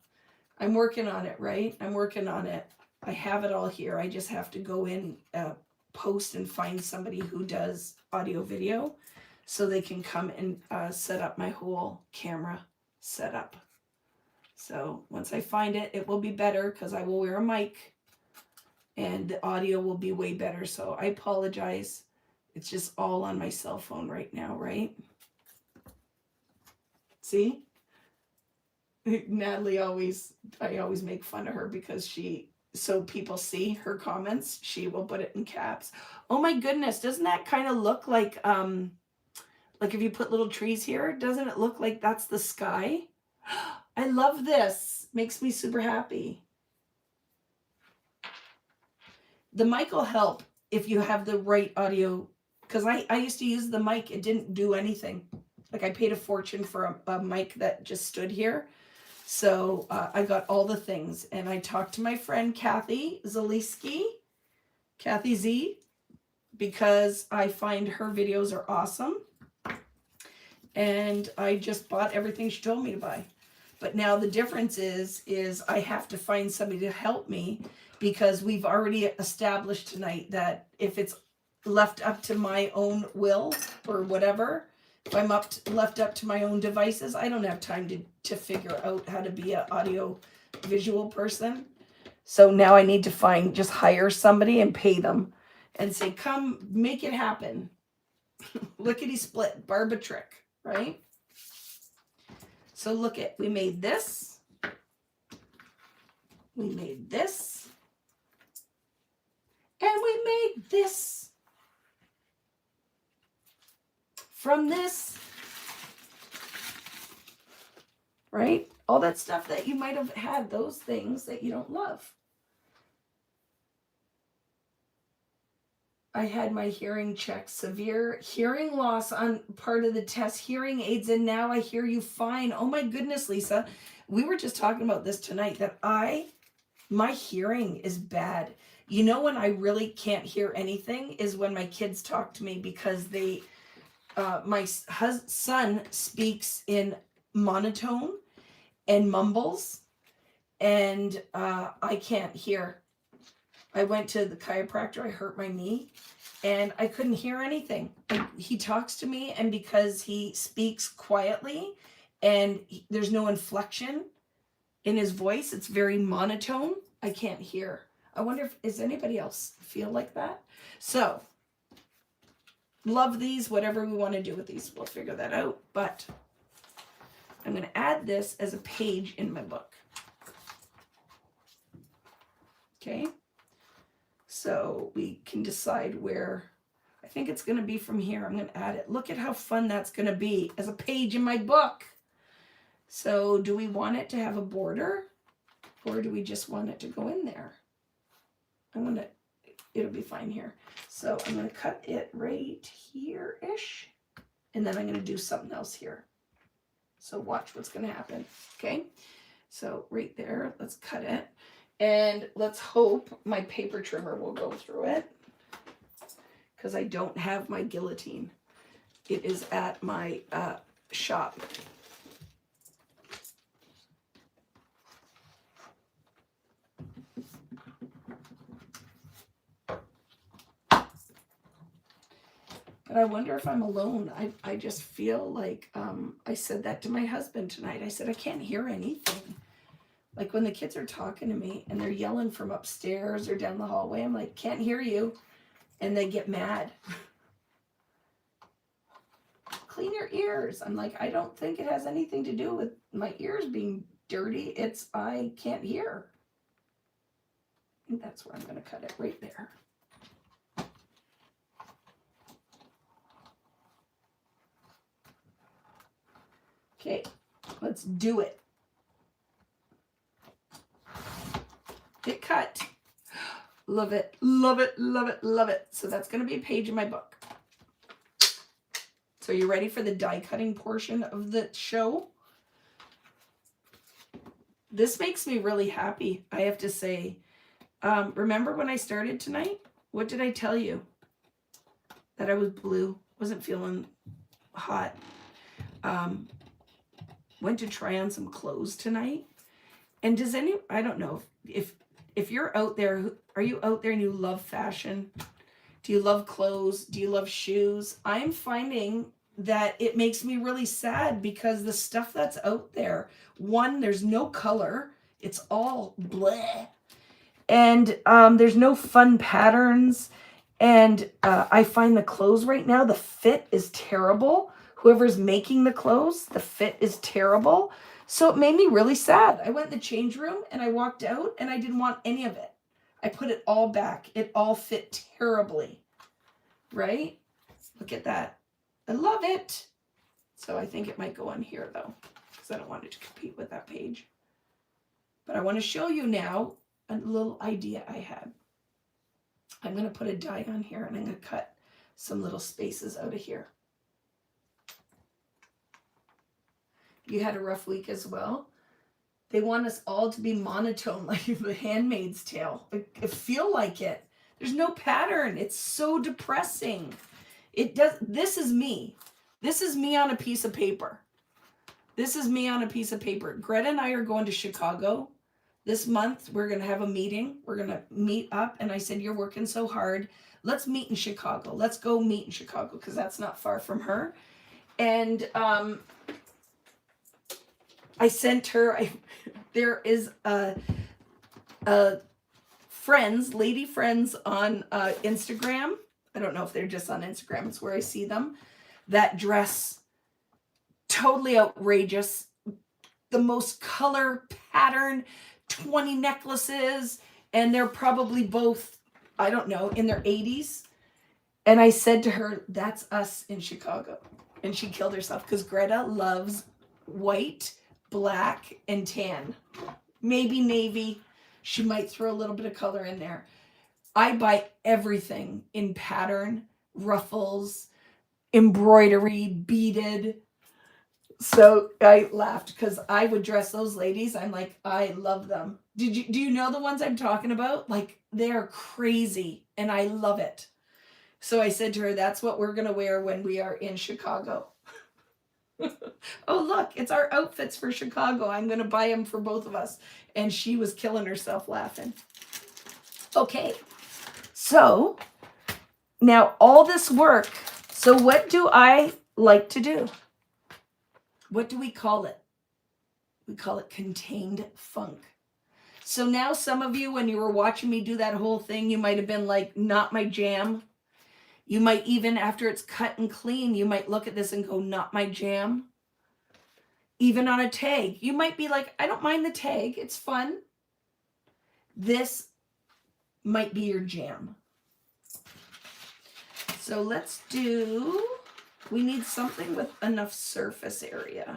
I'm working on it, right? I'm working on it. I have it all here. I just have to go in, post, and find somebody who does audio video so they can come and set up my whole camera setup. So once I find it, it will be better, because I will wear a mic and the audio will be way better. So I apologize. It's just all on my cell phone right now, right? See? Natalie I always make fun of her, because so people see her comments, she will put it in caps. Oh my goodness, doesn't that kind of look like if you put little trees here, doesn't it look like that's the sky? I love this. Makes me super happy. The mic will help if you have the right audio, because I used to use the mic. It didn't do anything. Like, I paid a fortune for a mic that just stood here. So I got all the things, and I talked to my friend Kathy Zaleski, Kathy Z, because I find her videos are awesome. And I just bought everything she told me to buy. But now the difference is I have to find somebody to help me, because we've already established tonight that if it's left up to my own will or whatever, if I'm left up to my own devices, I don't have time to figure out how to be an audio visual person. So now I need to just hire somebody and pay them and say, come make it happen. Lickety split, barb a trick, right? So look at, we made this. We made this. And we made this. From this. Right? All that stuff that you might have had, those things that you don't love. I had my hearing checked, severe hearing loss on part of the test, hearing aids, and now I hear you fine. Oh my goodness, Lisa. We were just talking about this tonight, that my hearing is bad. You know when I really can't hear anything is when my kids talk to me, because my son speaks in monotone and mumbles, and I can't hear. I went to the chiropractor, I hurt my knee, and I couldn't hear anything. He talks to me, and because he speaks quietly and there's no inflection in his voice, it's very monotone, I can't hear. I wonder if, is anybody else feel like that? So, love these, whatever we want to do with these, we'll figure that out. But I'm going to add this as a page in my book. Okay. So we can decide where, I think it's going to be from here. I'm going to add it. Look at how fun that's going to be as a page in my book. So do we want it to have a border, or do we just want it to go in there? It'll be fine here. So I'm going to cut it right here-ish, and then I'm going to do something else here. So watch what's going to happen. Okay. So right there, let's cut it. And let's hope my paper trimmer will go through it, because I don't have my guillotine. It is at my shop. But I wonder if I'm alone. I just feel like, I said that to my husband tonight. I said, I can't hear anything. Like when the kids are talking to me and they're yelling from upstairs or down the hallway, I'm like, can't hear you. And they get mad. Clean your ears. I'm like, I don't think it has anything to do with my ears being dirty. It's, I can't hear. I think that's where I'm going to cut it, right there. Okay, let's do it. Get cut. Love it, love it, love it, love it. So that's going to be a page in my book. So you ready for the die cutting portion of the show? This makes me really happy, I have to say. Remember when I started tonight? What did I tell you? That I was blue, wasn't feeling hot. Went to try on some clothes tonight. And does I don't know if you're out there, are you out there and you love fashion? Do you love clothes? Do you love shoes? I'm finding that it makes me really sad, because the stuff that's out there, one, there's no color. It's all bleh. And there's no fun patterns. And I find the clothes right now, the fit is terrible. Whoever's making the clothes, the fit is terrible. So it made me really sad. I went in the change room and I walked out and I didn't want any of it. I put it all back. It all fit terribly. Right? Look at that. I love it. So I think it might go on here though, because I don't want it to compete with that page. But I want to show you now a little idea I had. I'm going to put a die on here and I'm going to cut some little spaces out of here. You had a rough week as well. They want us all to be monotone, like The Handmaid's Tale. I feel like it. There's no pattern. It's so depressing. This is me. This is me on a piece of paper. This is me on a piece of paper. Greta and I are going to Chicago this month. We're going to have a meeting. We're going to meet up. And I said, you're working so hard. Let's meet in Chicago. Let's go meet in Chicago because that's not far from her. And I sent her, there is a lady friends on Instagram. I don't know if they're just on Instagram. It's where I see them. That dress, totally outrageous. The most color pattern, 20 necklaces, and they're probably both, I don't know, in their 80s. And I said to her, that's us in Chicago. And she killed herself because Greta loves white, black, and tan. Maybe navy. She might throw a little bit of color in there. I buy everything in pattern, ruffles, embroidery, beaded. So I laughed because I would dress those ladies. I'm like, I love them. Do you know the ones I'm talking about? Like, they're crazy and I love it. So I said to her, that's what we're going to wear when we are in Chicago. Oh, look, it's our outfits for Chicago. I'm going to buy them for both of us. And she was killing herself laughing. Okay. So now all this work. So what do I like to do? What do we call it? We call it contained funk. So now some of you, when you were watching me do that whole thing, you might have been like, not my jam. You might even, after it's cut and clean, you might look at this and go, not my jam. Even on a tag, you might be like, I don't mind the tag. It's fun. This might be your jam. So let's do, we need something with enough surface area.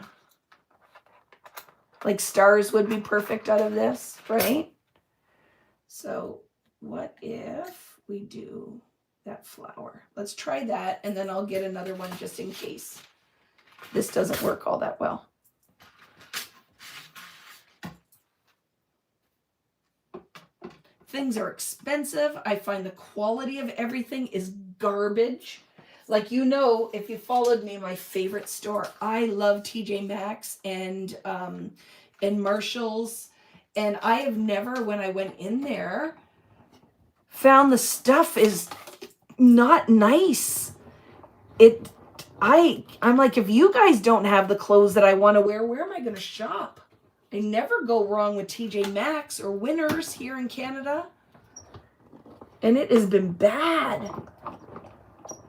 Like stars would be perfect out of this, right? So what if we do that flower? Let's try that, and then I'll get another one just in case this doesn't work all that well. Things are expensive. I find the quality of everything is garbage. Like, you know, if you followed me, my favorite store, I love TJ Maxx and Marshalls. And I have never, when I went in there, found the stuff is not nice. I'm like, if you guys don't have the clothes that I want to wear, where am I going to shop? I never go wrong with TJ Maxx or Winners here in Canada. And it has been bad.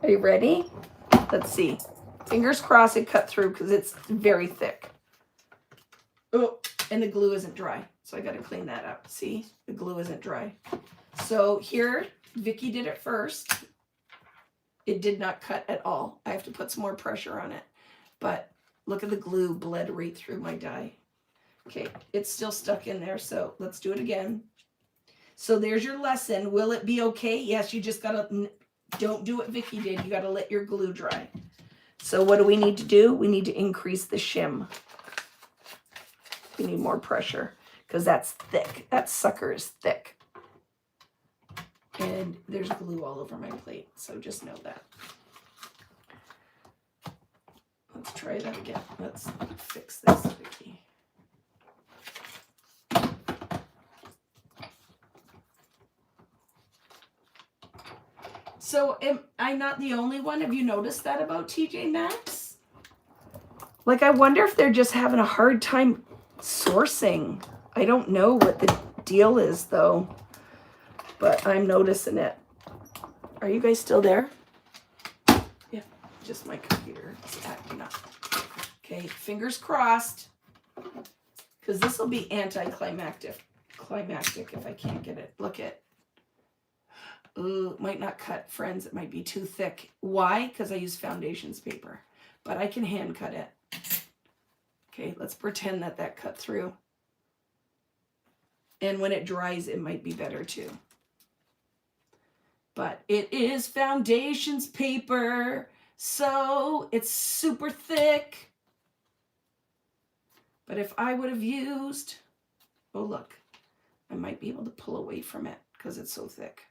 Are you ready? Let's see. Fingers crossed it cut through because it's very thick. Oh, and the glue isn't dry. So I got to clean that up. See, the glue isn't dry. So here, Vicky did it first. It did not cut at all. I have to put some more pressure on it. But look at the glue bled right through my die. Okay, it's still stuck in there, so let's do it again. So there's your lesson. Will it be okay? Yes, you just gotta, don't do what Vicky did. You gotta let your glue dry. So what do we need to do? We need to increase the shim. We need more pressure because that's thick. That sucker is thick. And there's glue all over my plate, so just know that. Let's try that again. Let's fix this, Vicky. So am I not the only one? Have you noticed that about TJ Maxx? Like, I wonder if they're just having a hard time sourcing. I don't know what the deal is, though, but I'm noticing it. Are you guys still there? Yeah, just my computer is acting up. Okay, fingers crossed, because this will be anticlimactic if I can't get it. Look at. Ooh, might not cut, friends. It might be too thick. Why? Because I use foundations paper, but I can hand cut it. Okay, let's pretend that that cut through. And when it dries, it might be better too. But it is foundations paper, so it's super thick. But if I would have used, oh look, I might be able to pull away from it because it's so thick.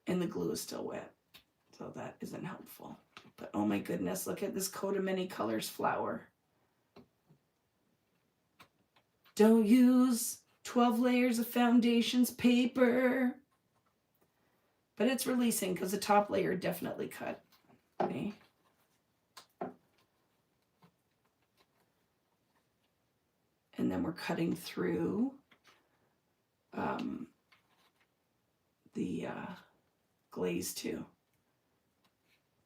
And the glue is still wet, so that isn't helpful. But oh my goodness, look at this coat of many colors flower. Don't use 12 layers of foundations paper. But it's releasing because the top layer definitely cut. Okay. And then we're cutting through the glaze too.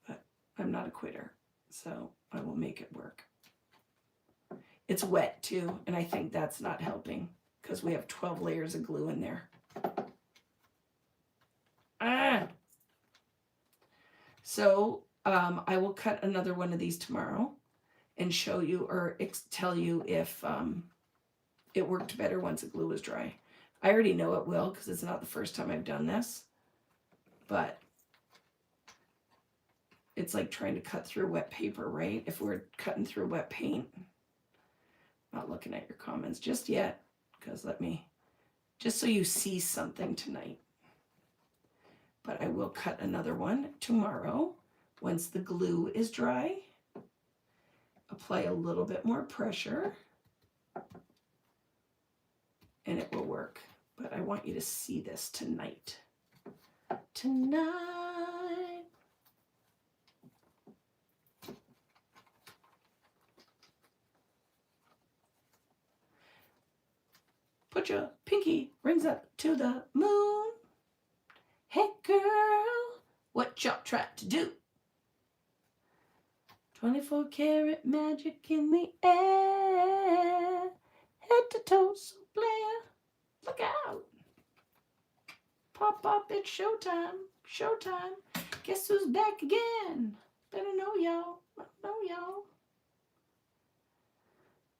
But I'm not a quitter, so I will make it work. It's wet too, and I think that's not helping because we have 12 layers of glue in there. So I will cut another one of these tomorrow and show you or tell you if it worked better once the glue was dry. I already know it will because it's not the first time I've done this, but it's like trying to cut through wet paper, right? If we're cutting through wet paint. Not looking at your comments just yet because just so you see something tonight. But I will cut another one tomorrow once the glue is dry. Apply a little bit more pressure and it will work. But I want you to see this tonight. Tonight. Put your pinky rings up to the moon. Hey girl, what y'all trying to do? 24 karat magic in the air. Head to toe, so player, look out. Pop up, it's showtime, showtime. Guess who's back again? Better know y'all, know y'all.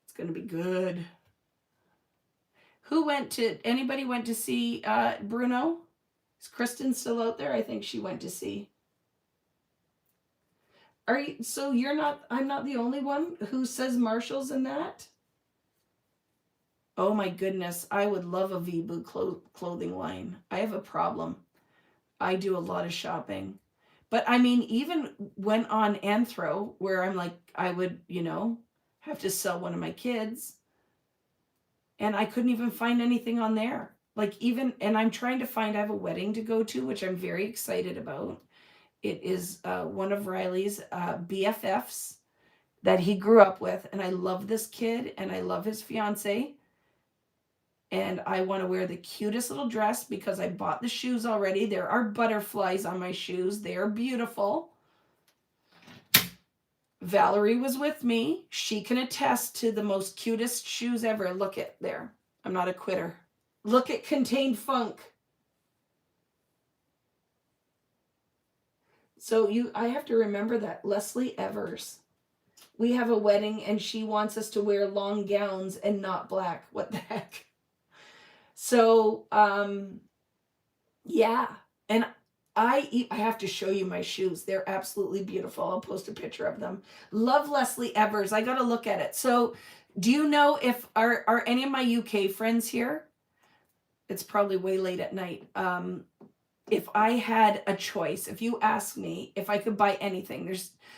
It's gonna be good. Anybody went to see Bruno? Is Kristen still out there? I think she went to see. I'm not the only one who says Marshalls in that? Oh my goodness, I would love a Vibu clothing line. I have a problem. I do a lot of shopping. But I mean, even went on Anthro, where I'm like, I would, have to sell one of my kids. And I couldn't even find anything on there. And I'm trying to find, I have a wedding to go to, which I'm very excited about. It is one of Riley's BFFs that he grew up with. And I love this kid and I love his fiance. And I want to wear the cutest little dress because I bought the shoes already. There are butterflies on my shoes. They are beautiful. Valerie was with me. She can attest to the most cutest shoes ever. Look at there. I'm not a quitter. Look at Contained Funk. So I have to remember that. Leslie Evers. We have a wedding and she wants us to wear long gowns and not black. What the heck? So, yeah. And I have to show you my shoes. They're absolutely beautiful. I'll post a picture of them. Love Leslie Evers. I got to look at it. So do you know if are any of my UK friends here? It's probably way late at night. If I had a choice, if you ask me if I could buy anything,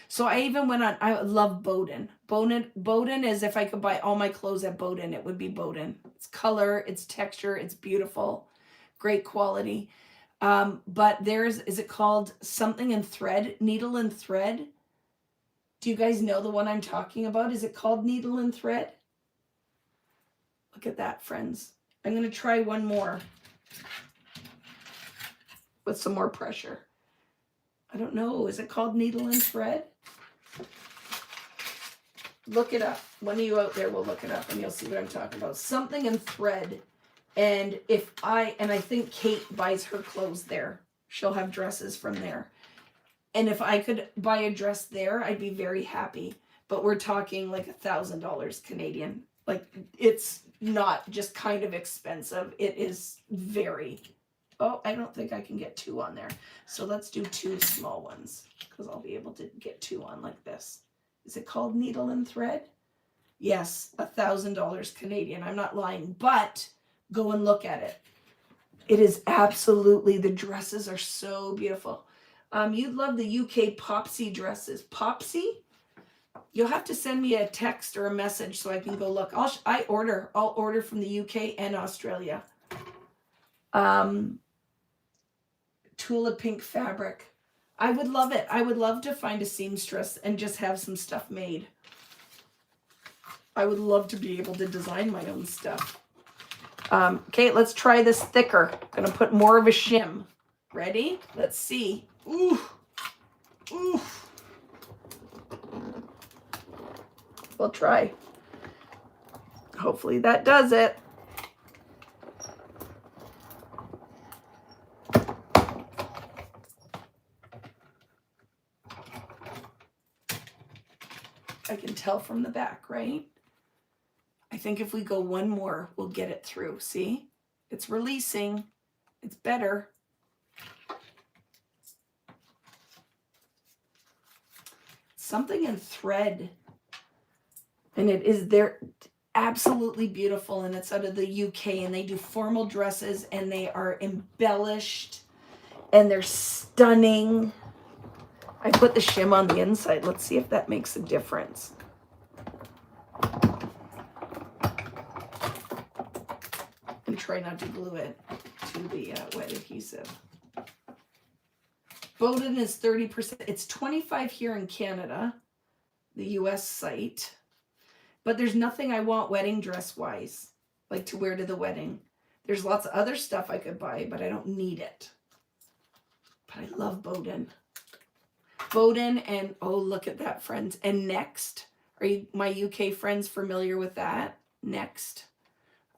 so I even went on, I love Bowden. Bowden is, if I could buy all my clothes at Bowden, it would be Bowden. It's color, it's texture, it's beautiful, great quality. But is it called something in thread? Needle and thread? Do you guys know the one I'm talking about? Is it called Needle and Thread? Look at that, friends. I'm going to try one more with some more pressure. I don't know. Is it called Needle and Thread? Look it up. One of you out there will look it up and you'll see what I'm talking about. Something in thread. And I think Kate buys her clothes there. She'll have dresses from there. And if I could buy a dress there, I'd be very happy. But we're talking like $1,000 Canadian. Like, it's not just kind of expensive. It is very. Oh, I don't think I can get 2 on there. So let's do 2 small ones because I'll be able to get 2 on like this. Is it called Needle and Thread? Yes, $1,000 Canadian. I'm not lying, but go and look at it. It is absolutely, the dresses are so beautiful. You'd love the UK Popsy dresses. Popsy? You'll have to send me a text or a message so I can go look. I'll order from the UK and Australia. Tulip pink fabric. I would love it. I would love to find a seamstress and just have some stuff made. I would love to be able to design my own stuff. Okay, let's try this thicker. I'm gonna put more of a shim. Ready? Let's see. Ooh, ooh. We'll try. Hopefully that does it. I can tell from the back, right? I think if we go one more, we'll get it through. See? It's releasing. It's better. Something in thread. And they're absolutely beautiful. And it's out of the UK. And they do formal dresses. And they are embellished. And they're stunning. I put the shim on the inside. Let's see if that makes a difference. And try not to glue it to the wet adhesive. Bowden is 30%. It's 25 here in Canada, the US site. But there's nothing I want wedding dress wise, like to wear to the wedding. There's lots of other stuff I could buy, but I don't need it. But I love Bowden. Bowden and, oh, look at that, friends. And Next. Are you, my UK friends, familiar with that? Next.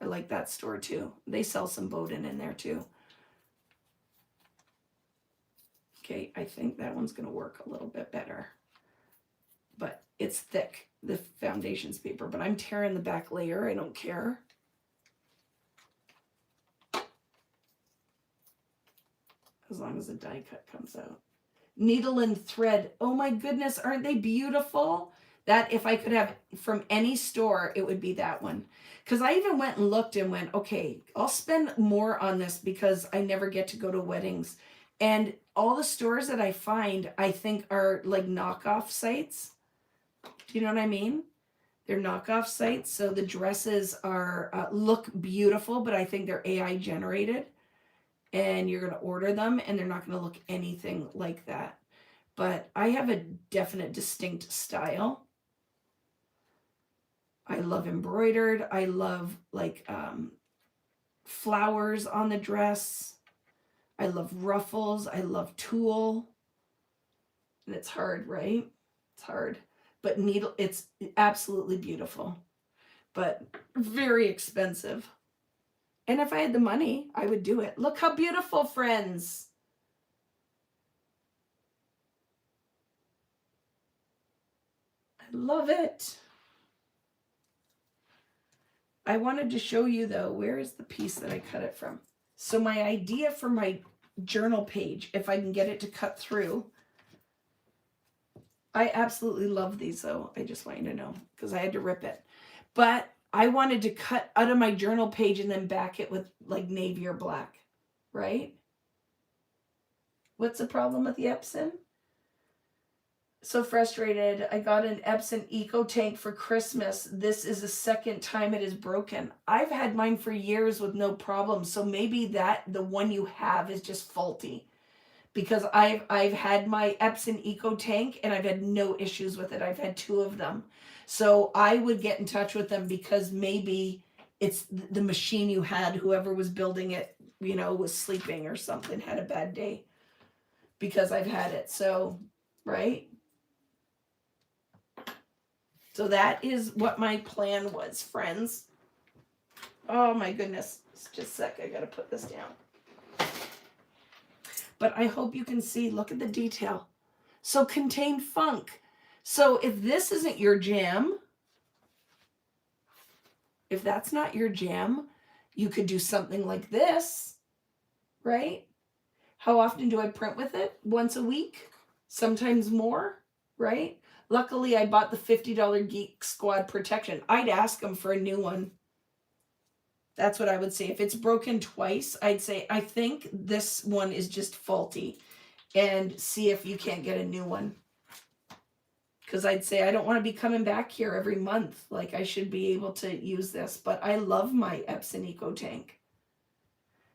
I like that store too. They sell some Bowden in there too. Okay, I think that one's going to work a little bit better. But it's thick, the foundation's paper. But I'm tearing the back layer. I don't care. As long as the die cut comes out. Needle and thread. Oh my goodness, aren't they beautiful? That, if I could have from any store, it would be that one. Because I even went and looked and went, okay, I'll spend more on this because I never get to go to weddings. And all the stores that I find, I think are like knockoff sites. Do you know what I mean? They're knockoff sites. So the dresses are look beautiful, but I think they're AI generated. And you're going to order them and they're not going to look anything like that. But I have a definite distinct style. I love embroidered. I love like flowers on the dress. I love ruffles. I love tulle. And it's hard, right? It's hard. But needle, it's absolutely beautiful. But very expensive. And if I had the money, I would do it. Look how beautiful, friends. I love it. I wanted to show you though, where is the piece that I cut it from? So my idea for my journal page, if I can get it to cut through, I absolutely love these though. I just want you to know because I had to rip it. But I wanted to cut out of my journal page and then back it with like navy or black, right? What's the problem with the Epson? So frustrated. I got an Epson Eco Tank for Christmas. This is the second time it is broken. I've had mine for years with no problem. So maybe the one you have is just faulty. Because I've had my Epson Eco Tank and I've had no issues with it. I've had 2 of them. So I would get in touch with them because maybe it's the machine you had, whoever was building it, you know, was sleeping or something, had a bad day. Because I've had it. So, right? So that is what my plan was, friends. Oh my goodness. Just a sec. I got to put this down. But I hope you can see, look at the detail. So contained funk. So if this isn't your jam, if that's not your jam, you could do something like this, right? How often do I print with it? Once a week, sometimes more, right? Luckily, I bought the $50 Geek Squad protection. I'd ask them for a new one. That's what I would say. If it's broken twice, I'd say, I think this one is just faulty. and see if you can't get a new one. Because I'd say I don't want to be coming back here every month. Like, I should be able to use this. But I love my Epson Eco Tank.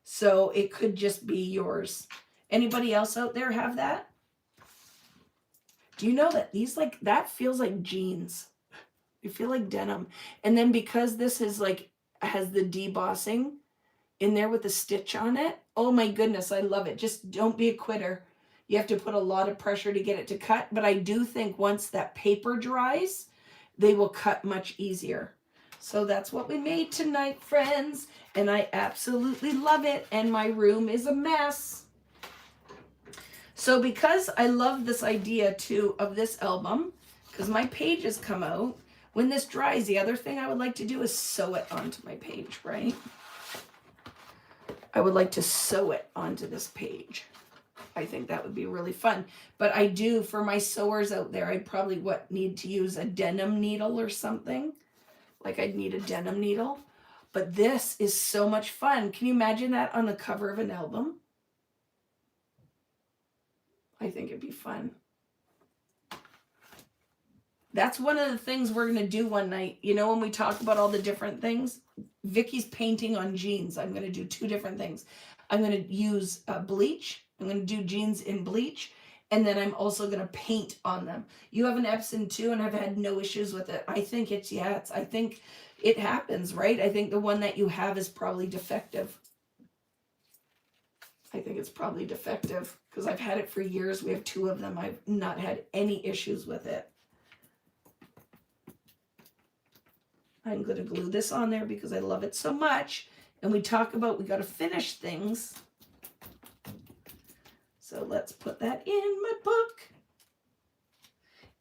So it could just be yours. Anybody else out there have that? Do you know that these, like, that feels like jeans. They feel like denim. And then because this is like, has the debossing in there with the stitch on it. Oh my goodness, I love it. Just don't be a quitter. You have to put a lot of pressure to get it to cut, but I do think once that paper dries, they will cut much easier. So that's what we made tonight, friends, and I absolutely love it, and my room is a mess. So because I love this idea too of this album, because my pages come out, when this dries, the other thing I would like to do is sew it onto my page, right? I would like to sew it onto this page. I think that would be really fun. But I do, for my sewers out there, I'd probably need to use a denim needle or something. Like I'd need a denim needle. But this is so much fun. Can you imagine that on the cover of an album? I think it'd be fun. That's one of the things we're going to do one night. You know, when we talk about all the different things, Vicky's painting on jeans. I'm going to do 2 different things. I'm going to use bleach. I'm going to do jeans in bleach. And then I'm also going to paint on them. You have an Epson too, and I've had no issues with it. I think it's, I think it happens, right? I think the one that you have is probably defective. I think it's probably defective because I've had it for years. We have 2 of them. I've not had any issues with it. I'm going to glue this on there because I love it so much. And we talk about we got to finish things. So let's put that in my book.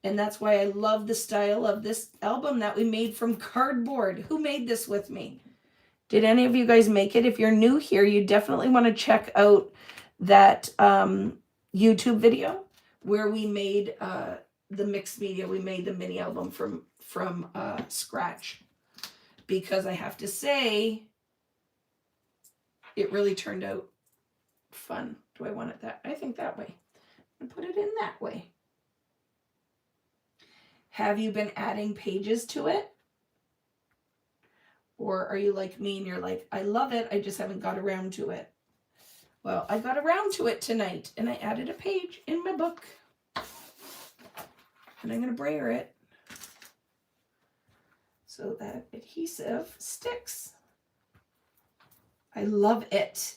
And that's why I love the style of this album that we made from cardboard. Who made this with me? Did any of you guys make it? If you're new here, you definitely want to check out that YouTube video where we made the mixed media. We made the mini album from scratch. Because I have to say, it really turned out fun. Do I want it that? I think that way. I'm gonna put it in that way. Have you been adding pages to it? Or are you like me and you're like, I love it, I just haven't got around to it? Well, I got around to it tonight and I added a page in my book. And I'm gonna brayer it so that adhesive sticks. I love it.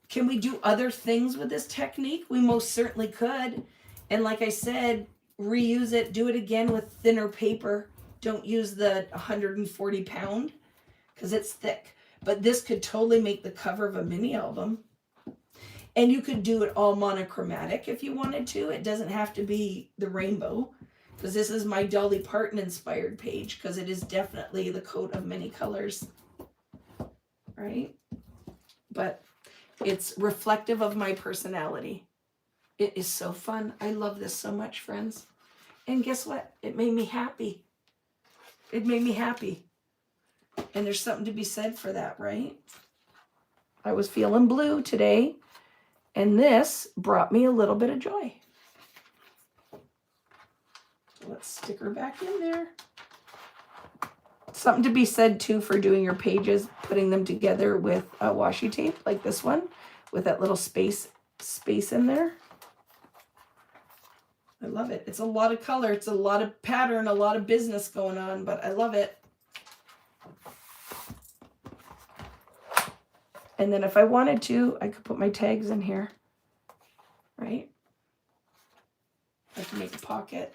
Can we do other things with this technique? We most certainly could. And like I said, reuse it, do it again with thinner paper. Don't use the 140 pound because it's thick. But this could totally make the cover of a mini album. And you could do it all monochromatic if you wanted to. It doesn't have to be the rainbow. Because this is my Dolly Parton inspired page, because it is definitely the coat of many colors, right? But it's reflective of my personality. It is so fun. I love this so much, friends. And guess what? It made me happy. It made me happy. And there's something to be said for that, right? I was feeling blue today, and this brought me a little bit of joy. Let's stick her back in there. Something to be said too for doing your pages, putting them together with a washi tape like this one with that little space in there. I love it. It's a lot of color. It's a lot of pattern, a lot of business going on, but I love it. And then if I wanted to, I could put my tags in here, right? I can make a pocket.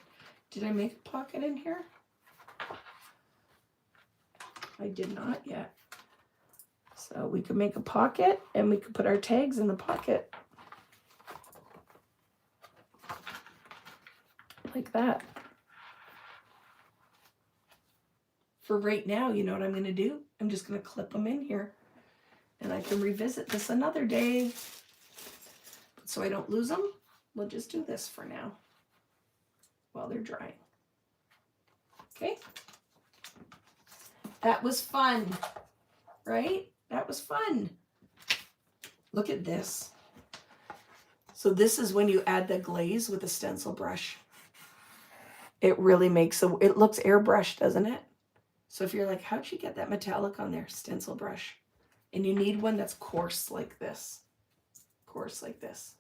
Did I make a pocket in here? I did not yet. So we could make a pocket and we could put our tags in the pocket. Like that. For right now, you know what I'm going to do? I'm just going to clip them in here. And I can revisit this another day. So I don't lose them, we'll just do this for now while they're drying. Okay? That was fun, right? That was fun. Look at this. So this is when you add the glaze with a stencil brush. It really makes it looks airbrushed, doesn't it? So if you're like, how'd she get that metallic on there? Stencil brush. And you need one that's coarse like this. Coarse like this.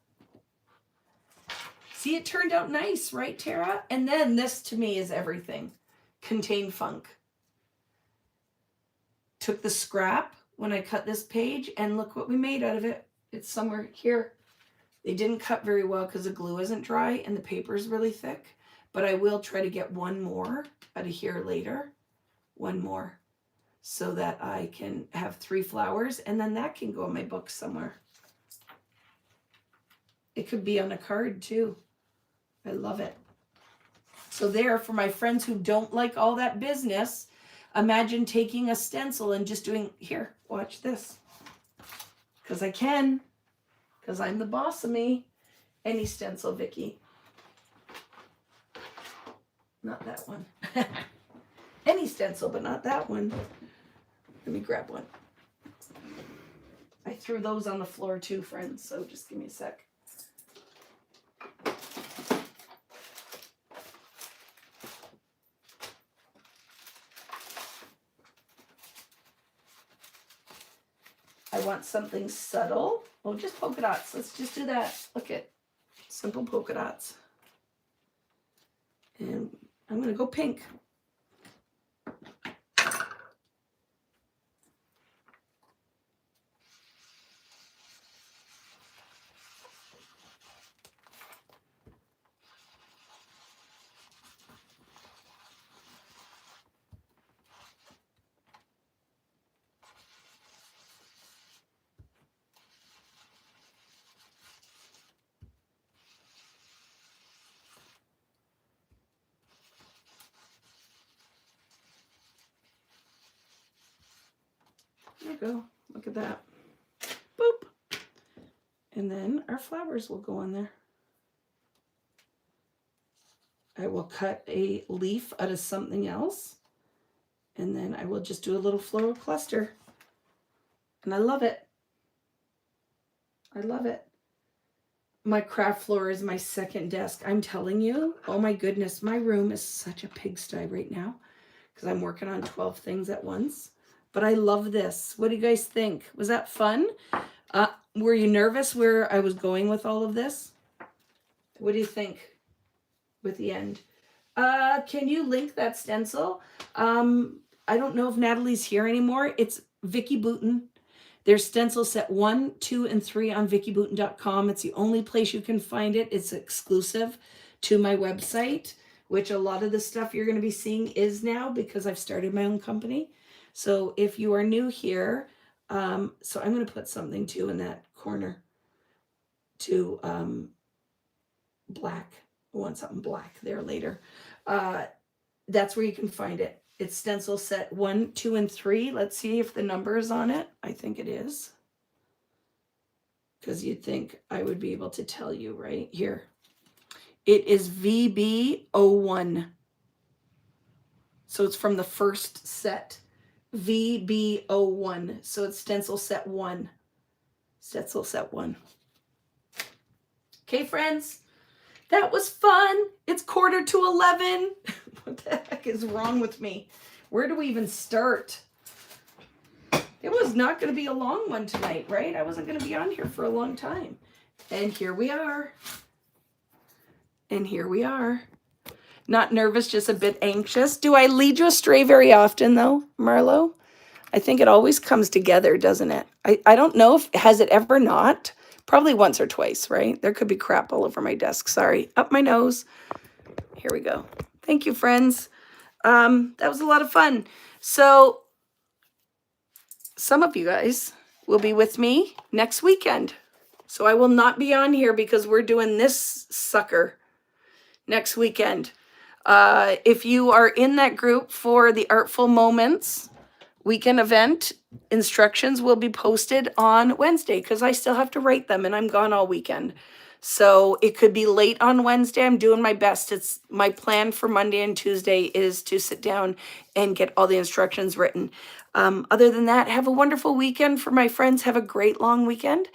See, it turned out nice, right, Tara? And then this to me is everything. Contain funk. Took the scrap when I cut this page and look what we made out of it. It's somewhere here. They didn't cut very well because the glue isn't dry and the paper is really thick. But I will try to get one more out of here later. One more. So that I can have 3 flowers. And then that can go in my book somewhere. It could be on a card too. I love it. So there, for my friends who don't like all that business, imagine taking a stencil and just doing, here, watch this. Because I can. Because I'm the boss of me. Any stencil, Vicky. Not that one. Any stencil, but not that one. Let me grab one. I threw those on the floor too, friends, so just give me a sec. I want something subtle. Oh, just polka dots. Let's just do that. Look at simple polka dots. And I'm going to go pink. There you go. Look at that. Boop. And then our flowers will go on there. I will cut a leaf out of something else. And then I will just do a little floral cluster. And I love it. I love it. My craft floor is my second desk. I'm telling you, oh my goodness, my room is such a pigsty right now because I'm working on 12 things at once. But I love this. What do you guys think? Was that fun? Were you nervous where I was going with all of this? What do you think with the end? Can you link that stencil? I don't know if Natalie's here anymore. It's Vicky Booten. There's stencil set 1, 2, and 3 on vickybooten.com. It's the only place you can find it. It's exclusive to my website, which a lot of the stuff you're going to be seeing is now because I've started my own company. So if you are new here, so I'm going to put something too in that corner to black. I want something black there later. That's where you can find it. It's stencil set 1, 2, and 3. Let's see if the number is on it. I think it is. Because you'd think I would be able to tell you right here. It is VB01. So it's from the first set. VB01. So it's stencil set 1. Stencil set 1. Okay, friends. That was fun. It's 11:45. What the heck is wrong with me? Where do we even start? It was not going to be a long one tonight, right? I wasn't going to be on here for a long time. And here we are. And here we are. Not nervous, just a bit anxious. Do I lead you astray very often, though, Marlo? I think it always comes together, doesn't it? I don't know if, has it ever not? Probably once or twice, right? There could be crap all over my desk. Sorry. Up my nose. Here we go. Thank you, friends. That was a lot of fun. So some of you guys will be with me next weekend. So I will not be on here because we're doing this sucker next weekend. If you are in that group for the Artful Moments weekend event, instructions will be posted on Wednesday because I still have to write them and I'm gone all weekend. So it could be late on Wednesday. I'm doing my best. It's my plan for Monday and Tuesday is to sit down and get all the instructions written. Other than that, have a wonderful weekend for my friends. Have a great long weekend.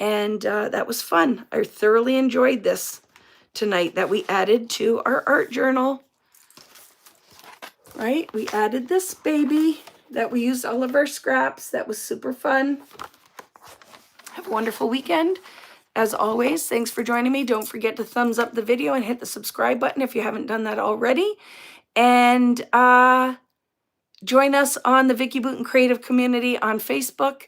And that was fun. I thoroughly enjoyed this tonight that we added to our art journal. Right? We added this baby that we used all of our scraps. That was super fun. Have a wonderful weekend. As always, thanks for joining me. Don't forget to thumbs up the video and hit the subscribe button if you haven't done that already. And join us on the Vicky Booten Creative Community on Facebook.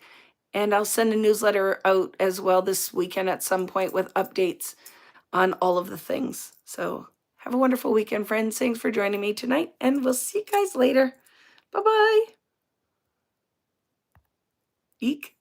And I'll send a newsletter out as well this weekend at some point with updates on all of the things. So have a wonderful weekend, friends. Thanks for joining me tonight, and we'll see you guys later. Bye-bye. Eek.